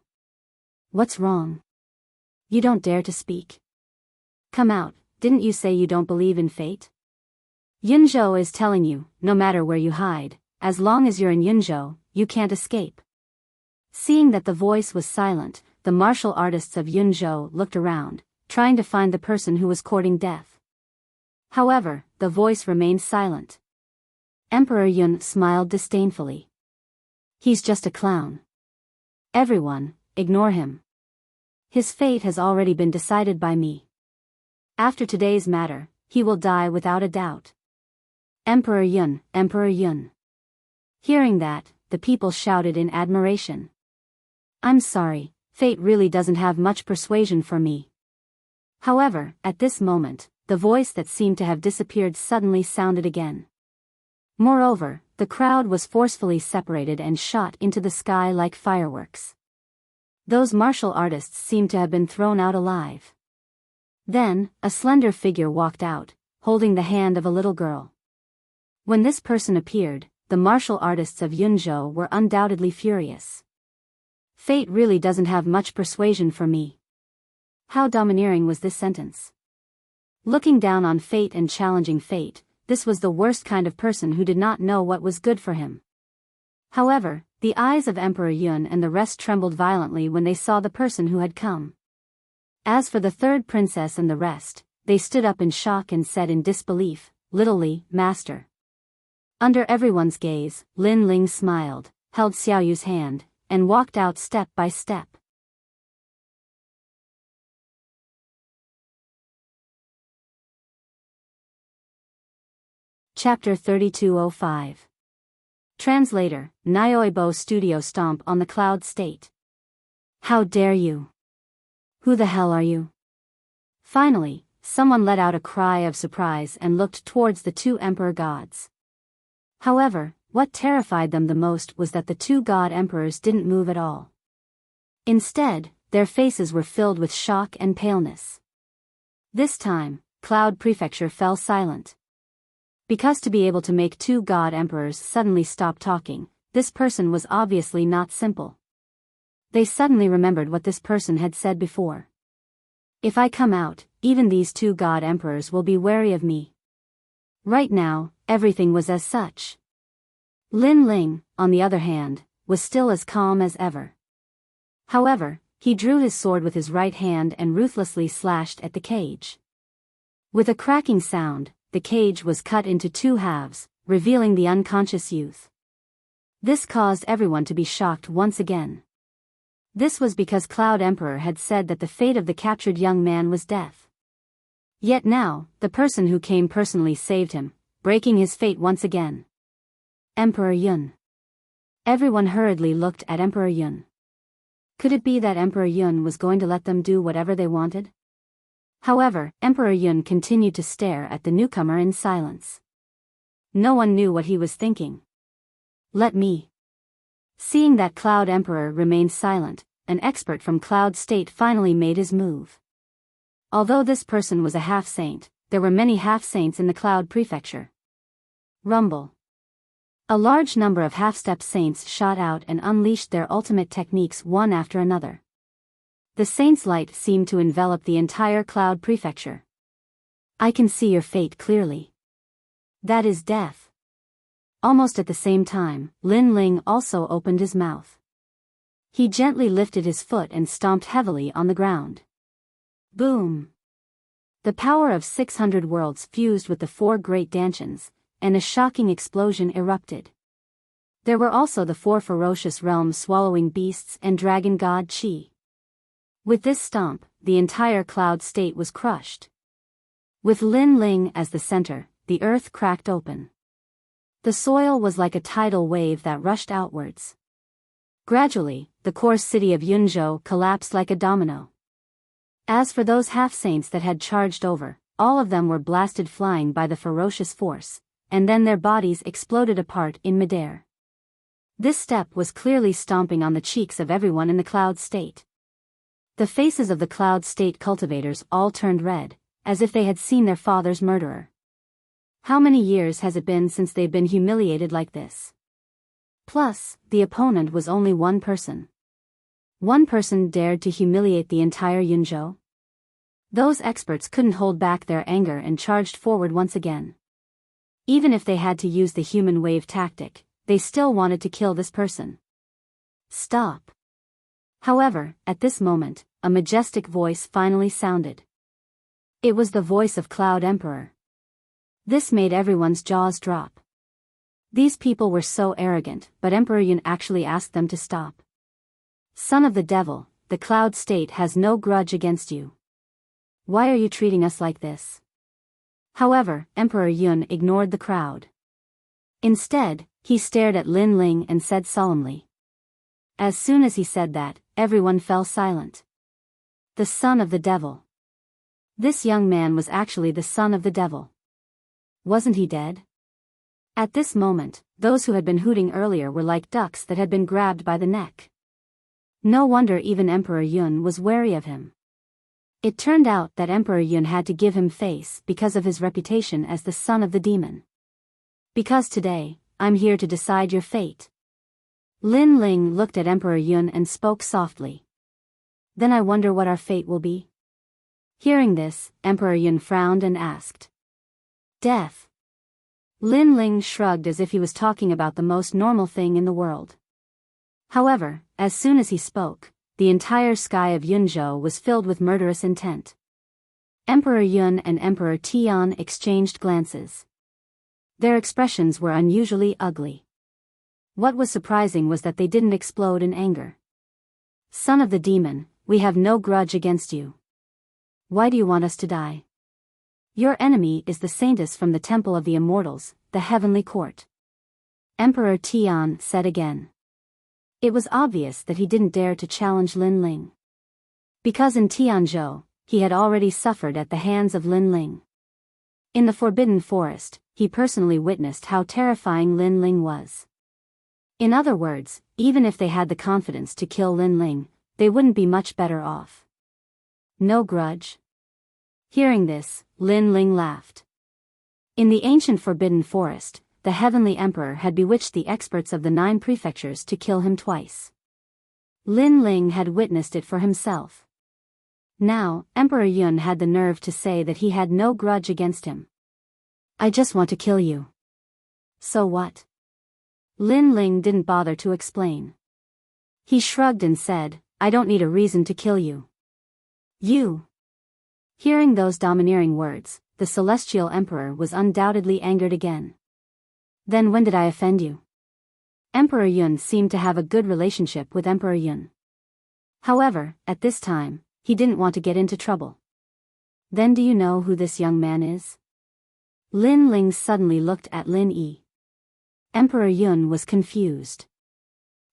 What's wrong? You don't dare to speak? Come out, didn't you say you don't believe in fate? Yunzhou is telling you, no matter where you hide, as long as you're in Yunzhou, you can't escape. Seeing that the voice was silent, the martial artists of Yunzhou looked around, trying to find the person who was courting death. However, the voice remained silent. Emperor Yun smiled disdainfully. He's just a clown. Everyone, ignore him. His fate has already been decided by me. After today's matter, he will die without a doubt. Emperor Yun, Emperor Yun. Hearing that, the people shouted in admiration. I'm sorry, fate really doesn't have much persuasion for me. However, at this moment, the voice that seemed to have disappeared suddenly sounded again. Moreover, the crowd was forcefully separated and shot into the sky like fireworks. Those martial artists seemed to have been thrown out alive. Then, a slender figure walked out, holding the hand of a little girl. When this person appeared, the martial artists of Yunzhou were undoubtedly furious. Fate really doesn't have much persuasion for me. How domineering was this sentence? Looking down on fate and challenging fate, this was the worst kind of person who did not know what was good for him. However, the eyes of Emperor Yun and the rest trembled violently when they saw the person who had come. As for the third princess and the rest, they stood up in shock and said in disbelief, "Little Li, master." Under everyone's gaze, Lin Ling smiled, held Xiaoyu's hand, and walked out step by step. Chapter 3205. Translator, Nyoibo Studio. Stomp on the cloud state. How dare you? Who the hell are you? Finally, someone let out a cry of surprise and looked towards the two emperor gods. However, what terrified them the most was that the two god emperors didn't move at all. Instead, their faces were filled with shock and paleness. This time, Cloud Prefecture fell silent. Because to be able to make two god emperors suddenly stop talking, this person was obviously not simple. They suddenly remembered what this person had said before. If I come out, even these two god emperors will be wary of me. Right now, everything was as such. Lin Ling, on the other hand, was still as calm as ever. However, he drew his sword with his right hand and ruthlessly slashed at the cage. With a cracking sound, the cage was cut into two halves, revealing the unconscious youth. This caused everyone to be shocked once again. This was because Cloud Emperor had said that the fate of the captured young man was death. Yet now, the person who came personally saved him, breaking his fate once again. Emperor Yun. Everyone hurriedly looked at Emperor Yun. Could it be that Emperor Yun was going to let them do whatever they wanted? However, Emperor Yun continued to stare at the newcomer in silence. No one knew what he was thinking. Let me. Seeing that Cloud Emperor remained silent, an expert from Cloud State finally made his move. Although this person was a half-saint, there were many half-saints in the Cloud Prefecture. Rumble. A large number of half-step saints shot out and unleashed their ultimate techniques one after another. The saint's light seemed to envelop the entire Cloud Prefecture. I can see your fate clearly. That is death. Almost at the same time, Lin Ling also opened his mouth. He gently lifted his foot and stomped heavily on the ground. Boom! The power of 600 worlds fused with the four great dantians, and a shocking explosion erupted. There were also the four ferocious realms swallowing beasts and dragon god Qi. With this stomp, the entire Cloud State was crushed. With Lin Ling as the center, the earth cracked open. The soil was like a tidal wave that rushed outwards. Gradually, the core city of Yunzhou collapsed like a domino. As for those half-saints that had charged over, all of them were blasted flying by the ferocious force, and then their bodies exploded apart in midair. This step was clearly stomping on the cheeks of everyone in the Cloud State. The faces of the Cloud State cultivators all turned red, as if they had seen their father's murderer. How many years has it been since they've been humiliated like this? Plus, the opponent was only one person. One person dared to humiliate the entire Yunzhou? Those experts couldn't hold back their anger and charged forward once again. Even if they had to use the human wave tactic, they still wanted to kill this person. Stop. However, at this moment, a majestic voice finally sounded. It was the voice of Cloud Emperor. This made everyone's jaws drop. These people were so arrogant, but Emperor Yun actually asked them to stop. Son of the devil, the Cloud State has no grudge against you. Why are you treating us like this? However, Emperor Yun ignored the crowd. Instead, he stared at Lin Ling and said solemnly. As soon as he said that, everyone fell silent. The son of the devil. This young man was actually the son of the devil. Wasn't he dead? At this moment, those who had been hooting earlier were like ducks that had been grabbed by the neck. No wonder even Emperor Yun was wary of him. It turned out that Emperor Yun had to give him face because of his reputation as the son of the demon. Because today, I'm here to decide your fate. Lin Ling looked at Emperor Yun and spoke softly. Then I wonder what our fate will be. Hearing this, Emperor Yun frowned and asked. Death. Lin Ling shrugged as if he was talking about the most normal thing in the world. However, as soon as he spoke, the entire sky of Yunzhou was filled with murderous intent. Emperor Yun and Emperor Tian exchanged glances. Their expressions were unusually ugly. What was surprising was that they didn't explode in anger. Son of the demon, we have no grudge against you. Why do you want us to die? Your enemy is the saintess from the Temple of the Immortals, the Heavenly Court. Emperor Tian said again. It was obvious that he didn't dare to challenge Lin Ling. Because in Tianzhou, he had already suffered at the hands of Lin Ling. In the Forbidden Forest, he personally witnessed how terrifying Lin Ling was. In other words, even if they had the confidence to kill Lin Ling, they wouldn't be much better off. No grudge? Hearing this, Lin Ling laughed. In the ancient Forbidden Forest, the Heavenly Emperor had bewitched the experts of the 9 prefectures to kill him twice. Lin Ling had witnessed it for himself. Now, Emperor Yun had the nerve to say that he had no grudge against him. I just want to kill you. So what? Lin Ling didn't bother to explain. He shrugged and said, I don't need a reason to kill you. You. Hearing those domineering words, the Celestial Emperor was undoubtedly angered again. Then when did I offend you? Emperor Yun seemed to have a good relationship with Emperor Yun. However, at this time, he didn't want to get into trouble. Then do you know who this young man is? Lin Ling suddenly looked at Lin Yi. Emperor Yun was confused.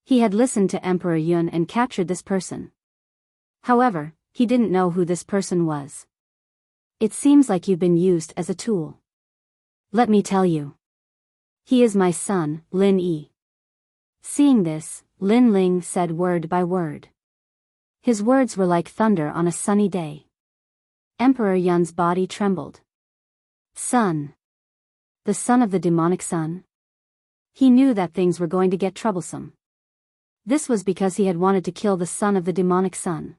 He had listened to Emperor Yun and captured this person. However, he didn't know who this person was. It seems like you've been used as a tool. Let me tell you. He is my son, Lin Yi. Seeing this, Lin Ling said word by word. His words were like thunder on a sunny day. Emperor Yun's body trembled. Son. The son of the demonic son? He knew that things were going to get troublesome. This was because he had wanted to kill the son of the demonic son.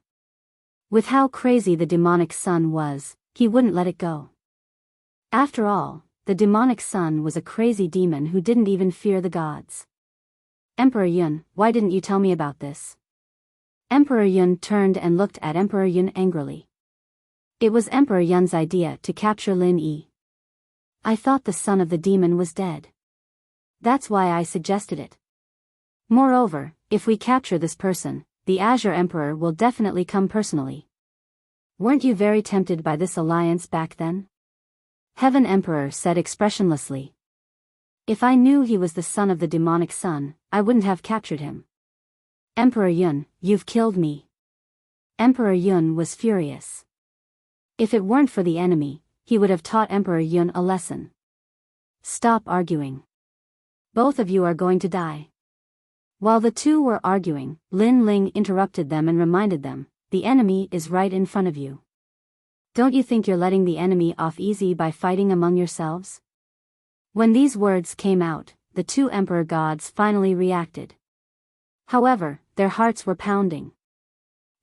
With how crazy the demonic son was, he wouldn't let it go. After all, the demonic son was a crazy demon who didn't even fear the gods. Emperor Yun, why didn't you tell me about this? Emperor Yun turned and looked at Emperor Yun angrily. It was Emperor Yun's idea to capture Lin Yi. I thought the son of the demon was dead. That's why I suggested it. Moreover, if we capture this person, the Azure Emperor will definitely come personally. Weren't you very tempted by this alliance back then? Heaven Emperor said expressionlessly. If I knew he was the son of the demonic son, I wouldn't have captured him. Emperor Yun, you've killed me. Emperor Yun was furious. If it weren't for the enemy, he would have taught Emperor Yun a lesson. Stop arguing. Both of you are going to die. While the two were arguing, Lin Ling interrupted them and reminded them, the enemy is right in front of you. Don't you think you're letting the enemy off easy by fighting among yourselves? When these words came out, the 2 emperor gods finally reacted. However, their hearts were pounding.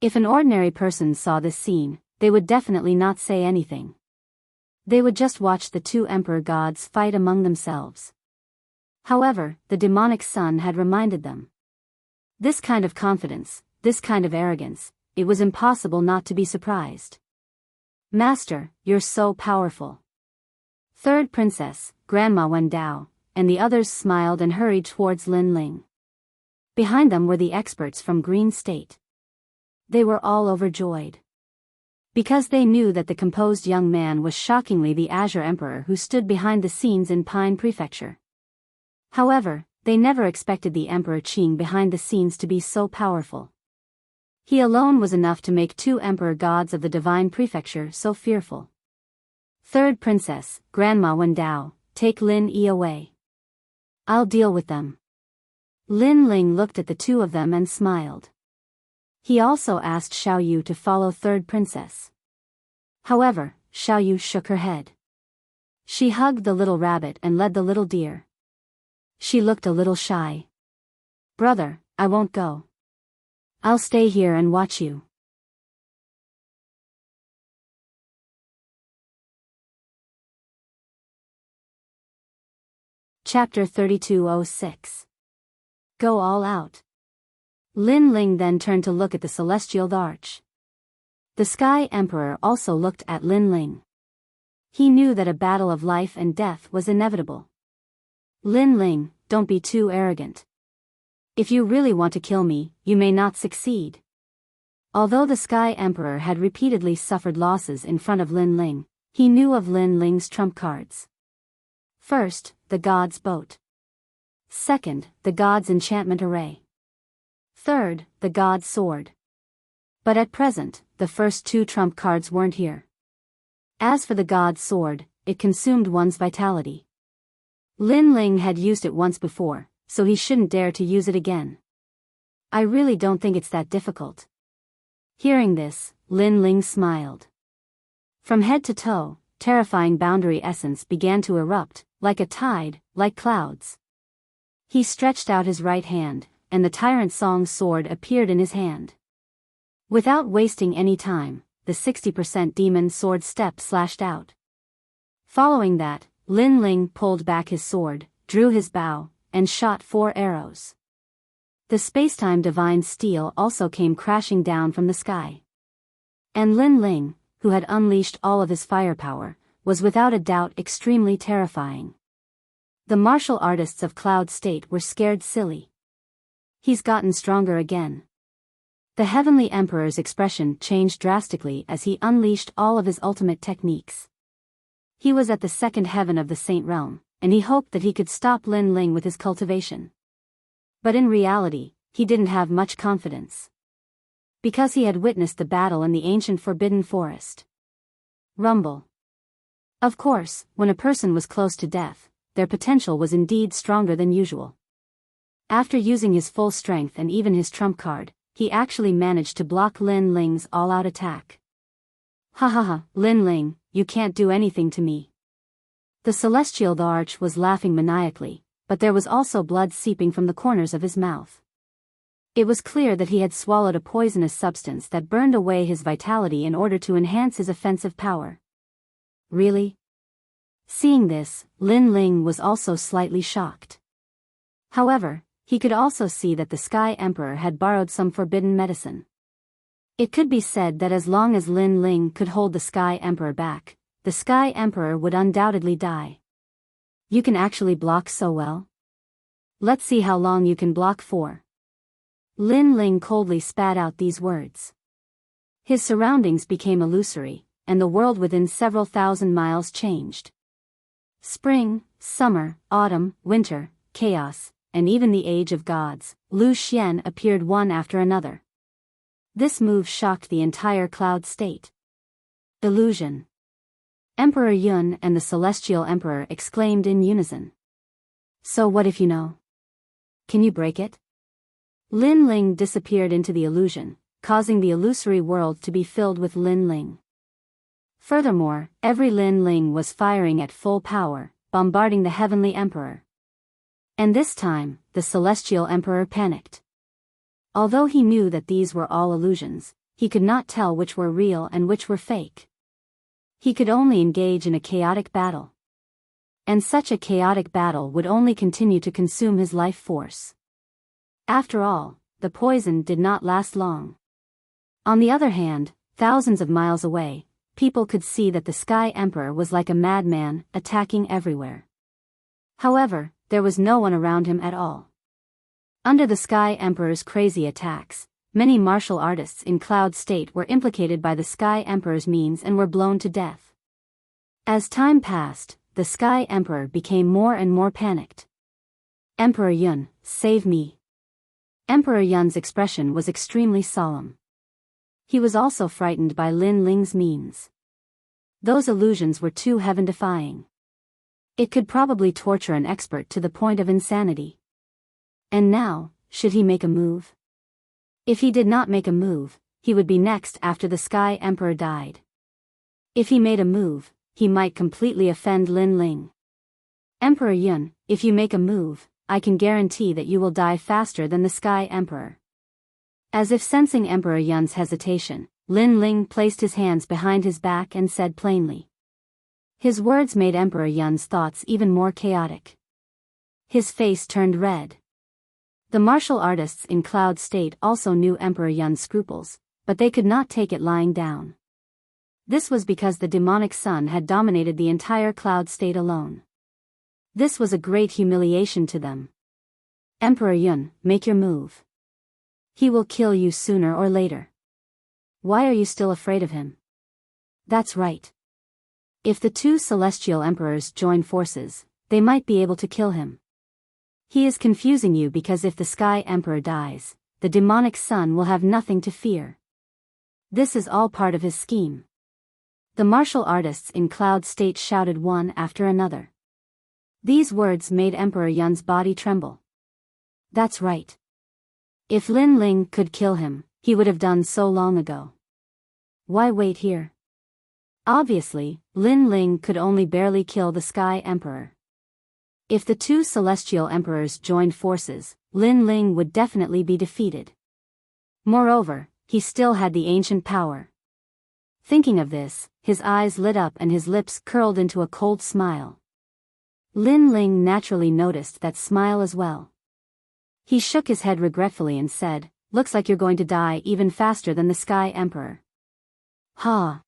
If an ordinary person saw this scene, they would definitely not say anything. They would just watch the 2 emperor gods fight among themselves. However, the demonic son had reminded them. This kind of confidence, this kind of arrogance, it was impossible not to be surprised. Master, you're so powerful. Third Princess, Grandma Wendao, and the others smiled and hurried towards Lin Ling. Behind them were the experts from Green State. They were all overjoyed. Because they knew that the composed young man was shockingly the Azure Emperor who stood behind the scenes in Pine Prefecture. However, they never expected the Emperor Qing behind the scenes to be so powerful. He alone was enough to make 2 emperor gods of the divine prefecture so fearful. Third princess, Grandma Wendao, take Lin Yi away. I'll deal with them. Lin Ling looked at the 2 of them and smiled. He also asked Xiao Yu to follow third princess. However, Xiao Yu shook her head. She hugged the little rabbit and led the little deer. She looked a little shy. Brother, I won't go. I'll stay here and watch you. Chapter 3206. Go all out. Lin Ling then turned to look at the celestial arch. The Sky Emperor also looked at Lin Ling. He knew that a battle of life and death was inevitable. Lin Ling, don't be too arrogant. If you really want to kill me, you may not succeed. Although the Sky Emperor had repeatedly suffered losses in front of Lin Ling, he knew of Lin Ling's trump cards. First, the God's Boat. Second, the God's Enchantment Array. Third, the God's Sword. But at present, the first 2 trump cards weren't here. As for the God's Sword, it consumed one's vitality. Lin Ling had used it once before, so he shouldn't dare to use it again. I really don't think it's that difficult. Hearing this, Lin Ling smiled. From head to toe, terrifying boundary essence began to erupt, like a tide, like clouds. He stretched out his right hand, and the Tyrant Song's sword appeared in his hand. Without wasting any time, the 60% demon sword step slashed out. Following that, Lin Ling pulled back his sword, drew his bow, and shot 4 arrows. The spacetime divine steel also came crashing down from the sky. And Lin Ling, who had unleashed all of his firepower, was without a doubt extremely terrifying. The martial artists of Cloud State were scared silly. He's gotten stronger again. The Heavenly Emperor's expression changed drastically as he unleashed all of his ultimate techniques. He was at the 2nd heaven of the Saint Realm, and he hoped that he could stop Lin Ling with his cultivation. But in reality, he didn't have much confidence. Because he had witnessed the battle in the ancient Forbidden Forest. Rumble. Of course, when a person was close to death, their potential was indeed stronger than usual. After using his full strength and even his trump card, he actually managed to block Lin Ling's all-out attack. Ha ha ha, Lin Ling, you can't do anything to me. The celestial arch was laughing maniacally, but there was also blood seeping from the corners of his mouth. It was clear that he had swallowed a poisonous substance that burned away his vitality in order to enhance his offensive power. Really? Seeing this, Lin Ling was also slightly shocked. However, he could also see that the Sky Emperor had borrowed some forbidden medicine. It could be said that as long as Lin Ling could hold the Sky Emperor back, the Sky Emperor would undoubtedly die. You can actually block so well? Let's see how long you can block for. Lin Ling coldly spat out these words. His surroundings became illusory, and the world within several thousand miles changed. Spring, summer, autumn, winter, chaos, and even the age of gods, Lu Xian appeared one after another. This move shocked the entire Cloud State. Illusion. Emperor Yun and the Celestial Emperor exclaimed in unison. So what if you know? Can you break it? Lin Ling disappeared into the illusion, causing the illusory world to be filled with Lin Ling. Furthermore, every Lin Ling was firing at full power, bombarding the Heavenly Emperor. And this time, the Celestial Emperor panicked. Although he knew that these were all illusions, he could not tell which were real and which were fake. He could only engage in a chaotic battle. And such a chaotic battle would only continue to consume his life force. After all, the poison did not last long. On the other hand, thousands of miles away, people could see that the Sky Emperor was like a madman, attacking everywhere. However, there was no one around him at all. Under the Sky Emperor's crazy attacks, many martial artists in Cloud State were implicated by the Sky Emperor's means and were blown to death. As time passed, the Sky Emperor became more and more panicked. Emperor Yun, save me. Emperor Yun's expression was extremely solemn. He was also frightened by Lin Ling's means. Those illusions were too heaven-defying. It could probably torture an expert to the point of insanity. And now, should he make a move? If he did not make a move, he would be next after the Sky Emperor died. If he made a move, he might completely offend Lin Ling. Emperor Yun, if you make a move, I can guarantee that you will die faster than the Sky Emperor. As if sensing Emperor Yun's hesitation, Lin Ling placed his hands behind his back and said plainly. His words made Emperor Yun's thoughts even more chaotic. His face turned red. The martial artists in Cloud State also knew Emperor Yun's scruples, but they could not take it lying down. This was because the demonic sun had dominated the entire Cloud State alone. This was a great humiliation to them. Emperor Yun, make your move. He will kill you sooner or later. Why are you still afraid of him? That's right. If the two celestial emperors join forces, they might be able to kill him. He is confusing you because if the Sky Emperor dies, the demonic sun will have nothing to fear. This is all part of his scheme. The martial artists in Cloud State shouted one after another. These words made Emperor Yun's body tremble. That's right. If Lin Ling could kill him, he would have done so long ago. Why wait here? Obviously, Lin Ling could only barely kill the Sky Emperor. If the two celestial emperors joined forces, Lin Ling would definitely be defeated. Moreover, he still had the ancient power. Thinking of this, his eyes lit up and his lips curled into a cold smile. Lin Ling naturally noticed that smile as well. He shook his head regretfully and said, "Looks like you're going to die even faster than the Sky Emperor." Ha!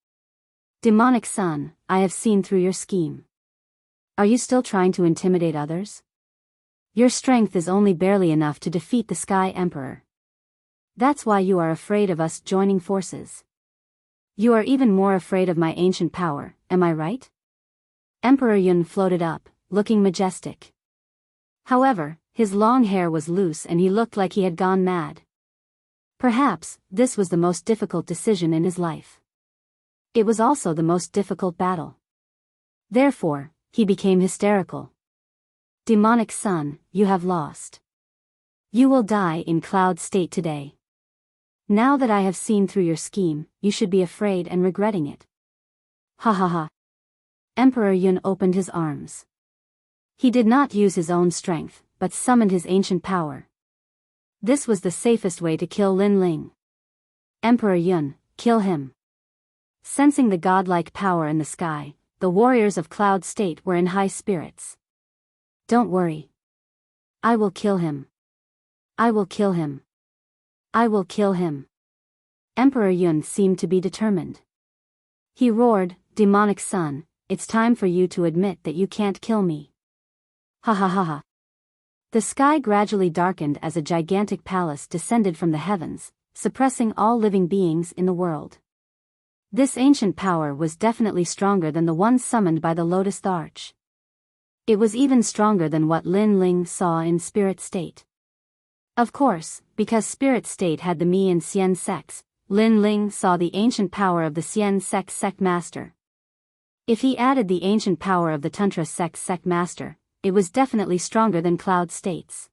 Demonic Sun, I have seen through your scheme. Are you still trying to intimidate others? Your strength is only barely enough to defeat the Sky Emperor. That's why you are afraid of us joining forces. You are even more afraid of my ancient power, am I right? Emperor Yun floated up, looking majestic. However, his long hair was loose and he looked like he had gone mad. Perhaps, this was the most difficult decision in his life. It was also the most difficult battle. Therefore, he became hysterical. Demonic Sun, you have lost. You will die in Cloud State today. Now that I have seen through your scheme, you should be afraid and regretting it. Ha ha ha. Emperor Yun opened his arms. He did not use his own strength, but summoned his ancient power. This was the safest way to kill Lin Ling. Emperor Yun, kill him. Sensing the godlike power in the sky, the warriors of Cloud State were in high spirits. Don't worry. I will kill him. I will kill him. I will kill him. Emperor Yun seemed to be determined. He roared, "Demonic Sun, it's time for you to admit that you can't kill me." Ha ha ha ha. The sky gradually darkened as a gigantic palace descended from the heavens, suppressing all living beings in the world. This ancient power was definitely stronger than the one summoned by the Lotus Arch. It was even stronger than what Lin Ling saw in Spirit State. Of course, because Spirit State had the Mi and Xian sects, Lin Ling saw the ancient power of the Xian sect master. If he added the ancient power of the Tantra sect master, it was definitely stronger than Cloud State's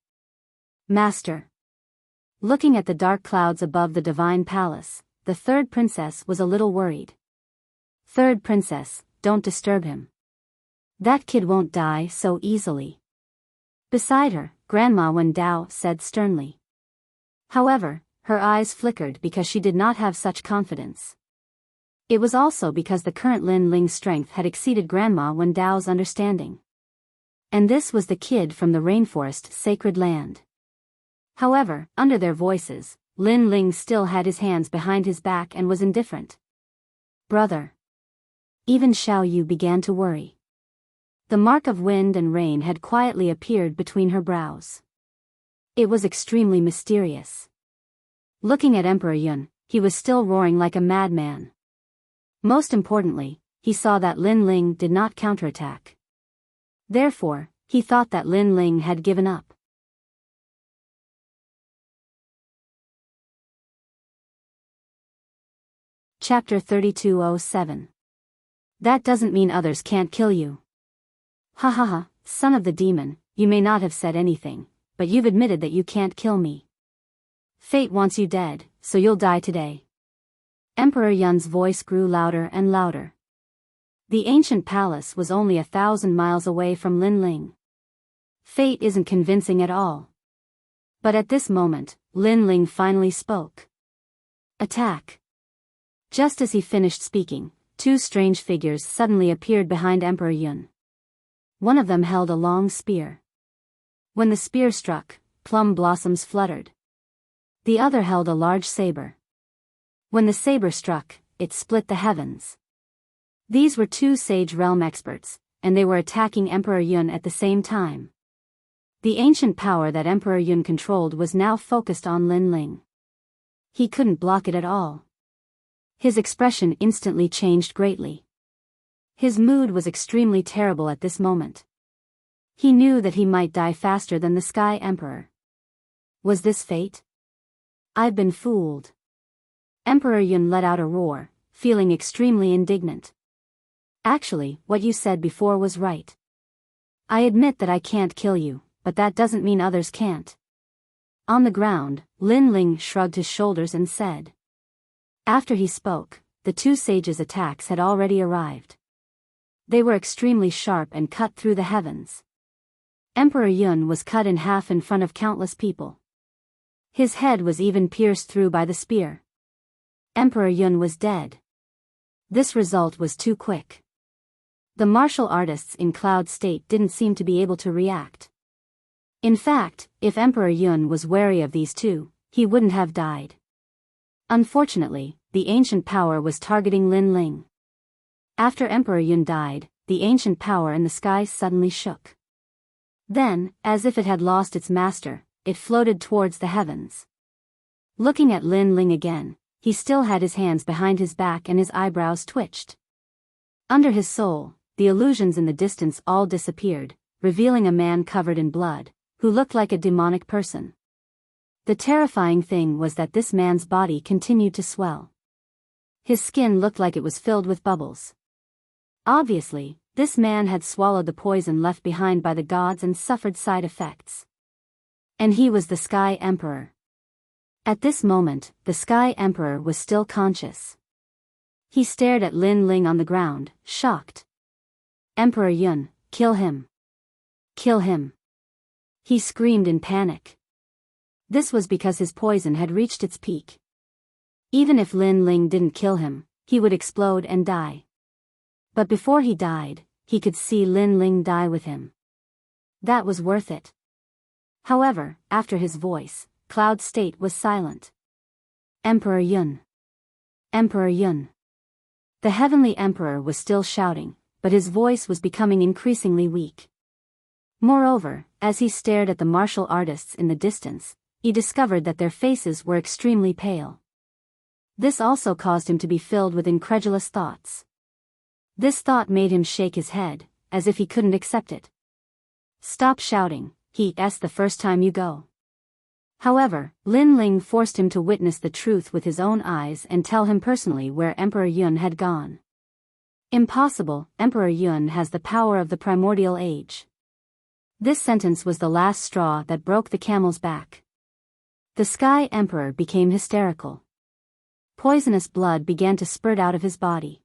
master. Looking at the dark clouds above the divine palace, the third princess was a little worried. Third princess, don't disturb him. That kid won't die so easily. Beside her, Grandma Wen Dao said sternly. However, her eyes flickered because she did not have such confidence. It was also because the current Lin Ling's strength had exceeded Grandma Wen Dao's understanding. And this was the kid from the rainforest sacred land. However, under their voices, Lin Ling still had his hands behind his back and was indifferent. Brother. Even Xiao Yu began to worry. The mark of wind and rain had quietly appeared between her brows. It was extremely mysterious. Looking at Emperor Yun, he was still roaring like a madman. Most importantly, he saw that Lin Ling did not counterattack. Therefore, he thought that Lin Ling had given up. Chapter 3207. That doesn't mean others can't kill you. Ha ha ha, son of the demon, you may not have said anything, but you've admitted that you can't kill me. Fate wants you dead, so you'll die today. Emperor Yun's voice grew louder and louder. The ancient palace was only 1,000 miles away from Linling. Fate isn't convincing at all. But at this moment, Linling finally spoke. Attack. Just as he finished speaking, two strange figures suddenly appeared behind Emperor Yun. One of them held a long spear. When the spear struck, plum blossoms fluttered. The other held a large saber. When the saber struck, it split the heavens. These were two Sage Realm experts, and they were attacking Emperor Yun at the same time. The ancient power that Emperor Yun controlled was now focused on Linling. He couldn't block it at all. His expression instantly changed greatly. His mood was extremely terrible at this moment. He knew that he might die faster than the Sky Emperor. Was this fate? I've been fooled. Emperor Yun let out a roar, feeling extremely indignant. Actually, what you said before was right. I admit that I can't kill you, but that doesn't mean others can't. On the ground, Linling shrugged his shoulders and said. After he spoke, the two sages' attacks had already arrived. They were extremely sharp and cut through the heavens. Emperor Yun was cut in half in front of countless people. His head was even pierced through by the spear. Emperor Yun was dead. This result was too quick. The martial artists in Cloud State didn't seem to be able to react. In fact, if Emperor Yun was wary of these two, he wouldn't have died. Unfortunately, the ancient power was targeting Linling. After Emperor Yun died, the ancient power in the skies suddenly shook. Then, as if it had lost its master, it floated towards the heavens. Looking at Linling again, he still had his hands behind his back and his eyebrows twitched. Under his soul, the illusions in the distance all disappeared, revealing a man covered in blood, who looked like a demonic person. The terrifying thing was that this man's body continued to swell. His skin looked like it was filled with bubbles. Obviously, this man had swallowed the poison left behind by the gods and suffered side effects. And he was the Sky Emperor. At this moment, the Sky Emperor was still conscious. He stared at Linling on the ground, shocked. Emperor Yun, kill him. Kill him. He screamed in panic. This was because his poison had reached its peak. Even if Linling didn't kill him, he would explode and die. But before he died, he could see Linling die with him. That was worth it. However, after his voice, Cloud State was silent. Emperor Yun. Emperor Yun. The Heavenly Emperor was still shouting, but his voice was becoming increasingly weak. Moreover, as he stared at the martial artists in the distance, he discovered that their faces were extremely pale. This also caused him to be filled with incredulous thoughts. This thought made him shake his head, as if he couldn't accept it. Stop shouting, he asked the first time you go. However, Linling forced him to witness the truth with his own eyes and tell him personally where Emperor Yun had gone. Impossible, Emperor Yun has the power of the primordial age. This sentence was the last straw that broke the camel's back. The Sky Emperor became hysterical. Poisonous blood began to spurt out of his body.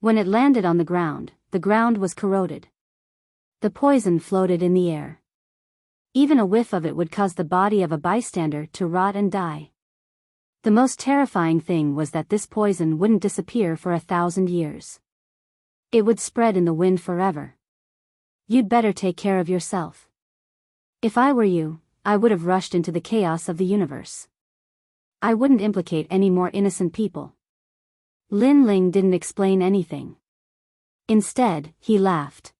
When it landed on the ground was corroded. The poison floated in the air. Even a whiff of it would cause the body of a bystander to rot and die. The most terrifying thing was that this poison wouldn't disappear for 1,000 years. It would spread in the wind forever. You'd better take care of yourself. If I were you, I would have rushed into the chaos of the universe. I wouldn't implicate any more innocent people. Linling didn't explain anything. Instead, he laughed.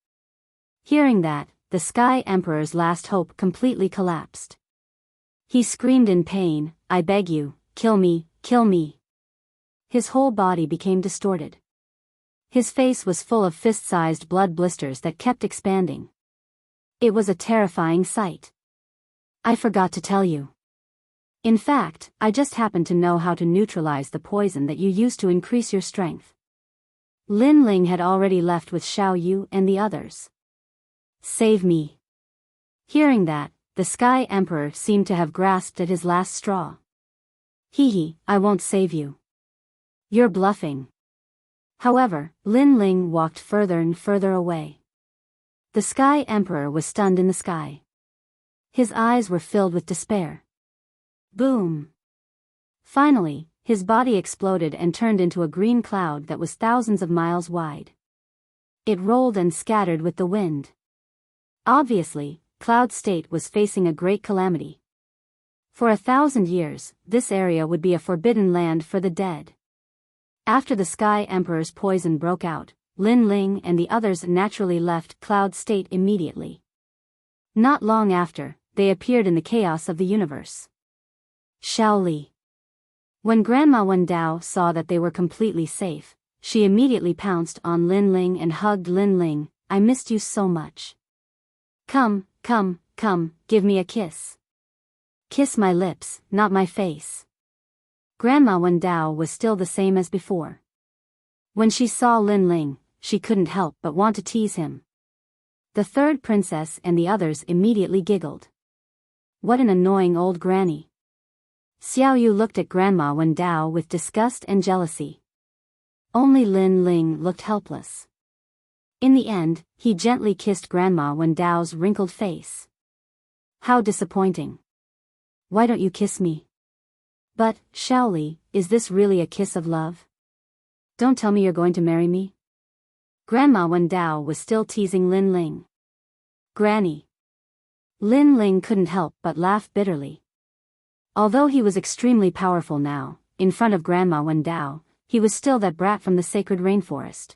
Hearing that, the Sky Emperor's last hope completely collapsed. He screamed in pain, I beg you, kill me, kill me. His whole body became distorted. His face was full of fist-sized blood blisters that kept expanding. It was a terrifying sight. I forgot to tell you. In fact, I just happen to know how to neutralize the poison that you use to increase your strength. Lin Ling had already left with Xiao Yu and the others. Save me. Hearing that, the Sky Emperor seemed to have grasped at his last straw. Hee, I won't save you. You're bluffing. However, Lin Ling walked further and further away. The Sky Emperor was stunned in the sky. His eyes were filled with despair. Boom! Finally, his body exploded and turned into a green cloud that was thousands of miles wide. It rolled and scattered with the wind. Obviously, Cloud State was facing a great calamity. For 1,000 years, this area would be a forbidden land for the dead. After the Sky Emperor's poison broke out, Lin Ling and the others naturally left Cloud State immediately. Not long after, they appeared in the chaos of the universe. Shaoli. When Grandma Wendao saw that they were completely safe, she immediately pounced on Lin Ling and hugged Lin Ling. I missed you so much. Come, give me a kiss. Kiss my lips, not my face. Grandma Wendao was still the same as before. When she saw Lin Ling, she couldn't help but want to tease him. The third princess and the others immediately giggled. What an annoying old granny. Xiao Yu looked at Grandma Wendao with disgust and jealousy. Only Lin Ling looked helpless. In the end, he gently kissed Grandma Wendao's wrinkled face. How disappointing. Why don't you kiss me? But, Shaoli, is this really a kiss of love? Don't tell me you're going to marry me? Grandma Wendao was still teasing Lin Ling. Granny. Lin Ling couldn't help but laugh bitterly. Although he was extremely powerful now, in front of Grandma Wendao, he was still that brat from the sacred rainforest.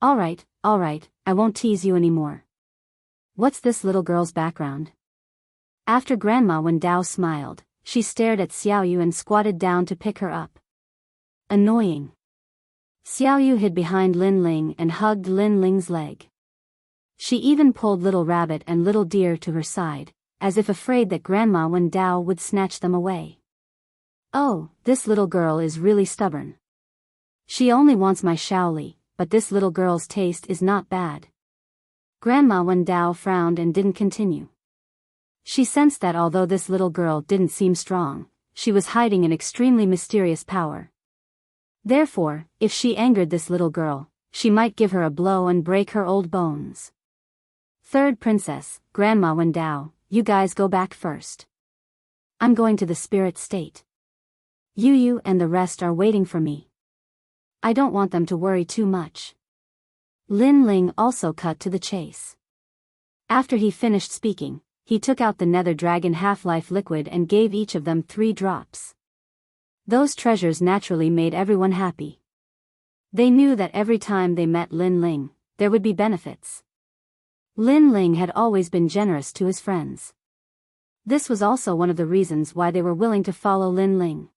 Alright, I won't tease you anymore. What's this little girl's background? After Grandma Wendao smiled, she stared at Xiao Yu and squatted down to pick her up. Annoying. Xiao Yu hid behind Lin Ling and hugged Lin Ling's leg. She even pulled Little Rabbit and Little Deer to her side, as if afraid that Grandma Wendao would snatch them away. Oh, this little girl is really stubborn. She only wants my Shaoli, but this little girl's taste is not bad. Grandma Wendao frowned and didn't continue. She sensed that although this little girl didn't seem strong, she was hiding an extremely mysterious power. Therefore, if she angered this little girl, she might give her a blow and break her old bones. Third princess, Grandma Wendao, you guys go back first. I'm going to the spirit state. Yu and the rest are waiting for me. I don't want them to worry too much. Lin Ling also cut to the chase. After he finished speaking, he took out the Nether Dragon Half-Life liquid and gave each of them 3 drops. Those treasures naturally made everyone happy. They knew that every time they met Lin Ling, there would be benefits. Lin Ling had always been generous to his friends. This was also one of the reasons why they were willing to follow Lin Ling.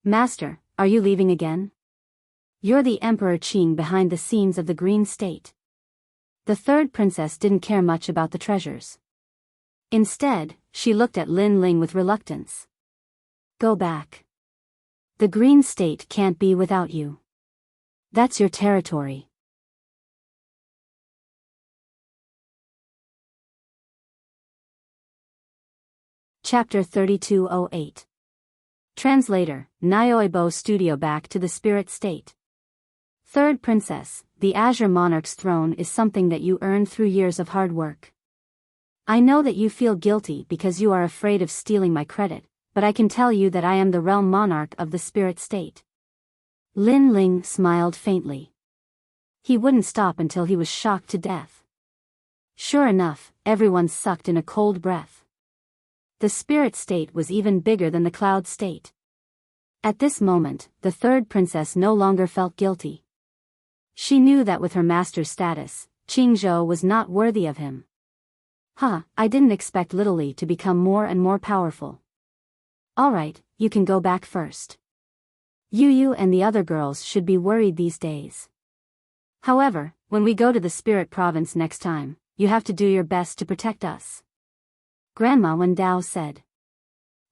Master, are you leaving again? You're the Emperor Qing behind the scenes of the Green State. The third princess didn't care much about the treasures. Instead, she looked at Lin Ling with reluctance. Go back. The Green State can't be without you. That's your territory. Chapter 3208. Translator, Nyoibo Studio. Back to the spirit state. Third princess, the Azure Monarch's throne is something that you earned through years of hard work. I know that you feel guilty because you are afraid of stealing my credit, but I can tell you that I am the realm monarch of the spirit state. Lin Ling smiled faintly. He wouldn't stop until he was shocked to death. Sure enough, everyone sucked in a cold breath. The spirit state was even bigger than the cloud state. At this moment, the third princess no longer felt guilty. She knew that with her master's status, Qingzhou was not worthy of him. I didn't expect Little Li to become more and more powerful. Alright, you can go back first. Yu and the other girls should be worried these days. However, when we go to the spirit province next time, you have to do your best to protect us. Grandma Wendao said.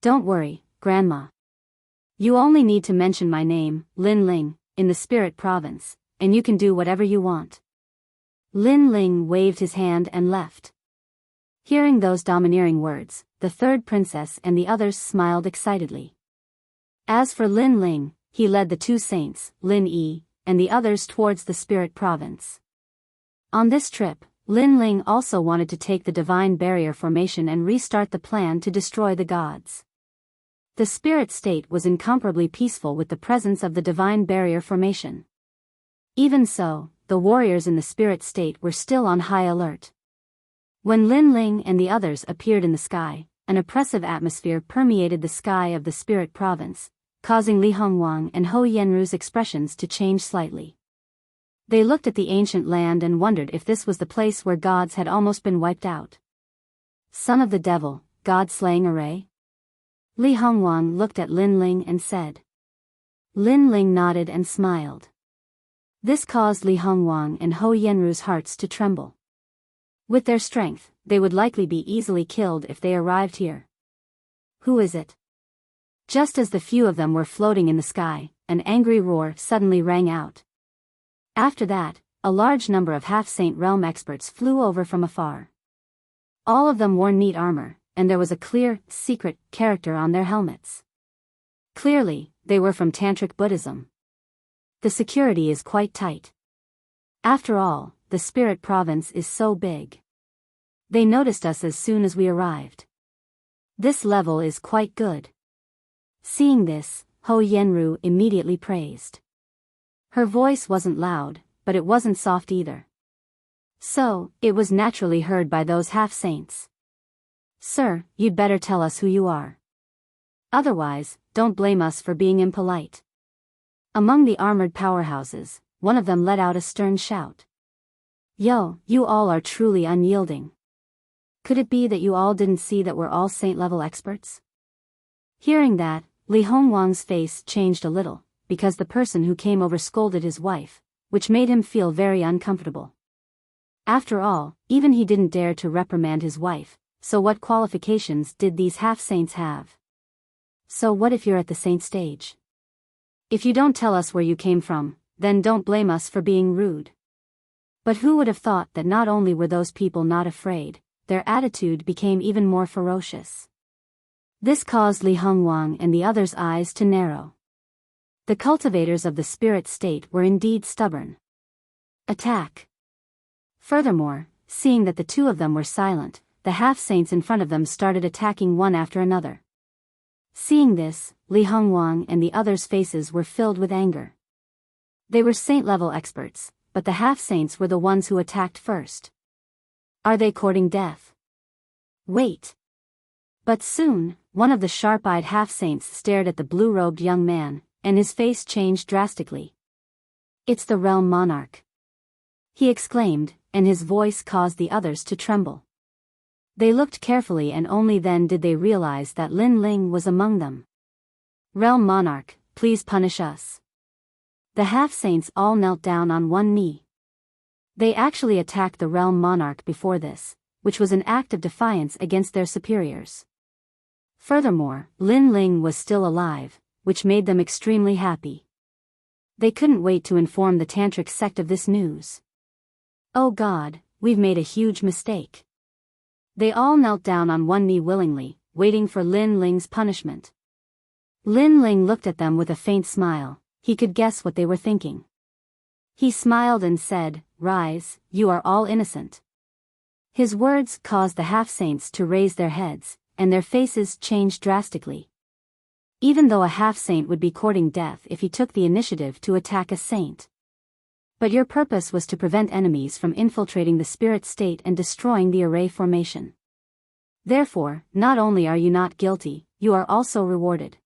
Don't worry, Grandma. You only need to mention my name, Lin Ling, in the spirit province, and you can do whatever you want. Lin Ling waved his hand and left. Hearing those domineering words, the third princess and the others smiled excitedly. As for Lin Ling, he led the two saints, Lin Yi, and the others towards the spirit province. On this trip, Lin Ling also wanted to take the divine barrier formation and restart the plan to destroy the gods. The spirit state was incomparably peaceful with the presence of the divine barrier formation. Even so, the warriors in the spirit state were still on high alert. When Lin Ling and the others appeared in the sky, an oppressive atmosphere permeated the sky of the spirit province, causing Li Hongwang and Ho Yenru's expressions to change slightly. They looked at the ancient land and wondered if this was the place where gods had almost been wiped out. Son of the devil, god-slaying array? Li Hongwang looked at Lin Ling and said. Lin Ling nodded and smiled. This caused Li Hongwang and Ho Yenru's hearts to tremble. With their strength, they would likely be easily killed if they arrived here. Who is it? Just as the few of them were floating in the sky, an angry roar suddenly rang out. After that, a large number of half-saint realm experts flew over from afar. All of them wore neat armor, and there was a clear, secret character on their helmets. Clearly, they were from Tantric Buddhism. The security is quite tight. After all, the spirit province is so big. They noticed us as soon as we arrived. This level is quite good. Seeing this, Ho Yenru immediately praised. Her voice wasn't loud, but it wasn't soft either. So, it was naturally heard by those half-saints. Sir, you'd better tell us who you are. Otherwise, don't blame us for being impolite. Among the armored powerhouses, one of them let out a stern shout. Yo, you all are truly unyielding. Could it be that you all didn't see that we're all saint-level experts? Hearing that, Li Hongwang's face changed a little, because the person who came over scolded his wife, which made him feel very uncomfortable. After all, even he didn't dare to reprimand his wife, so what qualifications did these half-saints have? So what if you're at the saint stage? If you don't tell us where you came from, then don't blame us for being rude. But who would have thought that not only were those people not afraid, their attitude became even more ferocious. This caused Li Hongwang and the others' eyes to narrow. The cultivators of the spirit state were indeed stubborn. Attack! Furthermore, seeing that the two of them were silent, the half-saints in front of them started attacking one after another. Seeing this, Li Hongwang and the others' faces were filled with anger. They were saint-level experts, but the half-saints were the ones who attacked first. Are they courting death? Wait! But soon, one of the sharp-eyed half-saints stared at the blue-robed young man, and his face changed drastically. It's the realm monarch! He exclaimed, and his voice caused the others to tremble. They looked carefully and only then did they realize that Lin Ling was among them. Realm monarch, please punish us. The half-saints all knelt down on one knee. They actually attacked the realm monarch before this, which was an act of defiance against their superiors. Furthermore, Lin Ling was still alive, which made them extremely happy. They couldn't wait to inform the Tantric sect of this news. Oh God, we've made a huge mistake. They all knelt down on one knee willingly, waiting for Lin Ling's punishment. Lin Ling looked at them with a faint smile. He could guess what they were thinking. He smiled and said, "Rise, you are all innocent." His words caused the half-saints to raise their heads, and their faces changed drastically. Even though a half-saint would be courting death if he took the initiative to attack a saint. But your purpose was to prevent enemies from infiltrating the spirit state and destroying the array formation. Therefore, not only are you not guilty, you are also rewarded.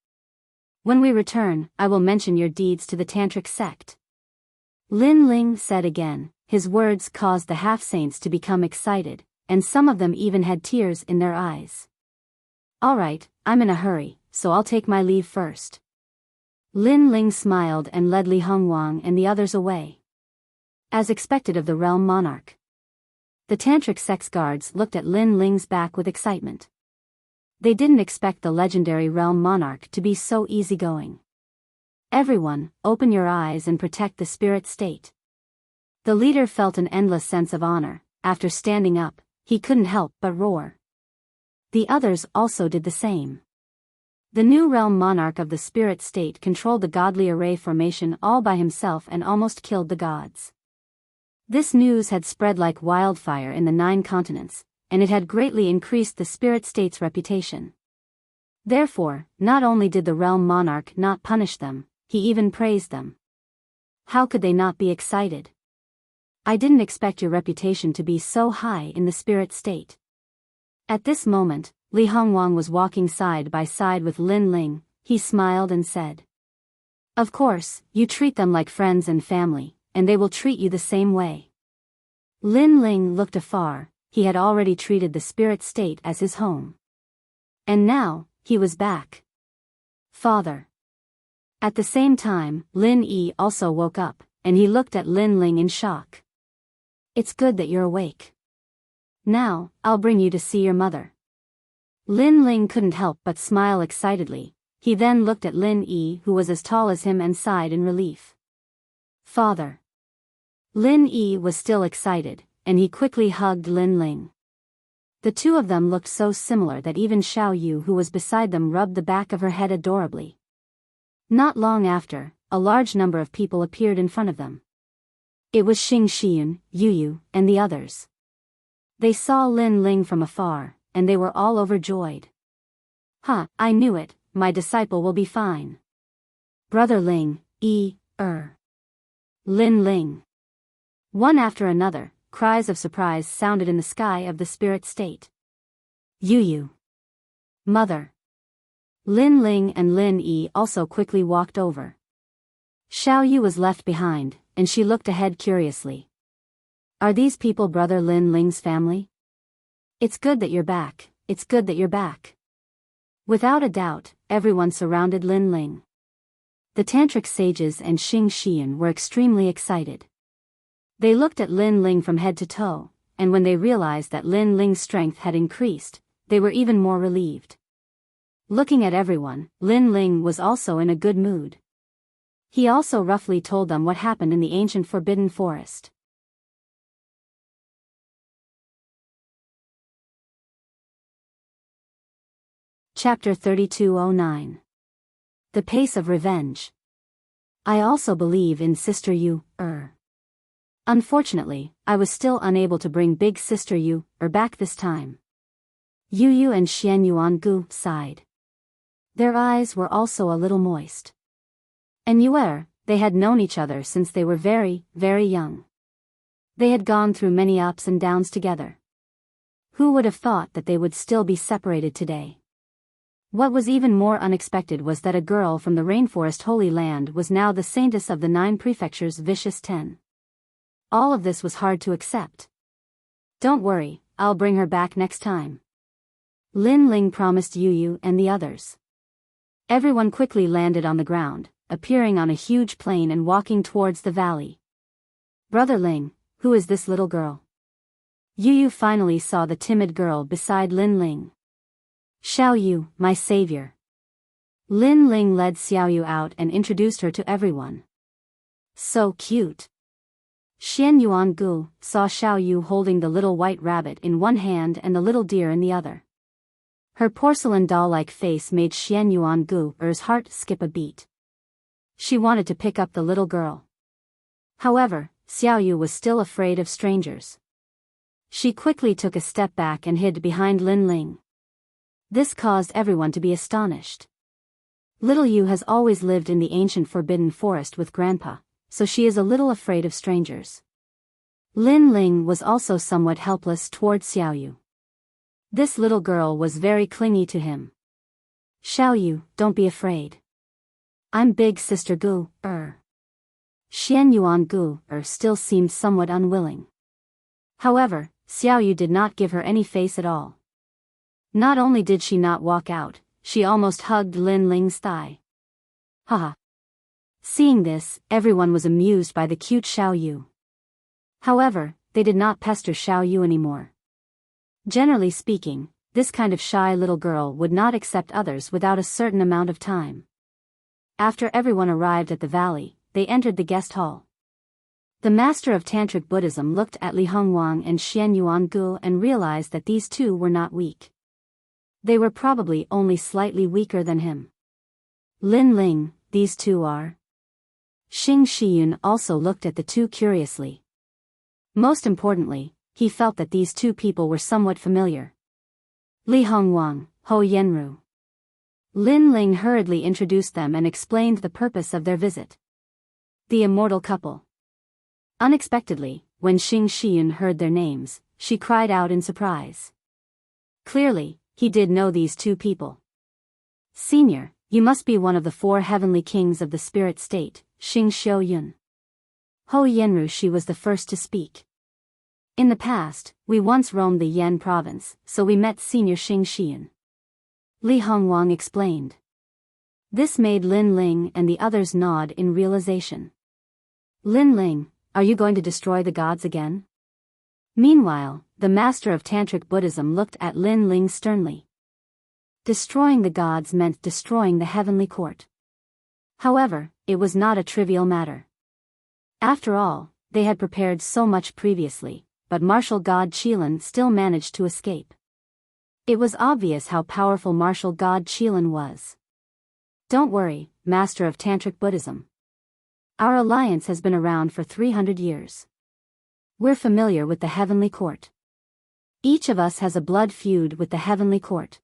When we return, I will mention your deeds to the Tantric sect. Lin Ling said again. His words caused the half-saints to become excited, and some of them even had tears in their eyes. All right, I'm in a hurry, so I'll take my leave first. Lin Ling smiled and led Li Hongwang and the others away. As expected of the realm monarch. The Tantric sect's guards looked at Lin Ling's back with excitement. They didn't expect the legendary realm monarch to be so easygoing. Everyone, open your eyes and protect the spirit state. The leader felt an endless sense of honor. After standing up, he couldn't help but roar. The others also did the same. The new realm monarch of the spirit state controlled the godly array formation all by himself and almost killed the gods. This news had spread like wildfire in the 9 continents, and it had greatly increased the spirit state's reputation. Therefore, not only did the realm monarch not punish them, he even praised them. How could they not be excited? I didn't expect your reputation to be so high in the spirit state. At this moment, Li Hongwang was walking side by side with Lin Ling. He smiled and said, "Of course, you treat them like friends and family, and they will treat you the same way." Lin Ling looked afar. He had already treated the spirit state as his home. And now, he was back. Father. At the same time, Lin Yi also woke up, and he looked at Lin Ling in shock. "It's good that you're awake. Now, I'll bring you to see your mother." Lin Ling couldn't help but smile excitedly. He then looked at Lin Yi, who was as tall as him, and sighed in relief. "Father." Lin Yi was still excited, and he quickly hugged Lin Ling. The two of them looked so similar that even Xiao Yu, who was beside them, rubbed the back of her head adorably. Not long after, a large number of people appeared in front of them. It was Xing Xian, Yu Yu, and the others. They saw Lin Ling from afar, and they were all overjoyed. "Ha, I knew it, my disciple will be fine. Brother Ling, Lin Ling." One after another, cries of surprise sounded in the sky of the spirit state. "Yu Yu. Mother." Lin Ling and Lin Yi also quickly walked over. Xiao Yu was left behind, and she looked ahead curiously. "Are these people Brother Lin Ling's family? It's good that you're back, it's good that you're back." Without a doubt, everyone surrounded Lin Ling. The tantric sages and Xing Xian were extremely excited. They looked at Lin Ling from head to toe, and when they realized that Lin Ling's strength had increased, they were even more relieved. Looking at everyone, Lin Ling was also in a good mood. He also roughly told them what happened in the ancient Forbidden Forest. Chapter 3209. The Pace of Revenge. I also believe in Sister Yu, Unfortunately, I was still unable to bring Big Sister Yu, back this time. Yu Yu and Xian Yuangu sighed. Their eyes were also a little moist. And Yuer, they had known each other since they were very, very young. They had gone through many ups and downs together. Who would have thought that they would still be separated today? What was even more unexpected was that a girl from the Rainforest Holy Land was now the saintess of the 9 prefectures' Vicious 10. All of this was hard to accept. "Don't worry, I'll bring her back next time," Lin Ling promised Yu Yu and the others. Everyone quickly landed on the ground, appearing on a huge plain and walking towards the valley. "Brother Ling, who is this little girl?" Yu Yu finally saw the timid girl beside Lin Ling. "Xiao Yu, my savior." Lin Ling led Xiao Yu out and introduced her to everyone. "So cute." Xian Yuangu saw Xiao Yu holding the little white rabbit in one hand and the little deer in the other. Her porcelain doll-like face made Xian Yuangu's heart skip a beat. She wanted to pick up the little girl. However, Xiao Yu was still afraid of strangers. She quickly took a step back and hid behind Lin Ling. This caused everyone to be astonished. Little Yu has always lived in the ancient Forbidden Forest with Grandpa, so she is a little afraid of strangers. Lin Ling was also somewhat helpless towards Xiao Yu. This little girl was very clingy to him. "Xiao Yu, don't be afraid. I'm Big Sister Gu, Xian Yuangu still seemed somewhat unwilling. However, Xiao Yu did not give her any face at all. Not only did she not walk out, she almost hugged Lin Ling's thigh. Haha. Seeing this, everyone was amused by the cute Xiao Yu. However, they did not pester Xiao Yu anymore. Generally speaking, this kind of shy little girl would not accept others without a certain amount of time. After everyone arrived at the valley, they entered the guest hall. The master of Tantric Buddhism looked at Li Hongwang and Xian Yuangu and realized that these two were not weak. They were probably only slightly weaker than him. Lin Ling, these two are. Xing Shiyun also looked at the two curiously. Most importantly, he felt that these two people were somewhat familiar. Li Hongwang, Ho Yenru. Lin Ling hurriedly introduced them and explained the purpose of their visit. The immortal couple. Unexpectedly, when Xing Shiyun heard their names, she cried out in surprise. Clearly, he did know these two people. Senior, you must be one of the 4 heavenly kings of the spirit state, Xing Xiaoyun. Ho Yenru, she was the first to speak. In the past, we once roamed the Yan province, so we met Senior Xing Shiyun. Li Hongwang explained. This made Lin Ling and the others nod in realization. Lin Ling, are you going to destroy the gods again? Meanwhile, the master of Tantric Buddhism looked at Lin Ling sternly. Destroying the gods meant destroying the heavenly court. However, it was not a trivial matter. After all, they had prepared so much previously, but martial god Qilin still managed to escape. It was obvious how powerful martial god Qilin was. Don't worry, master of Tantric Buddhism. Our alliance has been around for 300 years. We're familiar with the heavenly court. Each of us has a blood feud with the heavenly court.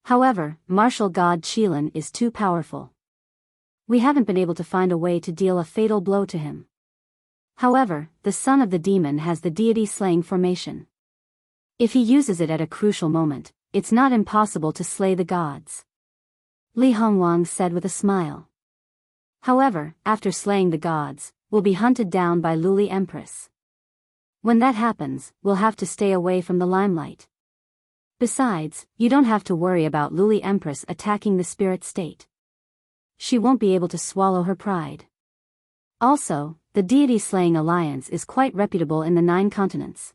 However, martial god Qilin is too powerful. We haven't been able to find a way to deal a fatal blow to him. However, the son of the demon has the deity slaying formation. If he uses it at a crucial moment, it's not impossible to slay the gods. Li Hongwang said with a smile. However, after slaying the gods, we'll be hunted down by Luli Empress. When that happens, we'll have to stay away from the limelight. Besides, you don't have to worry about Luli Empress attacking the spirit state. She won't be able to swallow her pride. Also, the deity-slaying alliance is quite reputable in the 9 continents.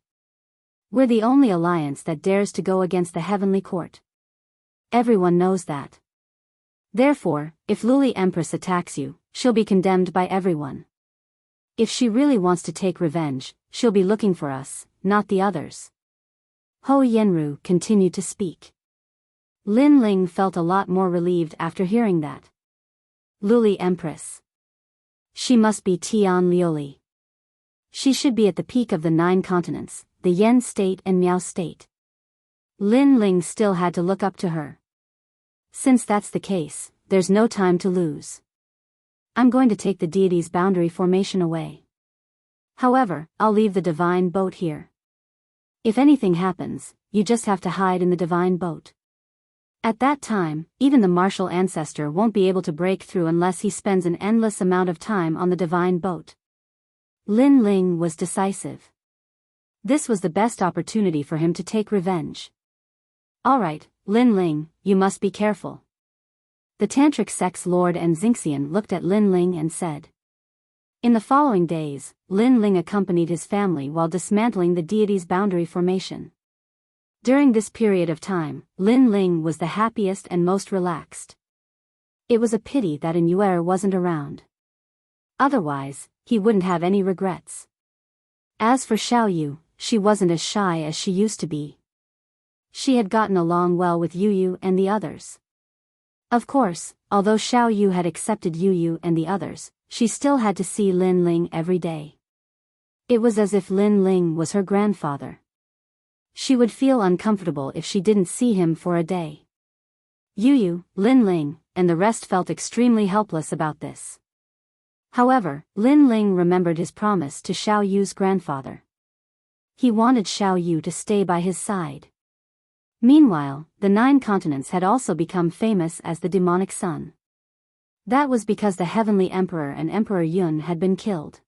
We're the only alliance that dares to go against the heavenly court. Everyone knows that. Therefore, if Luli Empress attacks you, she'll be condemned by everyone. If she really wants to take revenge, she'll be looking for us, not the others. Ho Yenru continued to speak. Lin Ling felt a lot more relieved after hearing that. Luli Empress. She must be Tian Liuli. She should be at the peak of the 9 continents, the Yen state and Miao state. Lin Ling still had to look up to her. Since that's the case, there's no time to lose. I'm going to take the deity's boundary formation away. However, I'll leave the divine boat here. If anything happens, you just have to hide in the divine boat. At that time, even the martial ancestor won't be able to break through unless he spends an endless amount of time on the divine boat. Lin Ling was decisive. This was the best opportunity for him to take revenge. Alright, Lin Ling, you must be careful. The Tantric sect's Lord and Xingxian looked at Lin Ling and said. In the following days, Lin Ling accompanied his family while dismantling the deity's boundary formation. During this period of time, Lin Ling was the happiest and most relaxed. It was a pity that Yuer wasn't around. Otherwise, he wouldn't have any regrets. As for Xiao Yu, she wasn't as shy as she used to be. She had gotten along well with Yu Yu and the others. Of course, although Xiao Yu had accepted Yu Yu and the others, she still had to see Lin Ling every day. It was as if Lin Ling was her grandfather. She would feel uncomfortable if she didn't see him for a day. Yu Yu, Lin Ling, and the rest felt extremely helpless about this. However, Lin Ling remembered his promise to Xiao Yu's grandfather. He wanted Xiao Yu to stay by his side. Meanwhile, the 9 continents had also become famous as the demonic sun. That was because the heavenly emperor and Emperor Yun had been killed.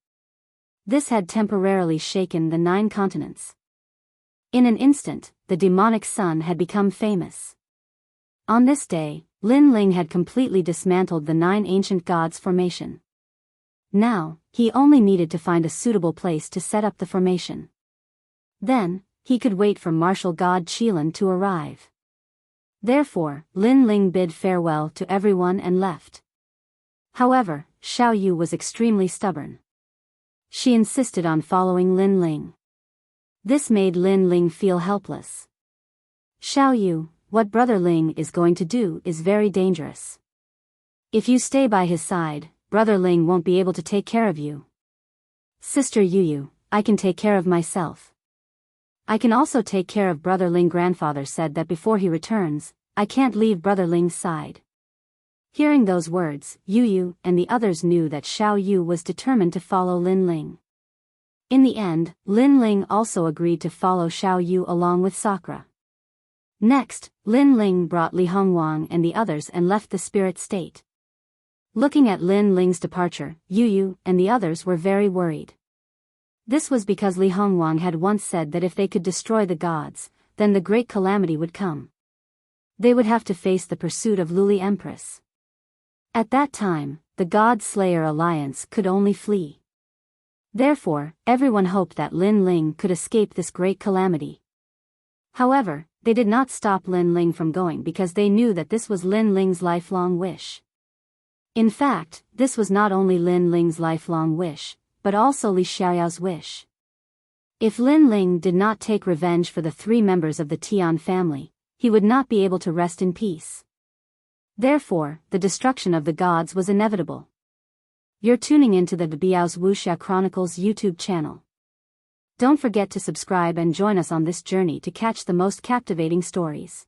This had temporarily shaken the 9 continents. In an instant, the demonic sun had become famous. On this day, Lin Ling had completely dismantled the 9 ancient gods' formation. Now, he only needed to find a suitable place to set up the formation. Then, he could wait for martial god Qilan to arrive. Therefore, Lin Ling bid farewell to everyone and left. However, Xiao Yu was extremely stubborn. She insisted on following Lin Ling. This made Lin Ling feel helpless. Xiao Yu, what Brother Ling is going to do is very dangerous. If you stay by his side, Brother Ling won't be able to take care of you. Sister Yu, I can take care of myself. I can also take care of Brother Ling. Grandfather said that before he returns, I can't leave Brother Ling's side. Hearing those words, Yu and the others knew that Xiao Yu was determined to follow Lin Ling. In the end, Lin Ling also agreed to follow Xiao Yu along with Sakura. Next, Lin Ling brought Li Hongwang and the others and left the spirit state. Looking at Lin Ling's departure, Yu and the others were very worried. This was because Li Hongwang had once said that if they could destroy the gods, then the great calamity would come. They would have to face the pursuit of Luli Empress. At that time, the God Slayer Alliance could only flee. Therefore, everyone hoped that Lin Ling could escape this great calamity. However, they did not stop Lin Ling from going because they knew that this was Lin Ling's lifelong wish. In fact, this was not only Lin Ling's lifelong wish, but also Li Xiaoyao's wish. If Lin Ling did not take revenge for the 3 members of the Tian family, he would not be able to rest in peace. Therefore, the destruction of the gods was inevitable. You're tuning into the Biyao's Wuxia Chronicles YouTube channel. Don't forget to subscribe and join us on this journey to catch the most captivating stories.